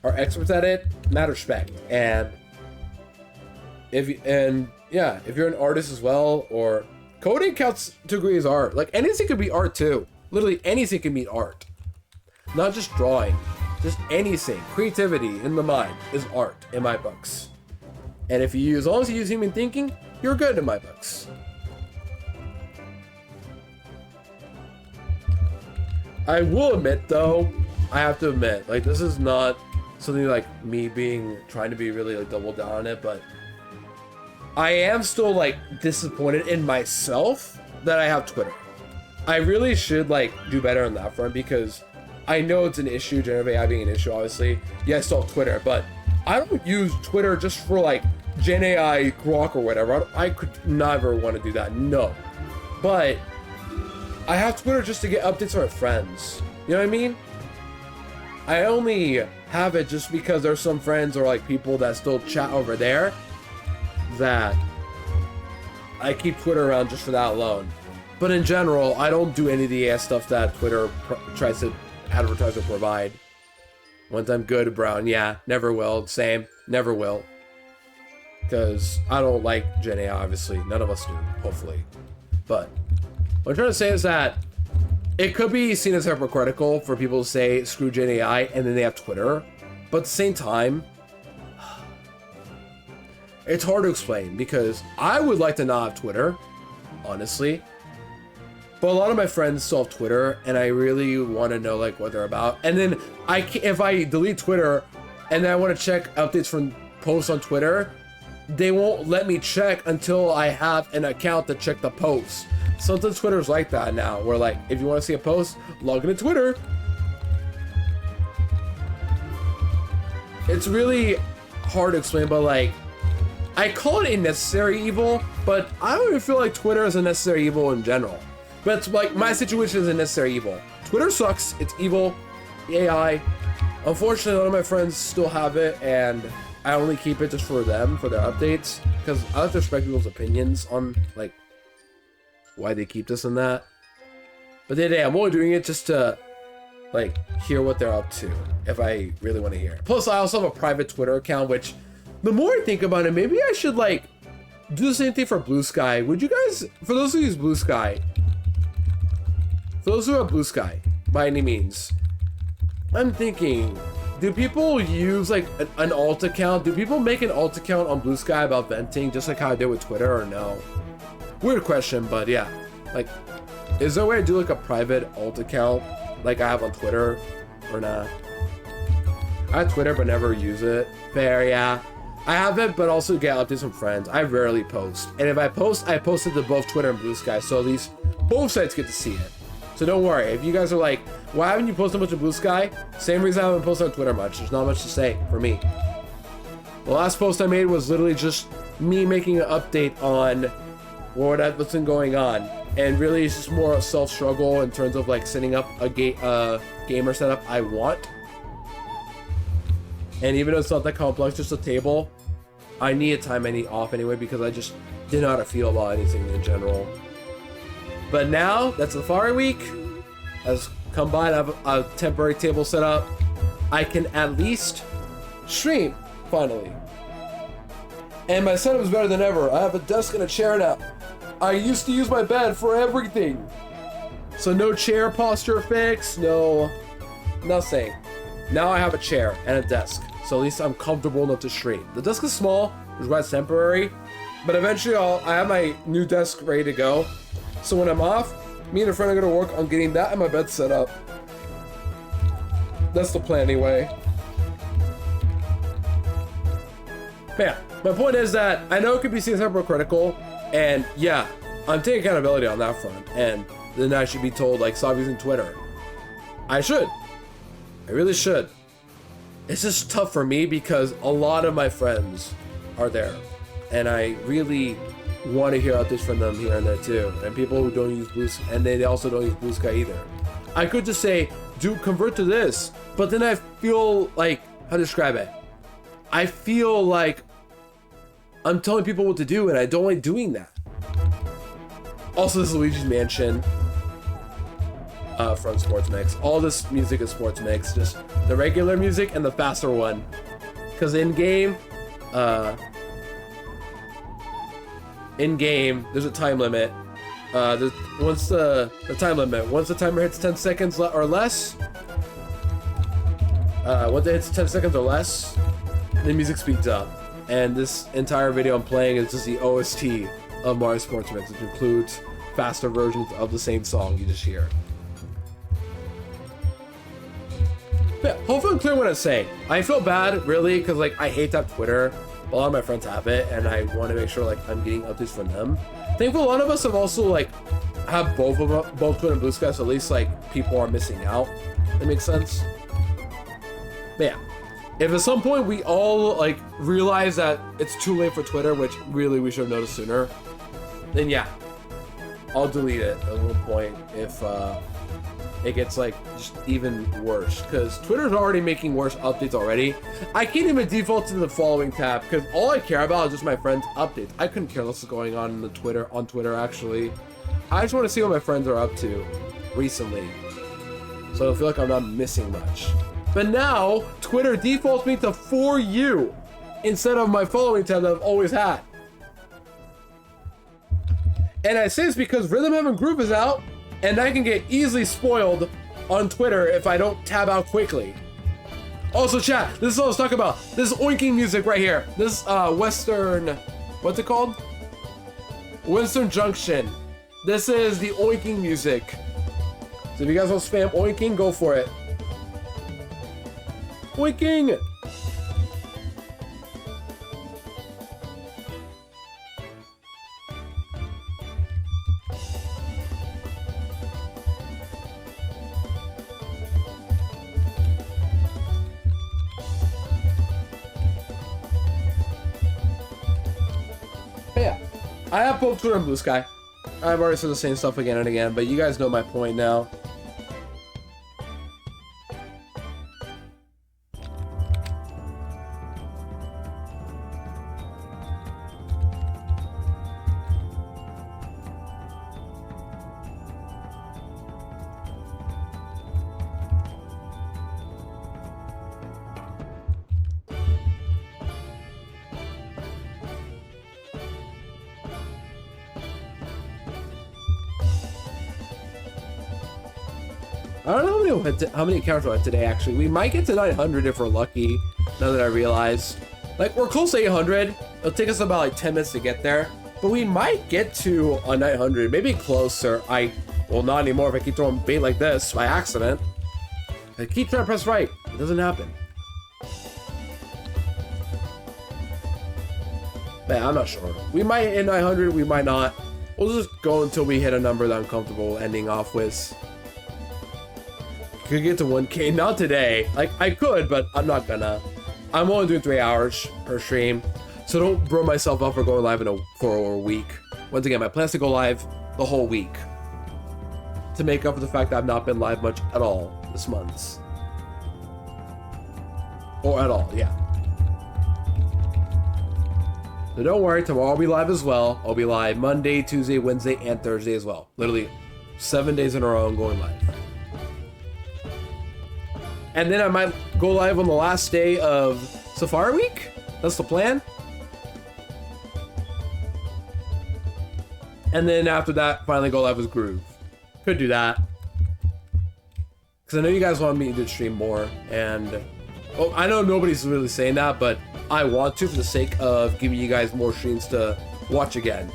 experts at it, mad respect. And if you're an artist as well, or coding counts to agree as art. Like anything could be art too. Literally anything can be art. Not just drawing. Just anything. Creativity in the mind is art in my books. And if you as long as you use human thinking, you're good in my books. I will admit though, I have to admit, like this is not something like me trying to be really like double down on it, but I am still like disappointed in myself that I have Twitter. I really should like do better on that front because I know it's an issue, generative AI being an issue, obviously. Yeah, I still have Twitter, but I don't use Twitter just for like Gen AI grok or whatever. I could never want to do that, no. But I have Twitter just to get updates from my friends. You know what I mean? I only have it just because there's some friends or like people that still chat over there that I keep Twitter around just for that alone. But in general, I don't do any of the AI stuff that Twitter tries to advertise or provide. Once I'm good, brown, yeah, never will. Same, never will. Because I don't like Gen AI, obviously. None of us do, hopefully. But what I'm trying to say is that it could be seen as hypocritical for people to say screw Gen AI and then they have Twitter. But at the same time, it's hard to explain because I would like to not have Twitter, honestly. But a lot of my friends still have Twitter, and I really want to know like what they're about. And then if I delete Twitter, and then I want to check updates from posts on Twitter, they won't let me check until I have an account to check the posts. Sometimes Twitter's like that now, where like, if you want to see a post, log into Twitter. It's really hard to explain, but like, I call it a necessary evil, but I don't even feel like Twitter is a necessary evil in general. But it's like, my situation is a necessary evil. Twitter sucks, it's evil, the AI. Unfortunately, a lot of my friends still have it, and I only keep it just for them, for their updates, because I like to respect people's opinions on like why they keep this and that. But then I'm only doing it just to like hear what they're up to, if I really want to hear. Plus, I also have a private Twitter account, which the more I think about it, maybe I should like do the same thing for Blue Sky. Would you guys, for those who use Blue Sky, for those who have Blue Sky by any means, I'm thinking, do people use like an alt account? Do people make an alt account on Blue Sky about venting, just like how I did with Twitter, or no? Weird question, but yeah. Like, is there a way to do like a private alt account like I have on Twitter, or not? I have Twitter but never use it. Fair, yeah. I have it, but also get updates from friends. I rarely post. And if I post, I post it to both Twitter and Blue Sky, so at least both sites get to see it. So don't worry, if you guys are like, why haven't you posted much on Blue Sky? Same reason I haven't posted on Twitter much. There's not much to say for me. The last post I made was literally just me making an update on what's been going on. And really it's just more self-struggle in terms of like setting up a gamer setup I want. And even though it's not that complex, just a table, I need a time I need off anyway, because I just didn't know how to feel about anything in general. But now that Safari Week has come by and I have a temporary table set up, I can at least stream, finally. And my setup is better than ever. I have a desk and a chair now. I used to use my bed for everything. So no chair posture fix, no nothing. Now I have a chair and a desk, so at least I'm comfortable enough to stream. The desk is small, which is why it's temporary, but eventually I have my new desk ready to go. So when I'm off, me and a friend are gonna work on getting that and my bed set up. That's the plan anyway. But yeah, my point is that I know it could be seen as hypocritical, and yeah, I'm taking accountability on that front, and then I should be told like stop using Twitter. I should. I really should. It's just tough for me because a lot of my friends are there, and I really want to hear updates from them here and there too. And people who don't use Blue Sky, and they also don't use Blue Sky either. I could just say, dude, convert to this, but then I feel like, how to describe it? I feel like I'm telling people what to do, and I don't like doing that. Also, this is Luigi's Mansion from Sports Mix. All this music is Sports Mix, just the regular music and the faster one. Because in game, there's a time limit. Once the time limit, once the timer hits 10 seconds or less, once it hits 10 seconds or less, the music speeds up. And this entire video I'm playing is just the OST of Mario Sports Mix, which includes faster versions of the same song you just hear. But yeah, hopefully I'm clear what I'm saying. I feel bad, really, because like I hate that Twitter. A lot of my friends have it, and I want to make sure like I'm getting updates from them. Thankfully, a lot of us have also like have both Twitter and Blue Sky, so at least like people are missing out. That makes sense. But yeah, if at some point we all like realize that it's too late for Twitter, which really we should have noticed sooner, then yeah, I'll delete it at one point if it gets like just even worse, because Twitter's already making worse updates already. I can't even default to the following tab because all I care about is just my friends' updates. I couldn't care less what's going on in Twitter actually. I just want to see what my friends are up to recently, so I feel like I'm not missing much. But now Twitter defaults me to For You instead of my following tab that I've always had. And I say this because Rhythm Heaven Groove is out, and I can get easily spoiled on Twitter if I don't tab out quickly. Also, chat, this is what I was talking about. This is oinking music right here. This Western, what's it called? Western Junction. This is the oinking music. So if you guys want to spam oinking, go for it. Oinking! Yeah, I have both Twitter and Blue Sky. I've already said the same stuff again and again, but you guys know my point now. I don't know how many accounts we have today, actually. We might get to 900 if we're lucky, now that I realize. Like, we're close to 800. It'll take us about, like, 10 minutes to get there. But we might get to a 900, maybe closer. Well, not anymore if I keep throwing bait like this by accident. I keep trying to press right. It doesn't happen. Man, I'm not sure. We might hit 900, we might not. We'll just go until we hit a number that I'm comfortable ending off with. Could get to 1K, not today. Like, I could, but I'm not gonna. I'm only doing 3 hours per stream, so don't burn myself up for going live for a week. Once again, my plan is to go live the whole week to make up for the fact that I've not been live much at all this month. Or at all, yeah. So don't worry, tomorrow I'll be live as well. I'll be live Monday, Tuesday, Wednesday, and Thursday as well. Literally 7 days in a row I'm going live. And then I might go live on the last day of Safari Week. That's the plan. And then after that, finally go live with Groove. Could do that. Because I know you guys want me to stream more. And well, I know nobody's really saying that, but I want to for the sake of giving you guys more streams to watch again.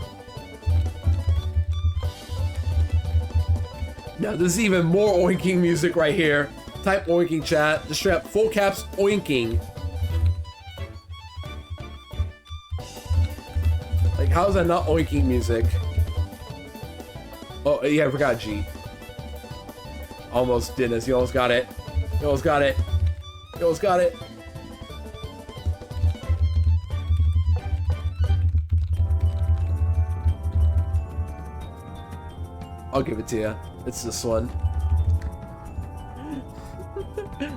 Now, this is even more oinking music right here. Type oinking, chat. Just straight up full caps oinking. Like, how is that not oinking music? Oh, yeah, I forgot G. Almost didn't. You almost got it. You almost got it. You almost got it. I'll give it to you. It's this one.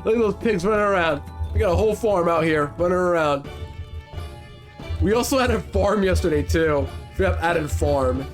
Look at those pigs running around. We got a whole farm out here running around. We also added farm yesterday too. We have added farm.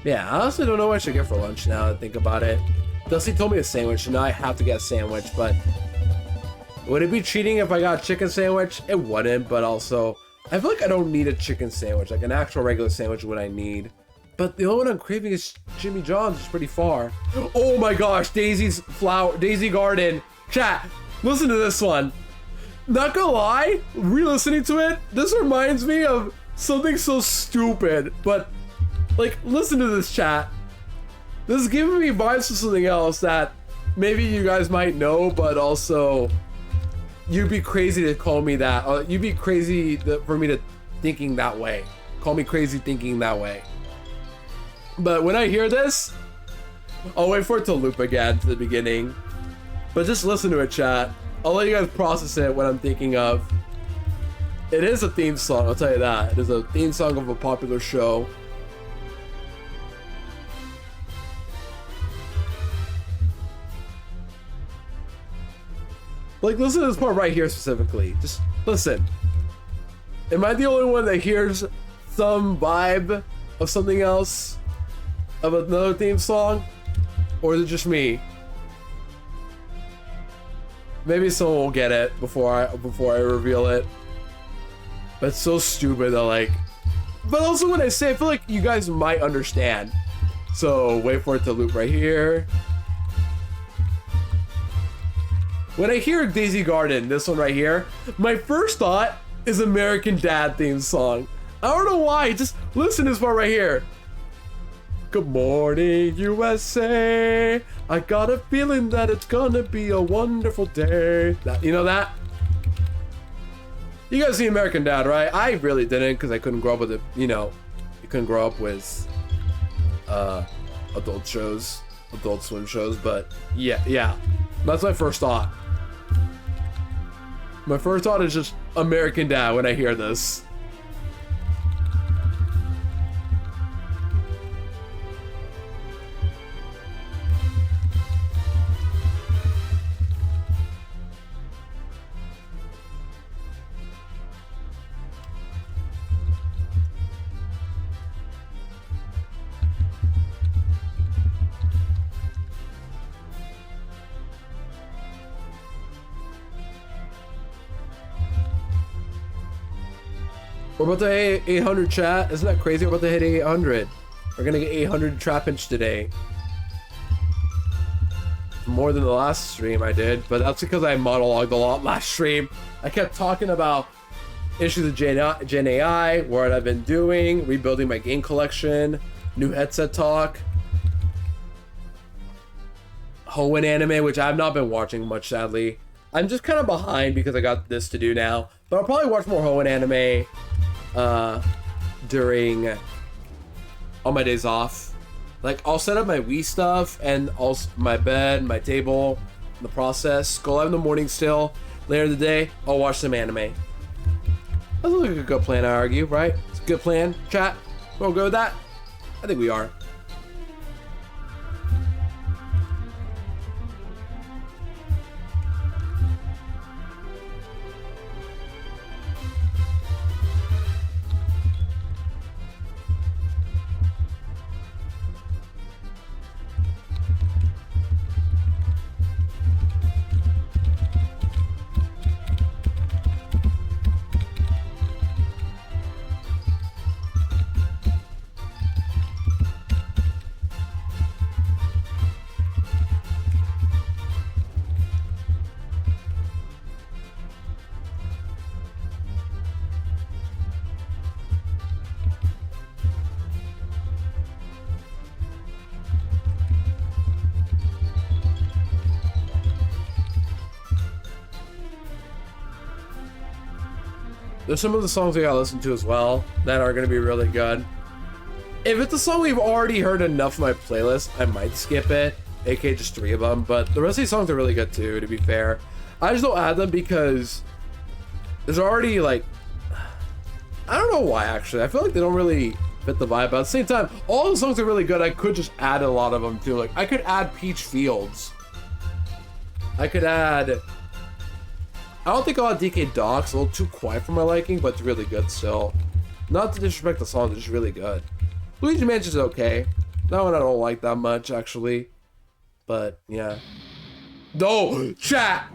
Yeah, I honestly don't know what I should get for lunch now that I think about it. Dusty told me a sandwich, and now I have to get a sandwich, but would it be cheating if I got a chicken sandwich? It wouldn't, but also, I feel like I don't need a chicken sandwich. Like an actual regular sandwich is what I need. But the only one I'm craving is Jimmy John's, it's pretty far. Oh my gosh, Daisy Garden. Chat, listen to this one. Not gonna lie, re-listening to it, this reminds me of something so stupid, but like, listen to this, chat. This is giving me vibes to something else that maybe you guys might know, but also you'd be crazy to call me that. Or you'd be crazy for me to thinking that way. Call me crazy thinking that way. But when I hear this, I'll wait for it to loop again to the beginning. But just listen to it, chat. I'll let you guys process it what I'm thinking of. It is a theme song, I'll tell you that. It is a theme song of a popular show. Like, listen to this part right here specifically. Just listen. Am I the only one that hears some vibe of something else? Of another theme song? Or is it just me? Maybe someone will get it before I reveal it. But it's so stupid that, like, But also when I say, I feel like you guys might understand. So wait for it to loop right here. When I hear Daisy Garden, this one right here, my first thought is American Dad theme song. I don't know why, just listen to this part right here. Good morning, USA. I got a feeling that it's gonna be a wonderful day. You know that? You guys see American Dad, right? I really didn't, because I couldn't grow up with it. You know, you couldn't grow up with adult shows, Adult Swim shows, but yeah. That's my first thought. My first thought is just American Dad when I hear this. We're about to hit 800 chat. Isn't that crazy? We're about to hit 800. We're gonna get 800 Trapinch today. More than the last stream I did, but that's because I monologued a lot last stream. I kept talking about issues of Gen AI, what I've been doing, rebuilding my game collection, new headset talk, Hoenn anime, which I've not been watching much, sadly. I'm just kind of behind because I got this to do now, but I'll probably watch more Hoenn anime during on my days off. Like, I'll set up my Wii stuff and also my bed, my table, the process, go live in the morning still. Later in the day, I'll watch some anime. That looks like a good plan, I argue, right? It's a good plan, chat. We'll go with that? I think we are. There's some of the songs we gotta listen to as well that are gonna be really good. If it's a song we've already heard enough in my playlist, I might skip it, aka just 3 of them, but the rest of these songs are really good too, to be fair. I just don't add them because there's already, like, I don't know why actually. I feel like they don't really fit the vibe, but at the same time, all the songs are really good. I could just add a lot of them too. Like, I could add Peach Fields. I could add... I don't think I'll add DK Docs, a little too quiet for my liking, but it's really good still. Not to disrespect the song, it's just really good. Luigi Mansion's okay. That one I don't like that much, actually. But, yeah. No! Chat!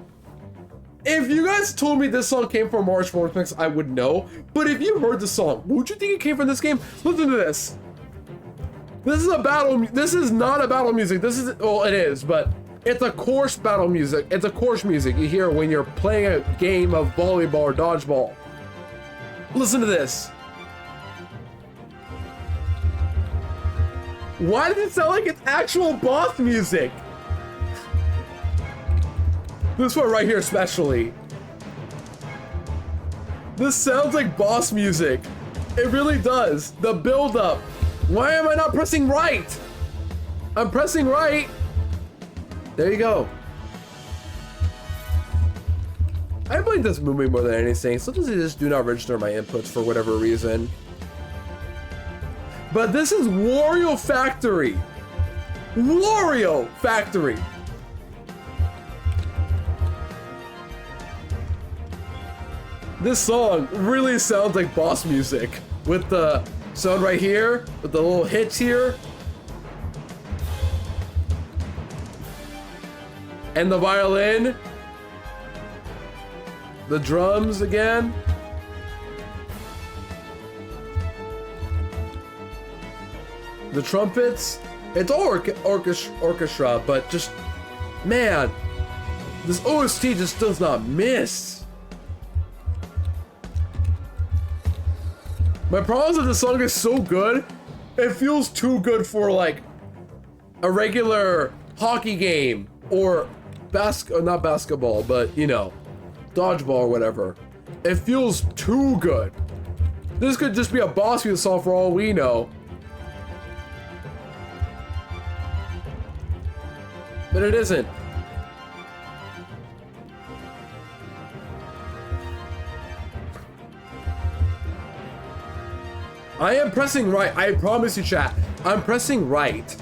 If you guys told me this song came from Mario Sports Mix, I would know. But if you heard the song, would you think it came from this game? Listen to this. This is a battle... This is not a battle music. This is... Well, it is, but... It's a course battle music. It's a course music you hear when you're playing a game of volleyball or dodgeball. Listen to this. Why does it sound like it's actual boss music? This one right here especially. This sounds like boss music. It really does. The build up. Why am I not pressing right? I'm pressing right. There you go. I played this movie more than anything. Sometimes I just do not register my inputs for whatever reason. But this is Wario Factory. Wario Factory. This song really sounds like boss music. With the sound right here, with the little hits here. And the violin. The drums again. The trumpets, it's all orchestra, but just, man, this OST just does not miss. My problem is that the song is so good, it feels too good for like a regular hockey game or not basketball, but you know, dodgeball or whatever. It feels too good. This could just be a boss music song for all we know. But it isn't. I am pressing right. I promise you, chat. I'm pressing right.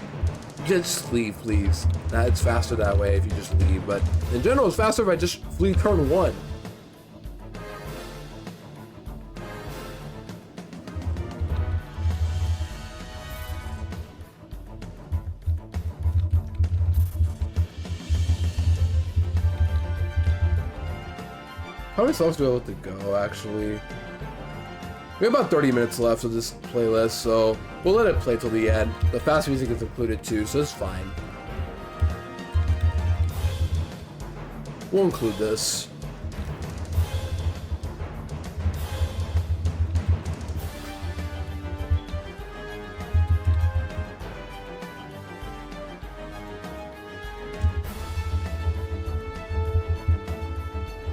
Just leave, please. It's faster that way if you just leave. But in general, it's faster if I just flee turn 1. How many songs do I have to go, actually? We have about 30 minutes left of this playlist, so we'll let it play till the end. The fast music is included too, so it's fine. We'll include this.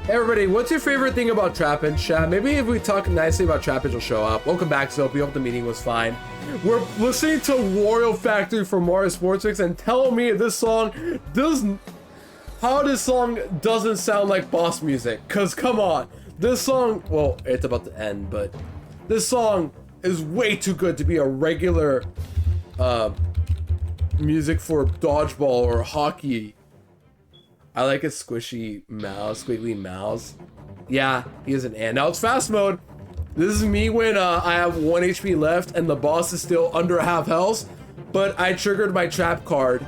Hey everybody, what's your favorite thing about Trapinch, chat? Maybe if we talk nicely about Trapinch, will show up. Welcome back, Soapy. Hope the meeting was fine. We're listening to Wario Factory from Mario Sports Mix, and tell me this song doesn't... How this song doesn't sound like boss music. Cause come on, this song, well, it's about to end, but this song is way too good to be a regular music for dodgeball or hockey. I like a squishy mouse, squiggly mouse. Yeah, he is an ant. Now it's fast mode. This is me when I have 1 HP left and the boss is still under half health, but I triggered my trap card.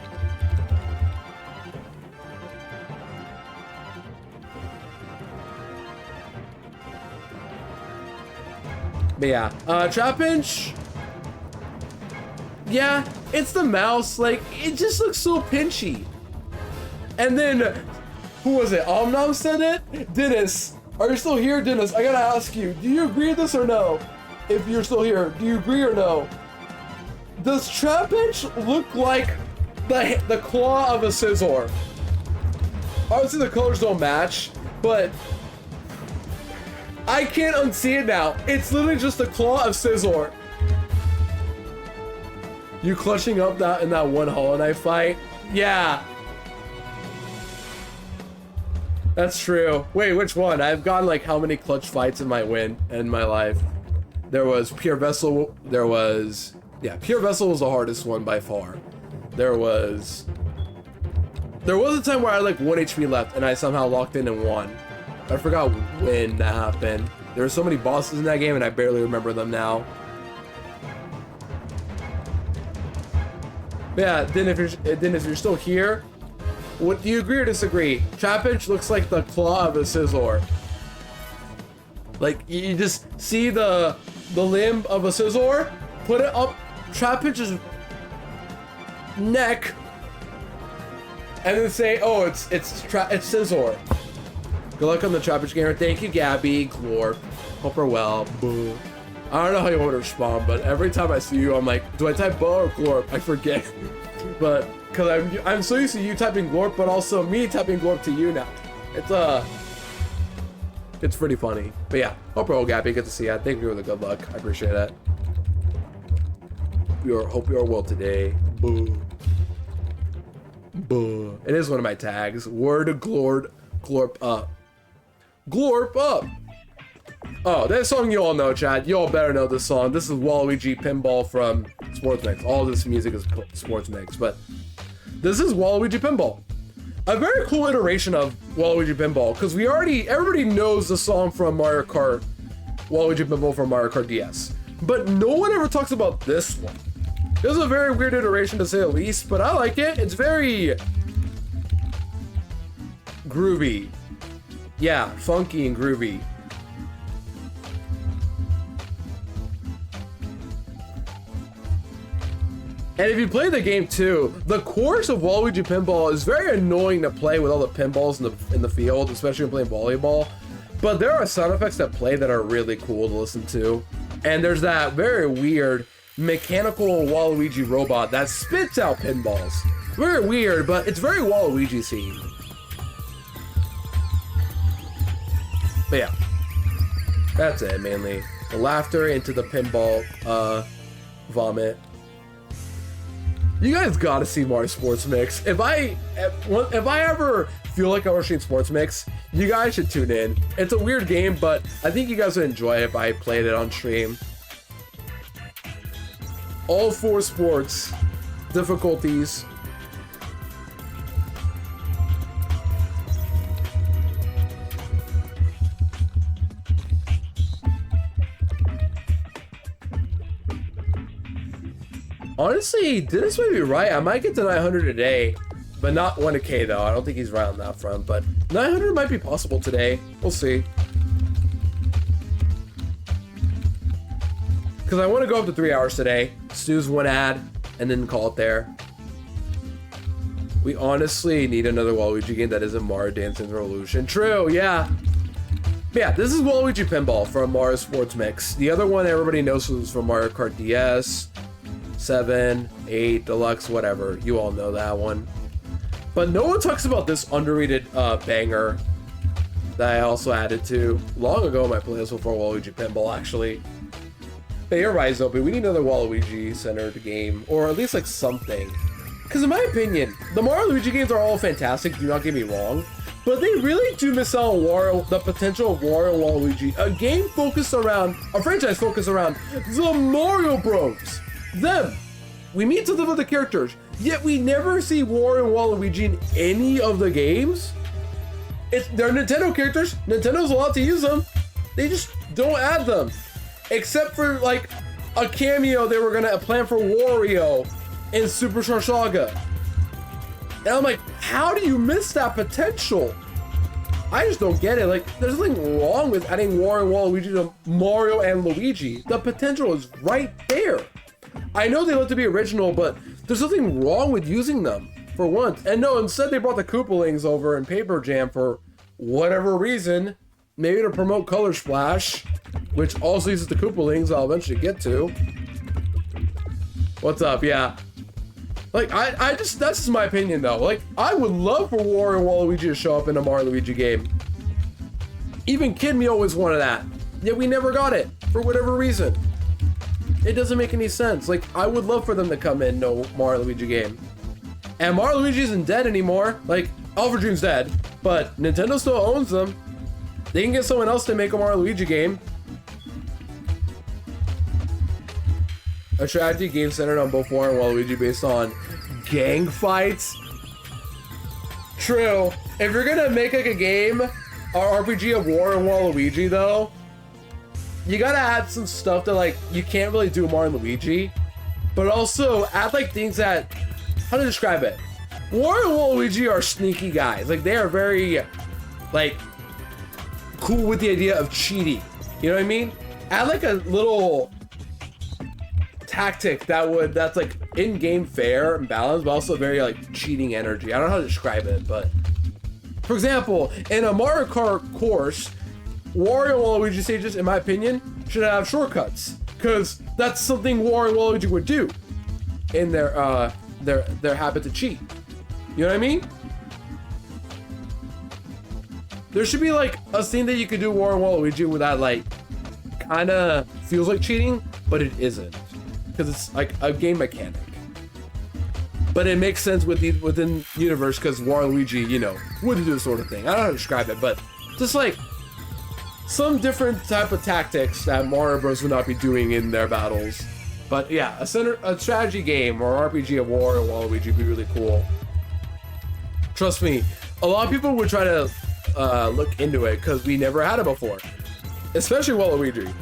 But yeah, Trapinch. Yeah, it's the mouse. Like, it just looks so pinchy. And then, who was it? Omnom said it? Dennis, are you still here, Dennis? I gotta ask you, do you agree with this or no? If you're still here, do you agree or no? Does Trapinch look like the claw of a scissor? Obviously the colors don't match, but I can't unsee it now. It's literally just the claw of scissor. You clutching up that in that one Hollow Knight fight? Yeah. That's true. Wait, which one? I've gotten like how many clutch fights in my life? There was Pure Vessel. Pure Vessel was the hardest one by far. There was a time where I had like 1 HP left and I somehow locked in and won. I forgot when that happened. There were so many bosses in that game and I barely remember them now. But yeah, then if you're still here, what do you agree or disagree? Trapinch looks like the claw of a scissor. Like you just see the limb of a scissor, put it up Trapinch's neck, and then say, "Oh, it's scissor." Good luck on the Trapinch gamer. Thank you, Gabby, Glorp. Hope you're well. Boo. I don't know how you want to respond, but every time I see you, I'm like, do I type Bo or Glorp? I forget. But because I'm so used to you typing Glorp, but also me typing Glorp to you now. It's pretty funny. But yeah, hope you're all Gabby. Good to see you. Thank you for the good luck. I appreciate it. Hope you're well today. Boo. Boo. It is one of my tags. Word Glorp up. Glorp up. Oh, that song you all know, Chad. You all better know this song. This is Waluigi Pinball from Sports Mix. All this music is Sports Mix, but this is Waluigi Pinball. A very cool iteration of Waluigi Pinball, because everybody knows the song from Mario Kart, Waluigi Pinball from Mario Kart DS. But no one ever talks about this one. This is a very weird iteration to say the least, but I like it. It's very groovy. Yeah, funky and groovy. And if you play the game too, the course of Waluigi Pinball is very annoying to play with all the pinballs in the field, especially when playing volleyball. But there are sound effects that play that are really cool to listen to. And there's that very weird mechanical Waluigi robot that spits out pinballs. Very weird, but it's very Waluigi themed. But yeah, that's it mainly. The laughter into the pinball vomit. You guys gotta see Mario Sports Mix. If I ever feel like I'm watching Sports Mix, you guys should tune in. It's a weird game, but I think you guys would enjoy it if I played it on stream. All 4 sports, difficulties. Honestly, this may be right. I might get to 900 today, but not 1K though. I don't think he's right on that front, but 900 might be possible today. We'll see. Because I want to go up to 3 hours today. Snooze one ad, and then call it there. We honestly need another Waluigi game that isn't Mario Dancing Revolution. True, yeah. But yeah, this is Waluigi Pinball from Mario Sports Mix. The other one everybody knows was from Mario Kart DS. 7, 8, Deluxe, whatever. You all know that one. But no one talks about this underrated banger that I also added to long ago in my playlist before Waluigi Pinball, actually. But you're right, Zopi. We need another Waluigi-centered game, or at least like something. Because in my opinion, the Mario Luigi games are all fantastic, do not get me wrong. But they really do miss out on Wario, the potential of Wario Waluigi. A game focused around, a franchise focused around the Mario Bros. Them. We meet to live with the characters, yet we never see Wario and Waluigi in any of the games. They're Nintendo characters. Nintendo's allowed to use them. They just don't add them. Except for like a cameo they were gonna plan for Wario in Superstar Saga. And I'm like, how do you miss that potential? I just don't get it. Like, there's nothing wrong with adding Wario and Waluigi to Mario and Luigi. The potential is right there. I know they look to be original, but there's nothing wrong with using them for once. And no, instead they brought the Koopalings over in Paper Jam for whatever reason. Maybe to promote Color Splash, which also uses the Koopalings I'll eventually get to. What's up? Yeah. Like, I just, that's just my opinion though. Like, I would love for Wario and Waluigi to show up in a Mario Luigi game. Even Kid Me always wanted that, yet we never got it for whatever reason. It doesn't make any sense. Like, I would love for them to come in no Mario Luigi game. And Mario Luigi isn't dead anymore. Like, Alpha Dream's dead, but Nintendo still owns them. They can get someone else to make a Mario Luigi game. A strategy game centered on both Wario and Waluigi based on gang fights. True. If you're gonna make like a game or RPG of Wario and Waluigi though, you gotta add some stuff that like you can't really do Mario and Luigi, but also add like things that, how to describe it? Wario and Waluigi are sneaky guys. Like they are very like cool with the idea of cheating. You know what I mean? Add like a little tactic that's like in-game fair and balanced, but also very like cheating energy. I don't know how to describe it, but for example, in a Mario Kart course, Wario and Waluigi stages, in my opinion, should have shortcuts, because that's something Wario and Waluigi would do in their habit to cheat. You know what I mean? There should be like a scene that you could do Wario and Waluigi with that like kind of feels like cheating, but it isn't, because it's like a game mechanic. But it makes sense within universe because Wario and Luigi, you know, would do this sort of thing. I don't know how to describe it, but just like some different type of tactics that Mario Bros would not be doing in their battles. But yeah, a strategy game or RPG of Wario and Waluigi would be really cool. Trust me, a lot of people would try to look into it because we never had it before, especially Waluigi.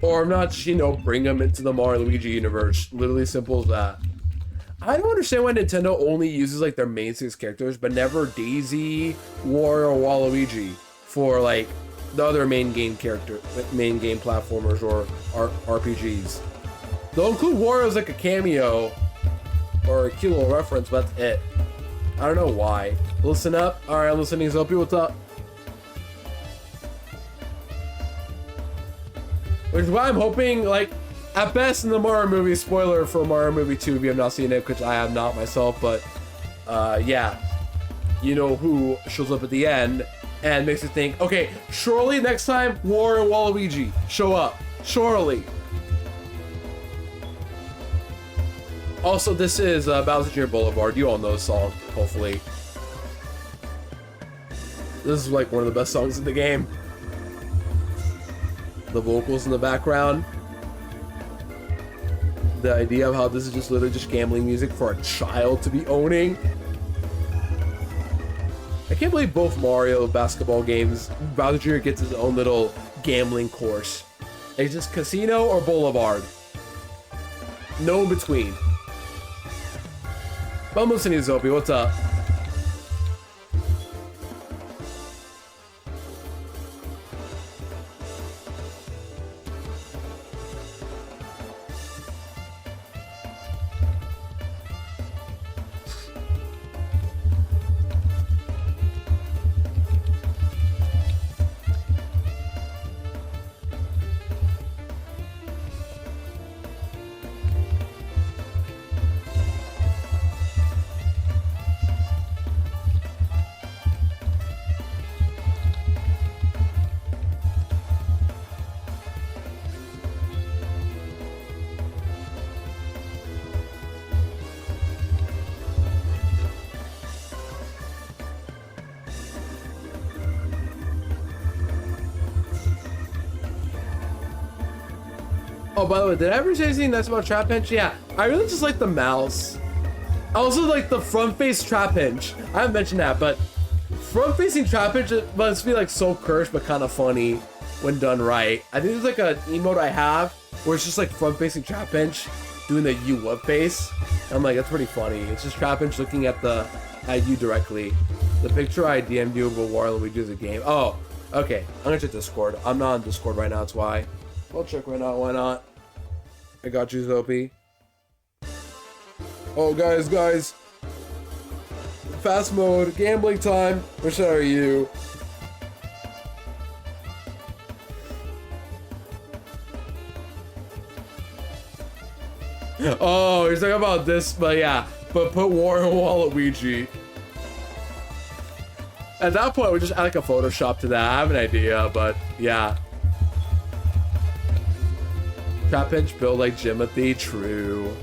Or not, you know, bring them into the Mario Luigi universe. Literally simple as that. I don't understand why Nintendo only uses like their main 6 characters, but never Daisy, Wario, or Waluigi. for like the other main game platformers or RPGs. They'll include Wario as like a cameo or a cute little reference, but that's it. I don't know why. Listen up. All right, I'm listening. Zopi, what's up? Which is why I'm hoping, like, at best in the Mario movie, spoiler for Mario movie 2 if you have not seen it, which I have not myself, but yeah, you know who shows up at the end and makes you think, okay, surely next time Wario and Waluigi show up. Surely. Also, this is Bowser Jr. Boulevard. You all know the song, hopefully. This is like one of the best songs in the game. The vocals in the background. The idea of how this is just literally just gambling music for a child to be owning. I can't believe both Mario basketball games, Bowser Jr. gets his own little gambling course. It's just casino or boulevard. No in between. I'm listening to Zopi, what's up? Oh, by the way, did I ever say anything nice about Trapinch? Yeah, I really just like the mouse. I also like the front-face Trapinch. I haven't mentioned that, but front-facing Trapinch must be like so cursed, but kind of funny when done right. I think there's like an emote I have where it's just like front-facing Trapinch doing the you what face. I'm like, that's pretty funny. It's just Trapinch looking at you directly. The picture I DM'd you of Wario Luigi is a game. Oh, okay. I'm gonna check Discord. I'm not on Discord right now, that's why. I'll check right now, why not? I got you, Zopi. Oh, guys. Fast mode, gambling time. Which are you? Oh, you're talking about this, but yeah. But put Wario and Waluigi. At that point, we just add like a Photoshop to that. I have an idea, but yeah. Trapinch built like Jimothy, true.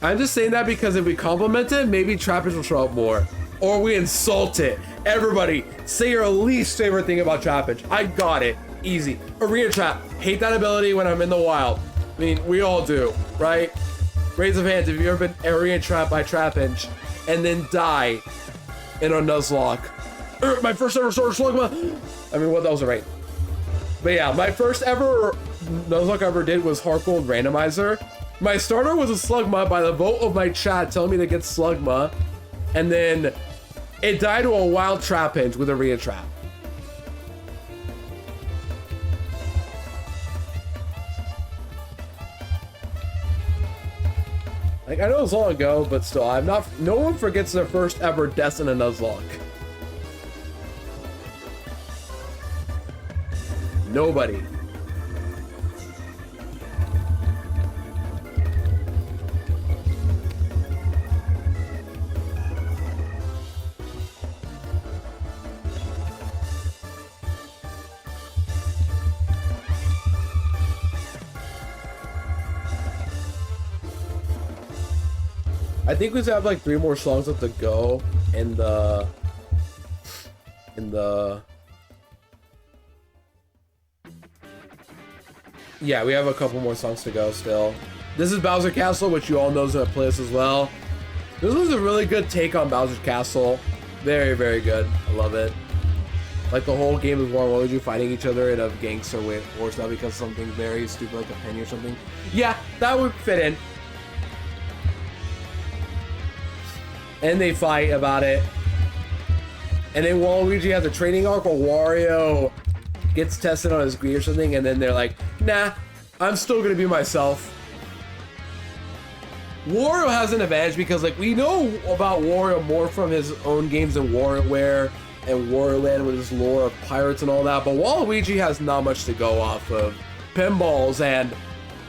I'm just saying that because if we compliment it, maybe Trapinch will show up more. Or we insult it. Everybody, say your least favorite thing about Trapinch. I got it. Easy. Arena Trap. Hate that ability when I'm in the wild. I mean, we all do, right? Raise of hands if you've ever been arena trapped by Trapinch and then die in a Nuzlocke. My first ever Sword Slugma. I mean, what, that was right. But yeah, my first ever Nuzlocke I ever did was Hardcore Randomizer. My starter was a Slugma by the vote of my chat telling me to get Slugma. And then it died to a wild Trapinch with Arena Trap. Like, I know it was long ago, but still, no one forgets their first ever death in a Nuzlocke. Nobody. I think we have like 3 more songs left to go in the yeah, we have a couple more songs to go still. This is Bowser Castle, which you all know is in a playlist as well. This was a really good take on Bowser's Castle. Very, very good. I love it. Like the whole game of Wario and Waluigi fighting each other in a gangster way, or not because of something very stupid like a penny or something. Yeah, that would fit in. And they fight about it. And then Waluigi has a training arc where Wario gets tested on his greed or something, and then they're like, nah, I'm still gonna be myself. Wario has an advantage because, like, we know about Wario more from his own games than WarioWare and Wario Land with his lore of pirates and all that, but Waluigi has not much to go off of. Pinballs and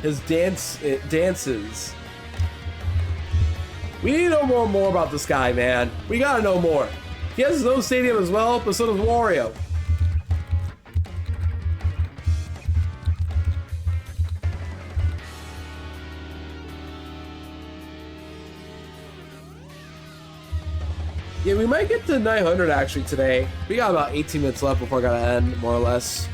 his dances. We need to know more about this guy, man. We gotta know more. He has his own stadium as well, but so does Wario. Yeah, we might get to 900 actually today. We got about 18 minutes left before I gotta end, more or less.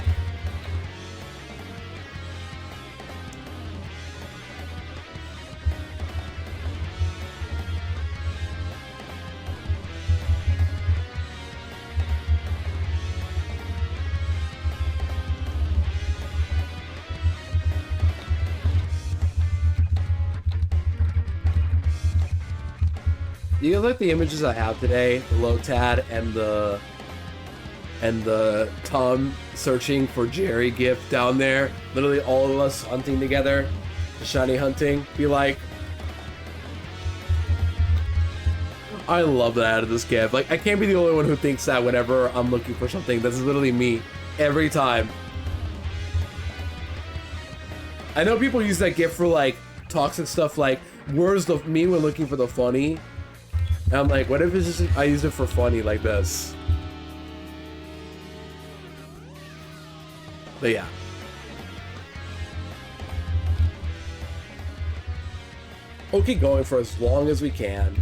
Do you guys like the images I have today? The Lotad and the Tom searching for Jerry gif down there. Literally all of us hunting together. The shiny hunting. Be like, I love that out of this gif. Like, I can't be the only one who thinks that whenever I'm looking for something. That's literally me. Every time. I know people use that gif for like toxic stuff like, where's the me when looking for the funny? And I'm like, what if it's just I use it for funny like this? But yeah. We'll keep going for as long as we can.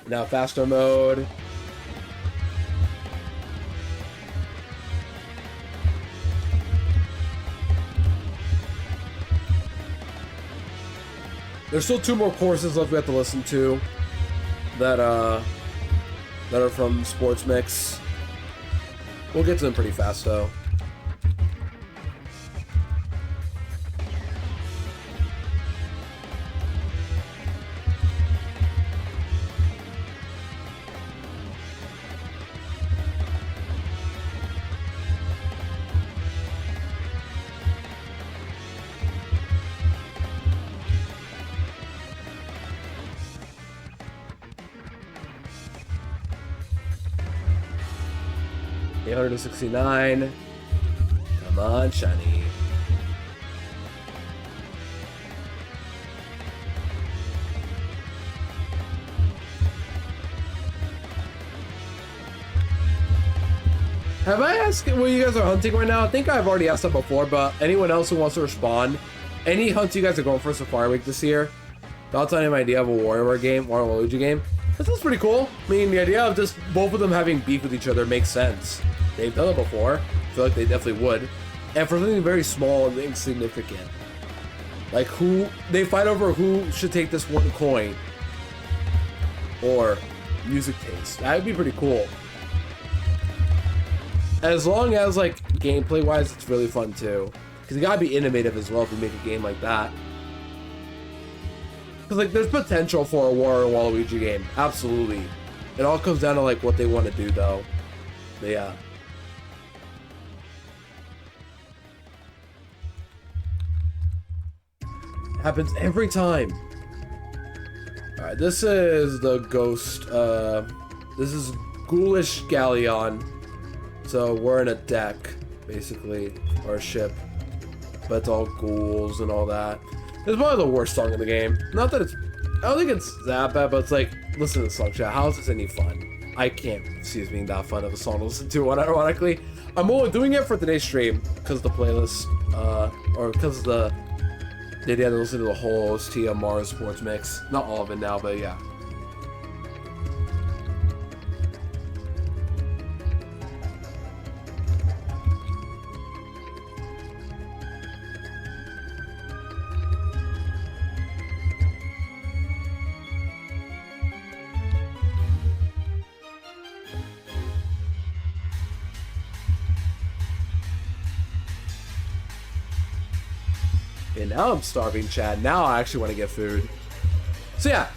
Now faster mode. There's still 2 more courses left we have to listen to that are from Sports Mix. We'll get to them pretty fast though. $869. Come on, shiny. Have I asked what you guys are hunting right now? I think I've already asked that before, but anyone else who wants to respond, any hunts you guys are going for Safari Week this year? Thoughts on any idea of a WarioWare game or a Waluigi game? That sounds pretty cool. I mean, the idea of just both of them having beef with each other makes sense. They've done it before. I feel like they definitely would. And for something very small and insignificant. Like who, they fight over who should take this one coin. Or music taste. That would be pretty cool. As long as like gameplay wise, it's really fun too. Because you gotta be innovative as well if you make a game like that. Because like there's potential for a Wario Waluigi game. Absolutely. It all comes down to like what they want to do though. But yeah. Happens every time. Alright, this is the ghost. This is Ghoulish Galleon. So we're in a deck, basically, or a ship. But it's all ghouls and all that. It's probably the worst song in the game. Not that it's... I don't think it's that bad, but it's like, listen to the song chat. How is this any fun? I can't see this being that fun of a song to listen to, unironically. I'm only doing it for today's stream, because the playlist, or because the idea to listen to the whole OST Mars Sports Mix. Not all of it now, but yeah. And now I'm starving, Chad. Now I actually want to get food. So yeah,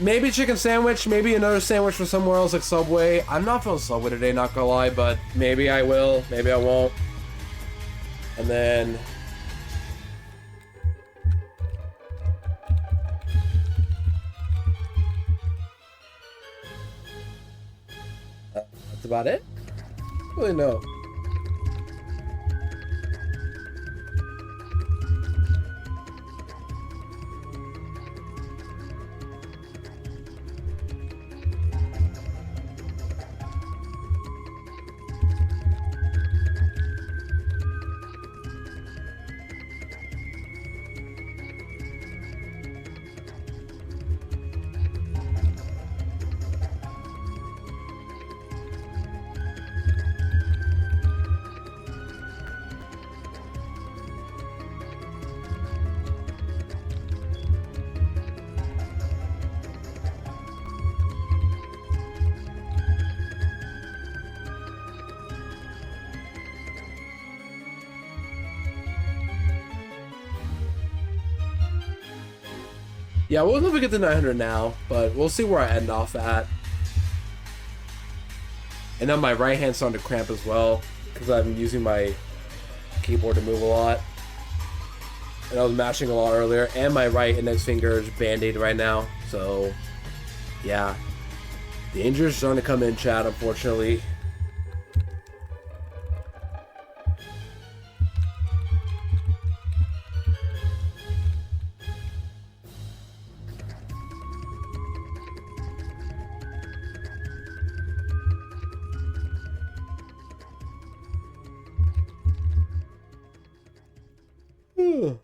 Maybe chicken sandwich, maybe another sandwich from somewhere else like Subway. I'm not feeling Subway today, not gonna lie, but maybe I will, maybe I won't. And then... that's about it? I don't really know. Yeah, we'll never get to 900 now, but we'll see where I end off at. And then my right hand's starting to cramp as well, because I'm using my keyboard to move a lot. And I was mashing a lot earlier, and my right index finger is band-aid right now, so yeah. Danger's starting to come in, chat, unfortunately.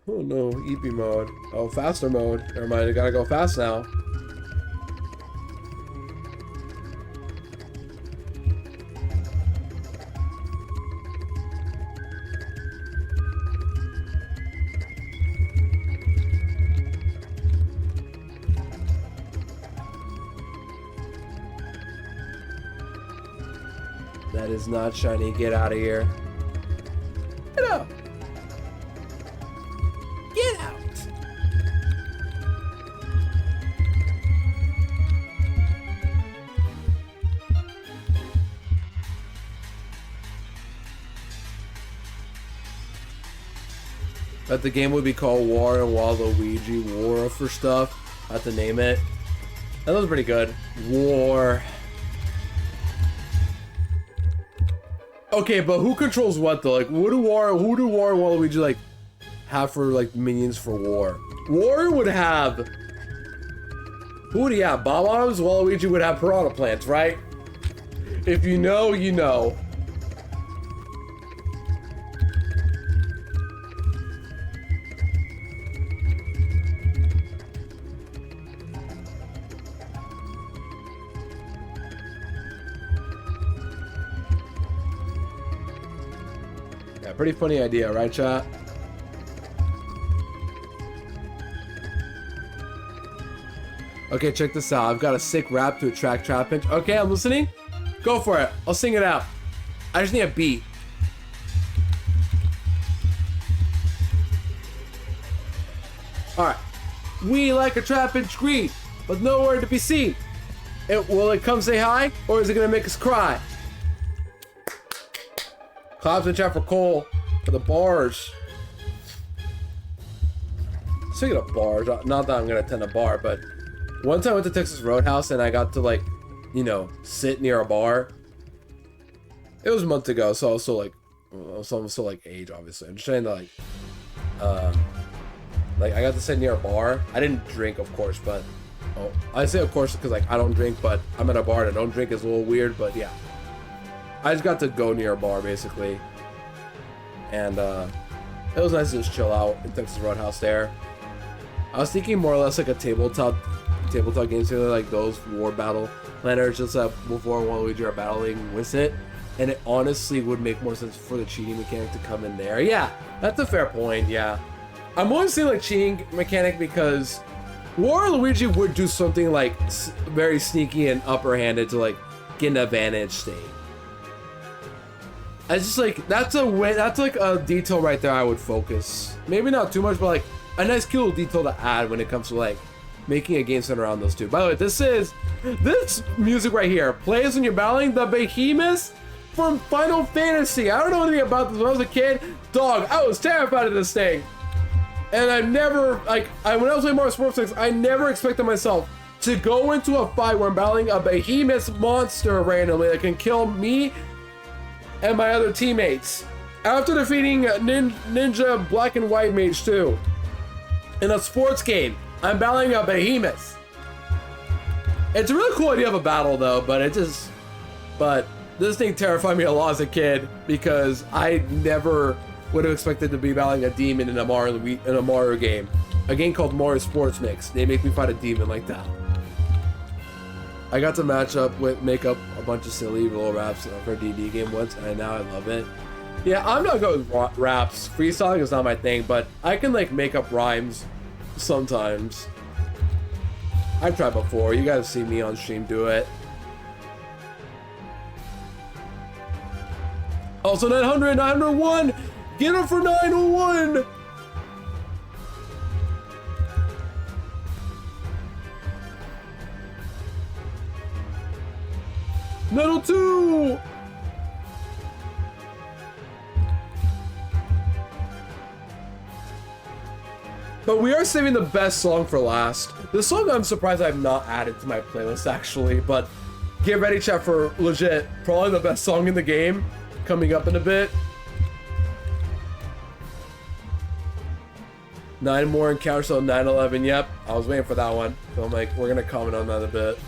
Oh no, EP mode. Oh, faster mode. Never mind, I gotta go fast now. That is not shiny. Get out of here. Get out. Get out. But the game would be called War and Waluigi War for stuff. I have to name it. That was pretty good. War. Okay, but who controls what though? Like, who do War and Waluigi like have for like minions for War? War would have. Who would he have? Bob-ombs? Waluigi would have piranha plants, right? If you know, you know. Yeah, pretty funny idea, right, chat? Okay, check this out. I've got a sick rap to attract Trapinch. Okay, I'm listening. Go for it. I'll sing it out. I just need a beat. Alright. We like a Trapinch greet, but nowhere to be seen. Will it come say hi, or is it gonna make us cry? Claps in chat for Cole for the bars. Speaking of bars, not that I'm gonna attend a bar, but one time I went to Texas Roadhouse and I got to like, you know, sit near a bar. It was a month ago, so I was still like, age obviously. I'm just saying that like I got to sit near a bar. I didn't drink, of course, but I say of course because like I don't drink, but I'm at a bar and I don't drink is a little weird, but yeah. I just got to go near a bar basically, and it was nice to just chill out in Texas Roadhouse there. I was thinking more or less like a tabletop games, like those war battle planners, just before Waluigi are battling with it, and it honestly would make more sense for the cheating mechanic to come in there. Yeah, that's a fair point. Yeah, I'm only saying like cheating mechanic because Waluigi would do something like very sneaky and upper-handed to like get an advantage state. It's just like that's like a detail right there I would focus. Maybe not too much, but like a nice cool detail to add when it comes to like making a game centered around those two. By the way, this music right here plays when you're battling the behemoth from Final Fantasy. I don't know anything about this. When I was a kid, dog, I was terrified of this thing. And I never, like, when I was playing Mario Sports 6, I never expected myself to go into a fight where I'm battling a behemoth monster randomly that can kill me and my other teammates. After defeating Ninja Black and White Mage 2 in a sports game, I'm battling a behemoth. It's a really cool idea of a battle though, but this thing terrified me a lot as a kid because I never would have expected to be battling a demon in a Mario game. A game called Mario Sports Mix. They make me fight a demon like that. I got to make up a bunch of silly little raps for a DD game once, and now I love it. Yeah, I'm not good with raps. Freestyling is not my thing, but I can like make up rhymes sometimes. I've tried before. You guys see me on stream do it. Also 900, 901! Get him for 901! Metal 2! But we are saving the best song for last. This song I'm surprised I've not added to my playlist actually, but get ready chat for legit, probably the best song in the game coming up in a bit. 9 more encounters on 9/11, yep, I was waiting for that one. So I'm like, we're gonna comment on that a bit.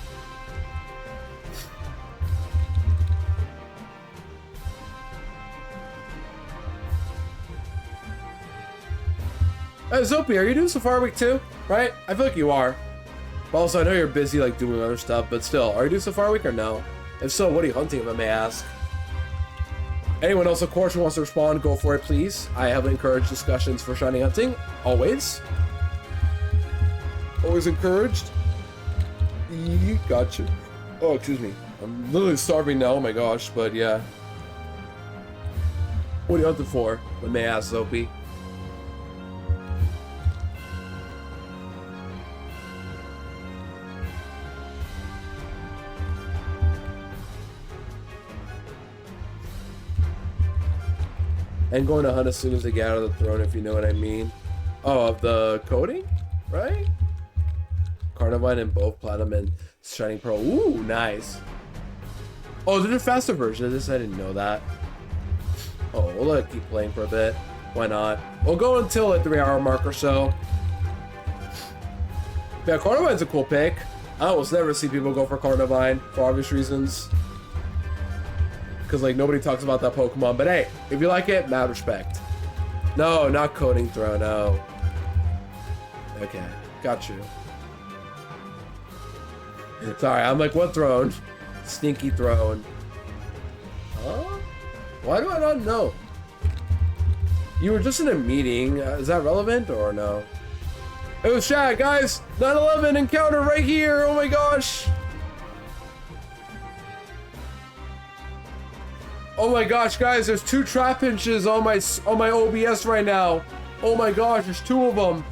Hey, Zopi, are you doing Safari Week too? Right? I feel like you are. But also, I know you're busy like doing other stuff, but still, are you doing Safari Week or no? If so, what are you hunting, if I may ask? Anyone else, of course, who wants to respond, go for it, please. I heavily encourage discussions for shiny hunting. Always. Always encouraged. Gotcha. Oh, excuse me. I'm literally starving now, oh my gosh, but yeah. What are you hunting for, if I may ask, Zopi? And going to hunt as soon as they get out of the throne, if you know what I mean. Oh, of the coding? Right? Carnivine and both Platinum and Shining Pearl. Ooh, nice. Oh, there's a faster version of this. I didn't know that. Oh, we'll let it keep playing for a bit. Why not? We'll go until a 3-hour mark or so. Yeah, Carnivine's a cool pick. I almost never see people go for Carnivine for obvious reasons. Because like nobody talks about that Pokemon, but hey, if you like it, mad respect. No, not Coding Throne, no. Okay, got you. Sorry, I'm like, what throne? Stinky throne. Huh? Why do I not know? You were just in a meeting. Is that relevant or no? It was Shaq, guys. 9/11 encounter right here. Oh my gosh. Oh my gosh, guys, there's 2 Trapinches on my OBS right now. Oh my gosh, there's 2 of them.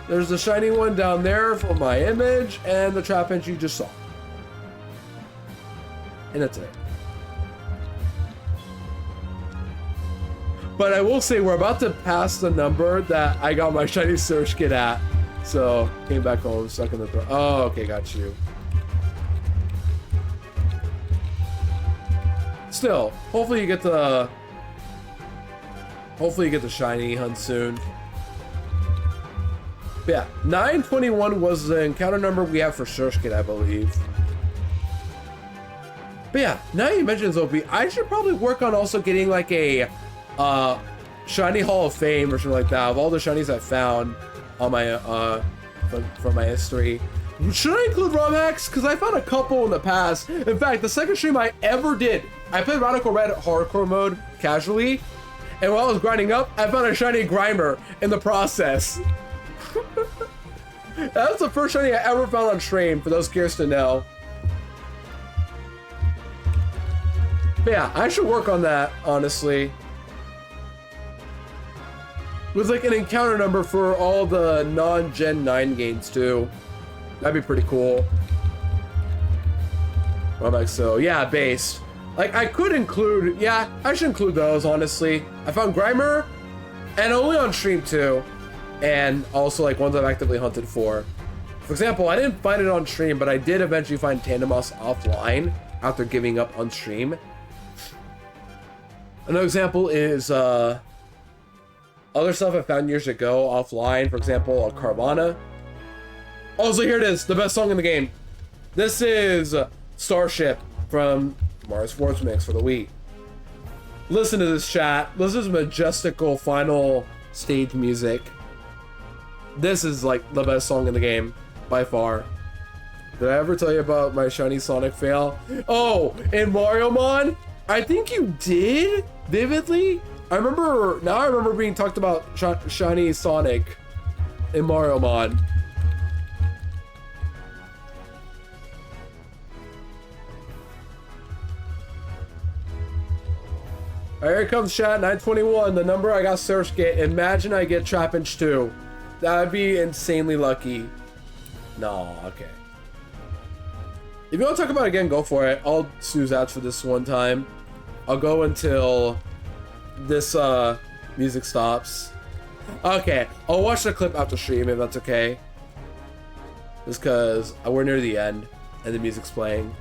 There's the shiny one down there for my image, and the Trapinch you just saw. And that's it. But I will say we're about to pass the number that I got my shiny search kit at. So, came back home, stuck in the throat. Oh, okay, got you. Still, hopefully you get the shiny hunt soon. But yeah, 921 was the encounter number we have for Search Kit, I believe. But yeah, now you mentioned Zopi, I should probably work on also getting like a shiny Hall of Fame or something like that of all the shinies I found on my from my history. Should I include ROM hacks? Because I found a couple in the past. In fact, the second stream I ever did, I played Radical Red hardcore mode casually, and while I was grinding up, I found a shiny Grimer in the process. That was the first shiny I ever found on stream, for those curious to know. But yeah, I should work on that, honestly. with like an encounter number for all the non-Gen 9 games too. That'd be pretty cool. I'm like, so yeah, based. Like I could include, yeah, I should include those, honestly. I found Grimer, and only on stream too. And also like ones I've actively hunted for. For example, I didn't find it on stream, but I did eventually find Tandemos offline after giving up on stream. Another example is other stuff I found years ago offline. For example, Carvana. Oh, so here it is, the best song in the game. This is Starship from Mario Sports Mix for the Wii. Listen to this, chat. This is majestical final stage music. This is like the best song in the game by far. Did I ever tell you about my shiny Sonic fail? Oh, in Mario Mon? I think you did vividly. I remember being talked about shiny Sonic in Mario Mon. Alright, here comes chat, 921, the number I got search get. Imagine I get Trapinch too. That would be insanely lucky. No, okay. If you want to talk about it again, go for it. I'll snooze out for this one time. I'll go until this music stops. Okay, I'll watch the clip after stream if that's okay. Just because we're near the end and the music's playing.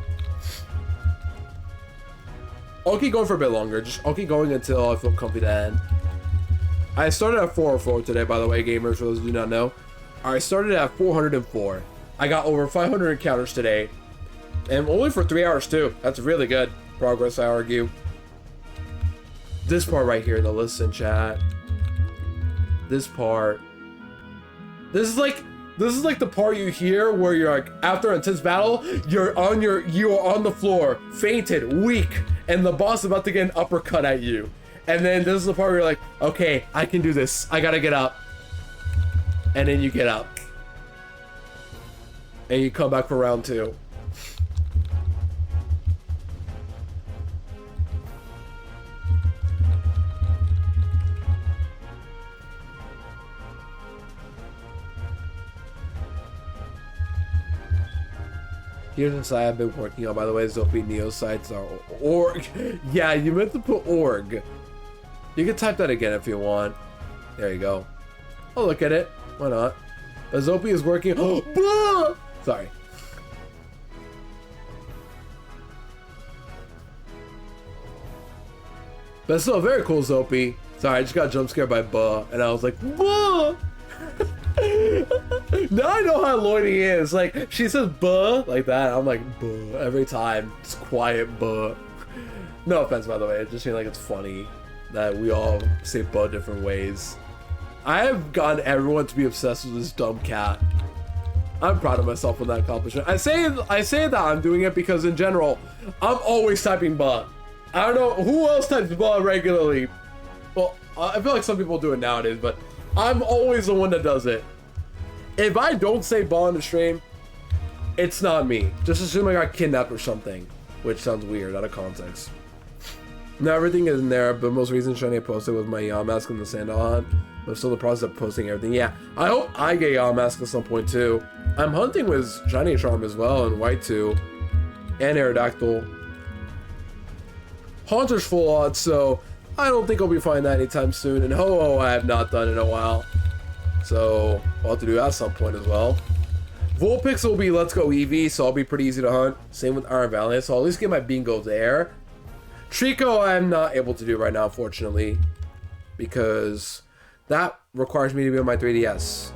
I'll keep going for a bit longer. I'll keep going until I feel comfy to end. I started at 404 today, by the way, gamers, for those who do not know. I started at 404. I got over 500 encounters today. And only for 3 hours, too. That's really good progress, I argue. This part right here, the listen, chat. This part. This is like the part you hear where you're like, after an intense battle, you are on the floor, fainted, weak, and the boss is about to get an uppercut at you. And then this is the part where you're like, okay, I can do this. I gotta get up. And then you get up. And you come back for round 2. Here's the site I've been working on, by the way. Zopi Neo sites are org. Yeah, you meant to put org. You can type that again if you want. There you go. I'll look at it. Why not? But Zopi is working. Oh, sorry. But still, very cool, Zopi. Sorry, I just got jump scared by Buh, and I was like, Buh! Now I know how Lloydie is. Like, she says Buh like that. I'm like, Buh, every time. Just quiet Buh. No offense, by the way. It just seems like it's funny that we all say Buh different ways. I have gotten everyone to be obsessed with this dumb cat. I'm proud of myself for that accomplishment. I say that I'm doing it because in general, I'm always typing Buh. I don't know who else types Buh regularly. Well, I feel like some people do it nowadays, but I'm always the one that does it. If I don't say Buh on the stream, it's not me. Just assume I got kidnapped or something, which sounds weird out of context. Now everything is in there, but most recent shiny I posted was my Yamask and the Sandalon. I'm still in the process of posting everything. Yeah, I hope I get Yamask at some point too. I'm hunting with Shiny Charm as well, and White 2, and Aerodactyl. Haunter's full odds, so I don't think I'll be finding that anytime soon. And Ho-Oh I have not done in a while, so I'll have to do that at some point as well. Vulpix will be Let's Go Eevee, so I'll be pretty easy to hunt. Same with Iron Valiant, so I'll at least get my bingo there. Trico I'm not able to do right now, unfortunately, because that requires me to be on my 3DS.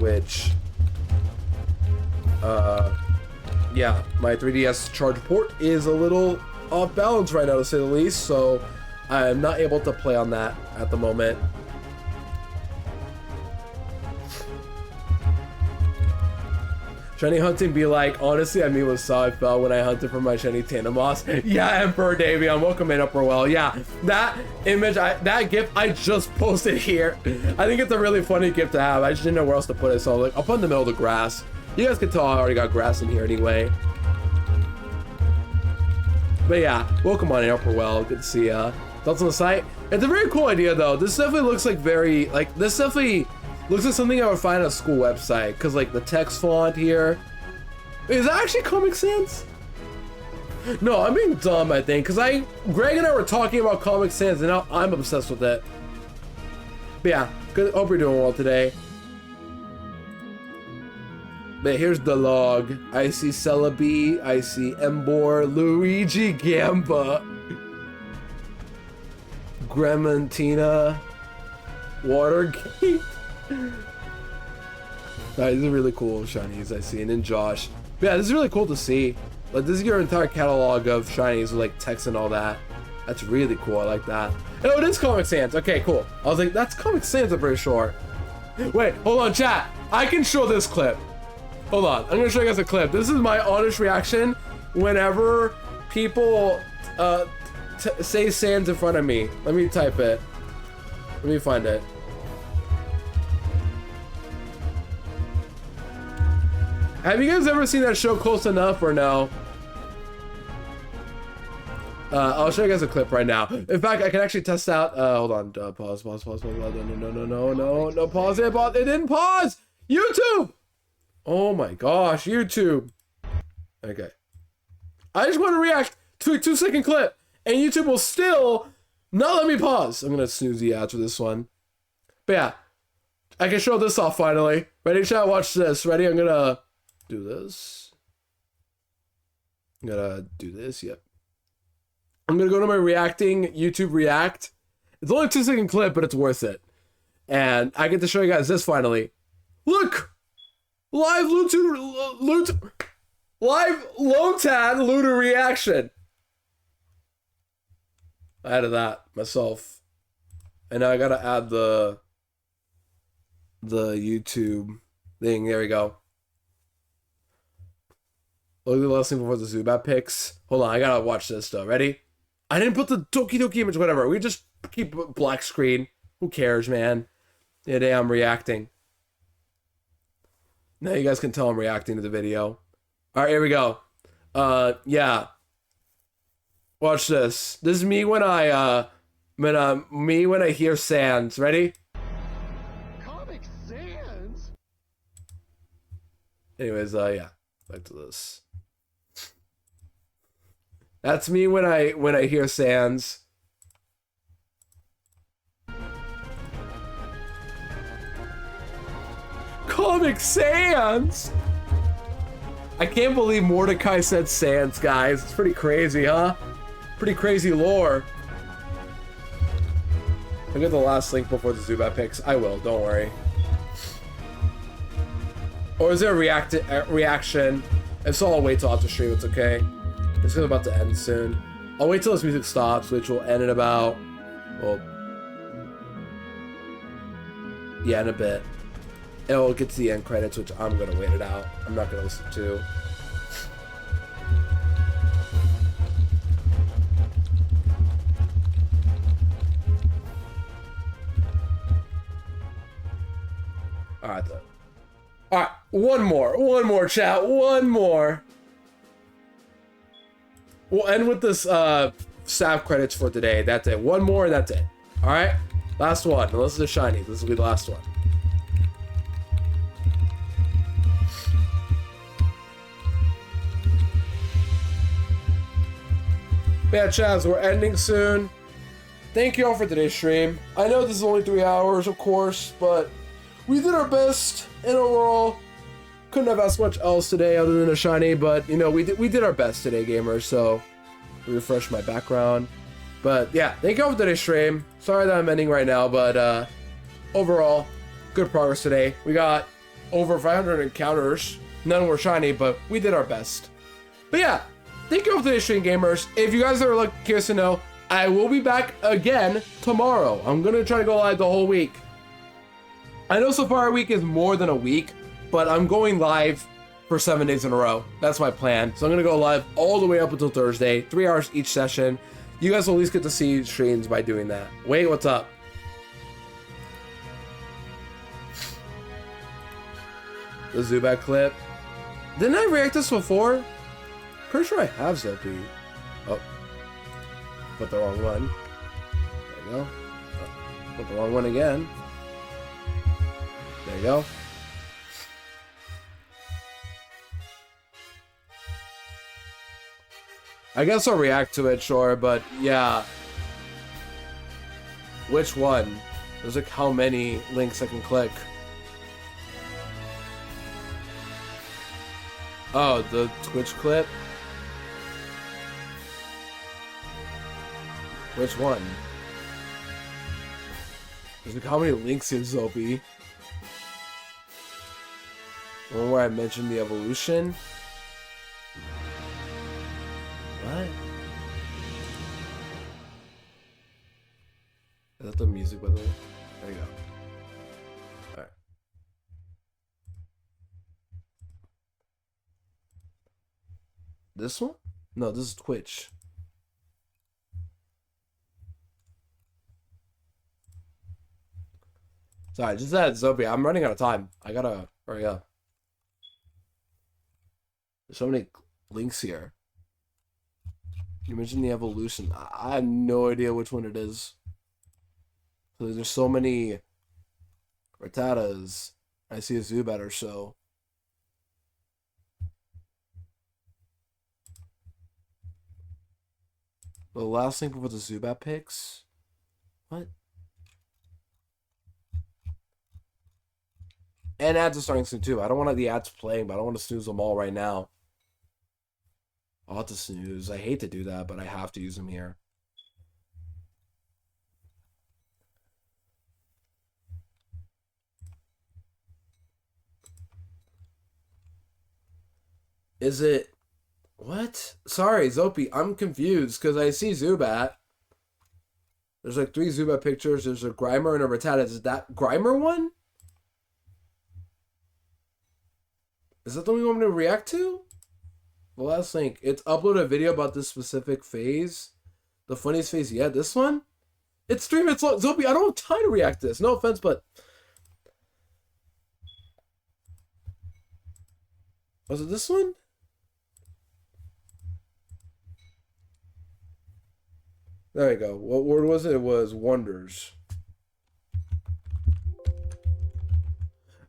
Which, yeah, my 3DS charge port is a little off balance right now, to say the least, so I'm not able to play on that at the moment. Shiny hunting be like, honestly, I mean, was how I felt when I hunted for my shiny Tandemos. Yeah, Emperor Davion, welcome in, Upperwell. Yeah, that image, that GIF I just posted here. I think it's a really funny GIF to have. I just didn't know where else to put it, so like, I'll put it in the middle of the grass. You guys can tell I already got grass in here anyway. But yeah, welcome on in, Upperwell. Good to see ya. Thoughts on the site? It's a very cool idea though. This definitely looks like this definitely looks like something I would find on a school website, because like the text font here. Is that actually Comic Sans? No, I'm being dumb, I think, because Greg and I were talking about Comic Sans and now I'm obsessed with it. But yeah, good, hope you're doing well today. But here's the log. I see Celebi, I see Embor, Luigi Gamba, Grementina, Watergate. These are really cool shinies I see, and then Josh. But yeah, this is really cool to see. Like, this is your entire catalog of shinies with like text and all that. That's really cool. I like that. Oh, it is Comic Sans. Okay, cool. I was like, that's Comic Sans, I'm pretty sure. Wait, hold on, chat. I can show this clip. Hold on. I'm gonna show you guys a clip. This is my honest reaction whenever people say Sans in front of me. Let me type it. Let me find it. Have you guys ever seen that show Close Enough or no? I'll show you guys a clip right now. In fact, I can actually test out. Hold on. Pause. No. Pause it. Pause. It didn't pause. YouTube. Oh my gosh, YouTube. Okay. I just want to react to a 2-second clip, and YouTube will still not let me pause. I'm gonna snooze the ads for this one. But yeah, I can show this off finally. Ready, chat? Watch this. Ready? I'm gonna do this. I'm gonna do this. Yep. I'm gonna go to my reacting YouTube React. It's only a 2-second clip, but it's worth it. And I get to show you guys this finally. Look! Live live Lotad Luda reaction. I added that myself. And now I gotta add the YouTube thing. There we go. Look at the last thing before the Zubat picks. Hold on, I gotta watch this though. Ready? I didn't put the Doki Doki image, whatever. We just keep black screen. Who cares, man? Today I'm reacting. Now you guys can tell I'm reacting to the video. All right, here we go. Yeah. Watch this. This is me when I hear Sans. Ready? Comic Sans? Anyways, yeah. Back to this. That's me when I hear Sans. Comic Sans! I can't believe Mordecai said Sans, guys. It's pretty crazy, huh? Pretty crazy lore. I'll get the last link before the Zubat picks. I will, don't worry. Or is there a reaction? If so, I'll wait till after stream, it's okay. It's about to end soon. I'll wait till this music stops, which will end in about, well, yeah, in a bit. It'll get to the end credits, which I'm gonna wait it out. I'm not gonna listen to. Alright, then. Alright, one more, chat. One more. We'll end with this staff credits for today. That's it. One more, and that's it. Alright? Last one. Unless it's a shiny. This will be the last one. Yeah, Chaz, we're ending soon. Thank you all for today's stream. I know this is only 3 hours, of course, but we did our best, and overall, couldn't have asked much else today other than a shiny, but, you know, we did our best today, gamers, so refresh my background. But, yeah, thank you all for today's stream. Sorry that I'm ending right now, but, overall, good progress today. We got over 500 encounters. None were shiny, but we did our best. But, yeah. Thank you all for today's stream, gamers. If you guys are curious to know, I will be back again tomorrow. I'm going to try to go live the whole week. I know Safari Week is more than a week, but I'm going live for 7 days in a row. That's my plan. So I'm going to go live all the way up until Thursday, 3 hours each session. You guys will at least get to see streams by doing that. Wait, what's up? The Zubat clip. Didn't I react this before? Pretty sure I have Zopi. Oh. Put the wrong one. you go. Put the wrong one again. There you go. I guess I'll react to it, sure, but yeah. Which one? There's like how many links I can click. Oh, the Twitch clip? Which one? There's like how many links in Zopi? One where I mentioned the evolution? What? Is that the music, by the way? There you go. Alright. This one? No, this is Twitch. Sorry, just that Zombie. I'm running out of time. I gotta hurry up. There's so many links here. You mentioned the evolution. I have no idea which one it is. So there's so many Rattatas. I see a Zubat or so. The last thing before the Zubat picks? What? And ads are starting soon too. I don't want the ads playing, but I don't want to snooze them all right now. I'll have to snooze. I hate to do that, but I have to use them here. Is it... What? Sorry, Zopi, I'm confused because I see Zubat. There's like 3 Zubat pictures. There's a Grimer and a Rattata. Is that Grimer one? Is that the one you want me to react to? The last link. It's upload a video about this specific phase. The funniest phase yet. This one? It's 3 minutes long. Zopi, I don't have time to react to this. No offense, but... Was it this one? There you go. What word was it? It was Wonders.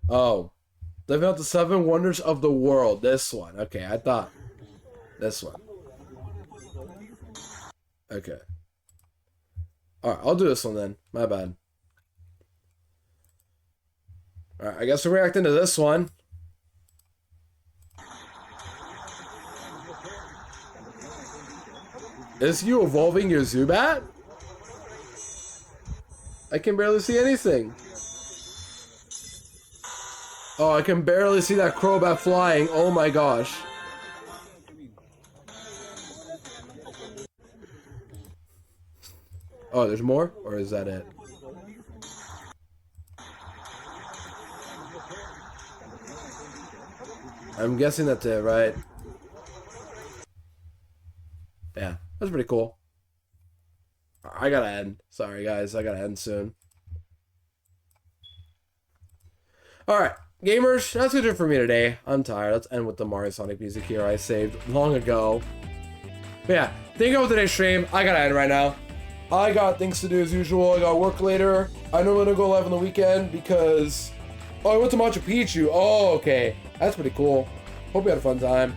Oh. Living out the 7 wonders of the world. This one. Okay, I thought. This one. Okay. Alright, I'll do this one then. My bad. Alright, I guess we're reacting to this one. Is you evolving your Zubat? I can barely see anything. Oh, I can barely see that Crobat flying. Oh my gosh. Oh, there's more? Or is that it? I'm guessing that's it, right? Yeah, that's pretty cool. I gotta end. Sorry, guys. I gotta end soon. Alright. Gamers, that's good for me today. I'm tired. Let's end with the Mario Sonic music here I saved long ago. But yeah, thank you for today's stream. I gotta end right now. I got things to do as usual. I got work later. I normally don't go live on the weekend because... Oh, I went to Machu Picchu. Oh, okay. That's pretty cool. Hope you had a fun time.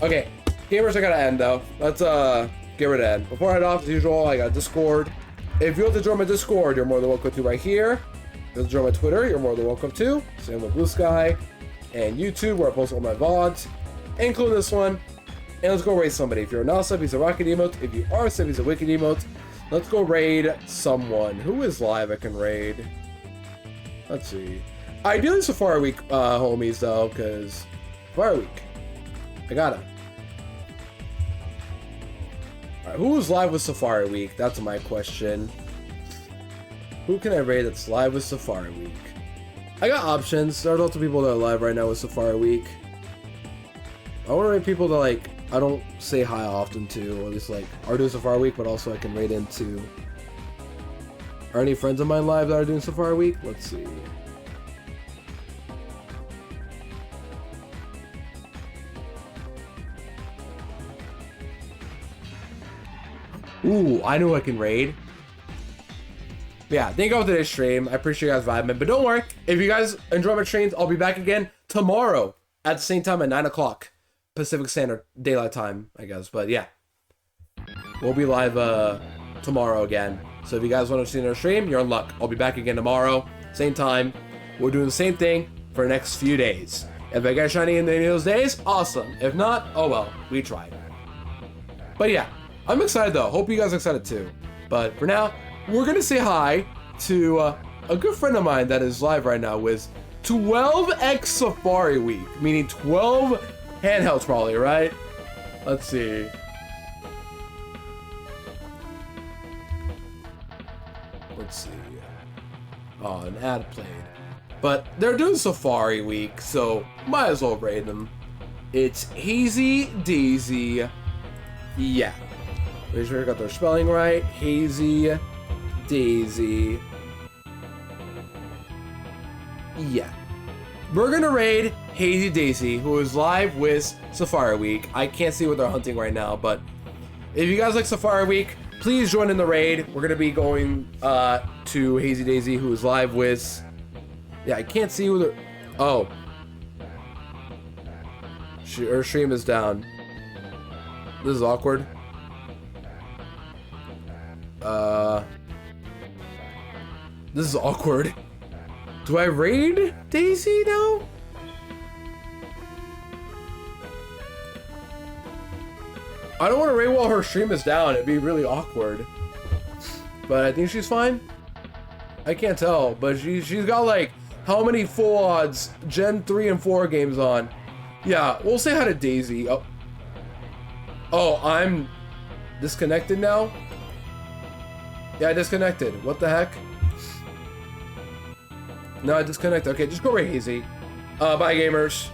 Okay, gamers, I gotta end though. Let's get rid of end. Before I head off, as usual, I got Discord. If you want to join my Discord, you're more than welcome to right here. If you want to join my Twitter, you're more than welcome to. Same with Blue Sky and YouTube, where I post all my VODs, including this one. And let's go raid somebody. If you're not a sub, he's a rocket emote. If you are a sub, he's a wicked emote. Let's go raid someone. Who is live I can raid? Let's see. Ideally Safari Week homies though, because Safari Week. I gotta. Alright, who is live with Safari Week? That's my question. Who can I raid that's live with Safari Week? I got options. There's lots of people that are live right now with Safari Week. I want to raid people that like I don't say hi often to, or at least like are doing Safari Week, but also I can raid into. Are any friends of mine live that are doing Safari Week? Let's see. Ooh, I know I can raid. But yeah, thank you all for today's stream. I appreciate you guys vibing. But don't worry, if you guys enjoy my streams, I'll be back again tomorrow at the same time at 9 o'clock Pacific Standard Daylight Time, I guess. But yeah, we'll be live tomorrow again. So if you guys want to see another stream, you're in luck. I'll be back again tomorrow, same time. We're doing the same thing for the next few days. If I get shiny in any of those days, awesome. If not, oh well, we tried. But yeah, I'm excited though. Hope you guys are excited too. But for now, we're gonna say hi to a good friend of mine that is live right now with 12x Safari Week, meaning 12 handhelds probably, right? Let's see. Let's see. Oh, an ad played. But they're doing Safari Week, so might as well raid them. It's Hazy Daisy. Yeah. Make sure I got their spelling right. Hazy Daisy. Yeah. We're gonna raid Hazy Daisy, who is live with Safari Week. I can't see what they're hunting right now, but if you guys like Safari Week, please join in the raid. We're gonna be going to Hazy Daisy, who is live with... Yeah, I can't see who the... Oh. Her stream is down. This is awkward. This is awkward. Do I raid Daisy now? I don't want to raid while her stream is down. It'd be really awkward. But I think she's fine. I can't tell, but she's got like how many full odds Gen 3 and 4 games on. Yeah, we'll say hi to Daisy. Oh, I'm disconnected now? Yeah, I disconnected. What the heck? No, I disconnected. Okay, just go right, Hazy. Bye, gamers.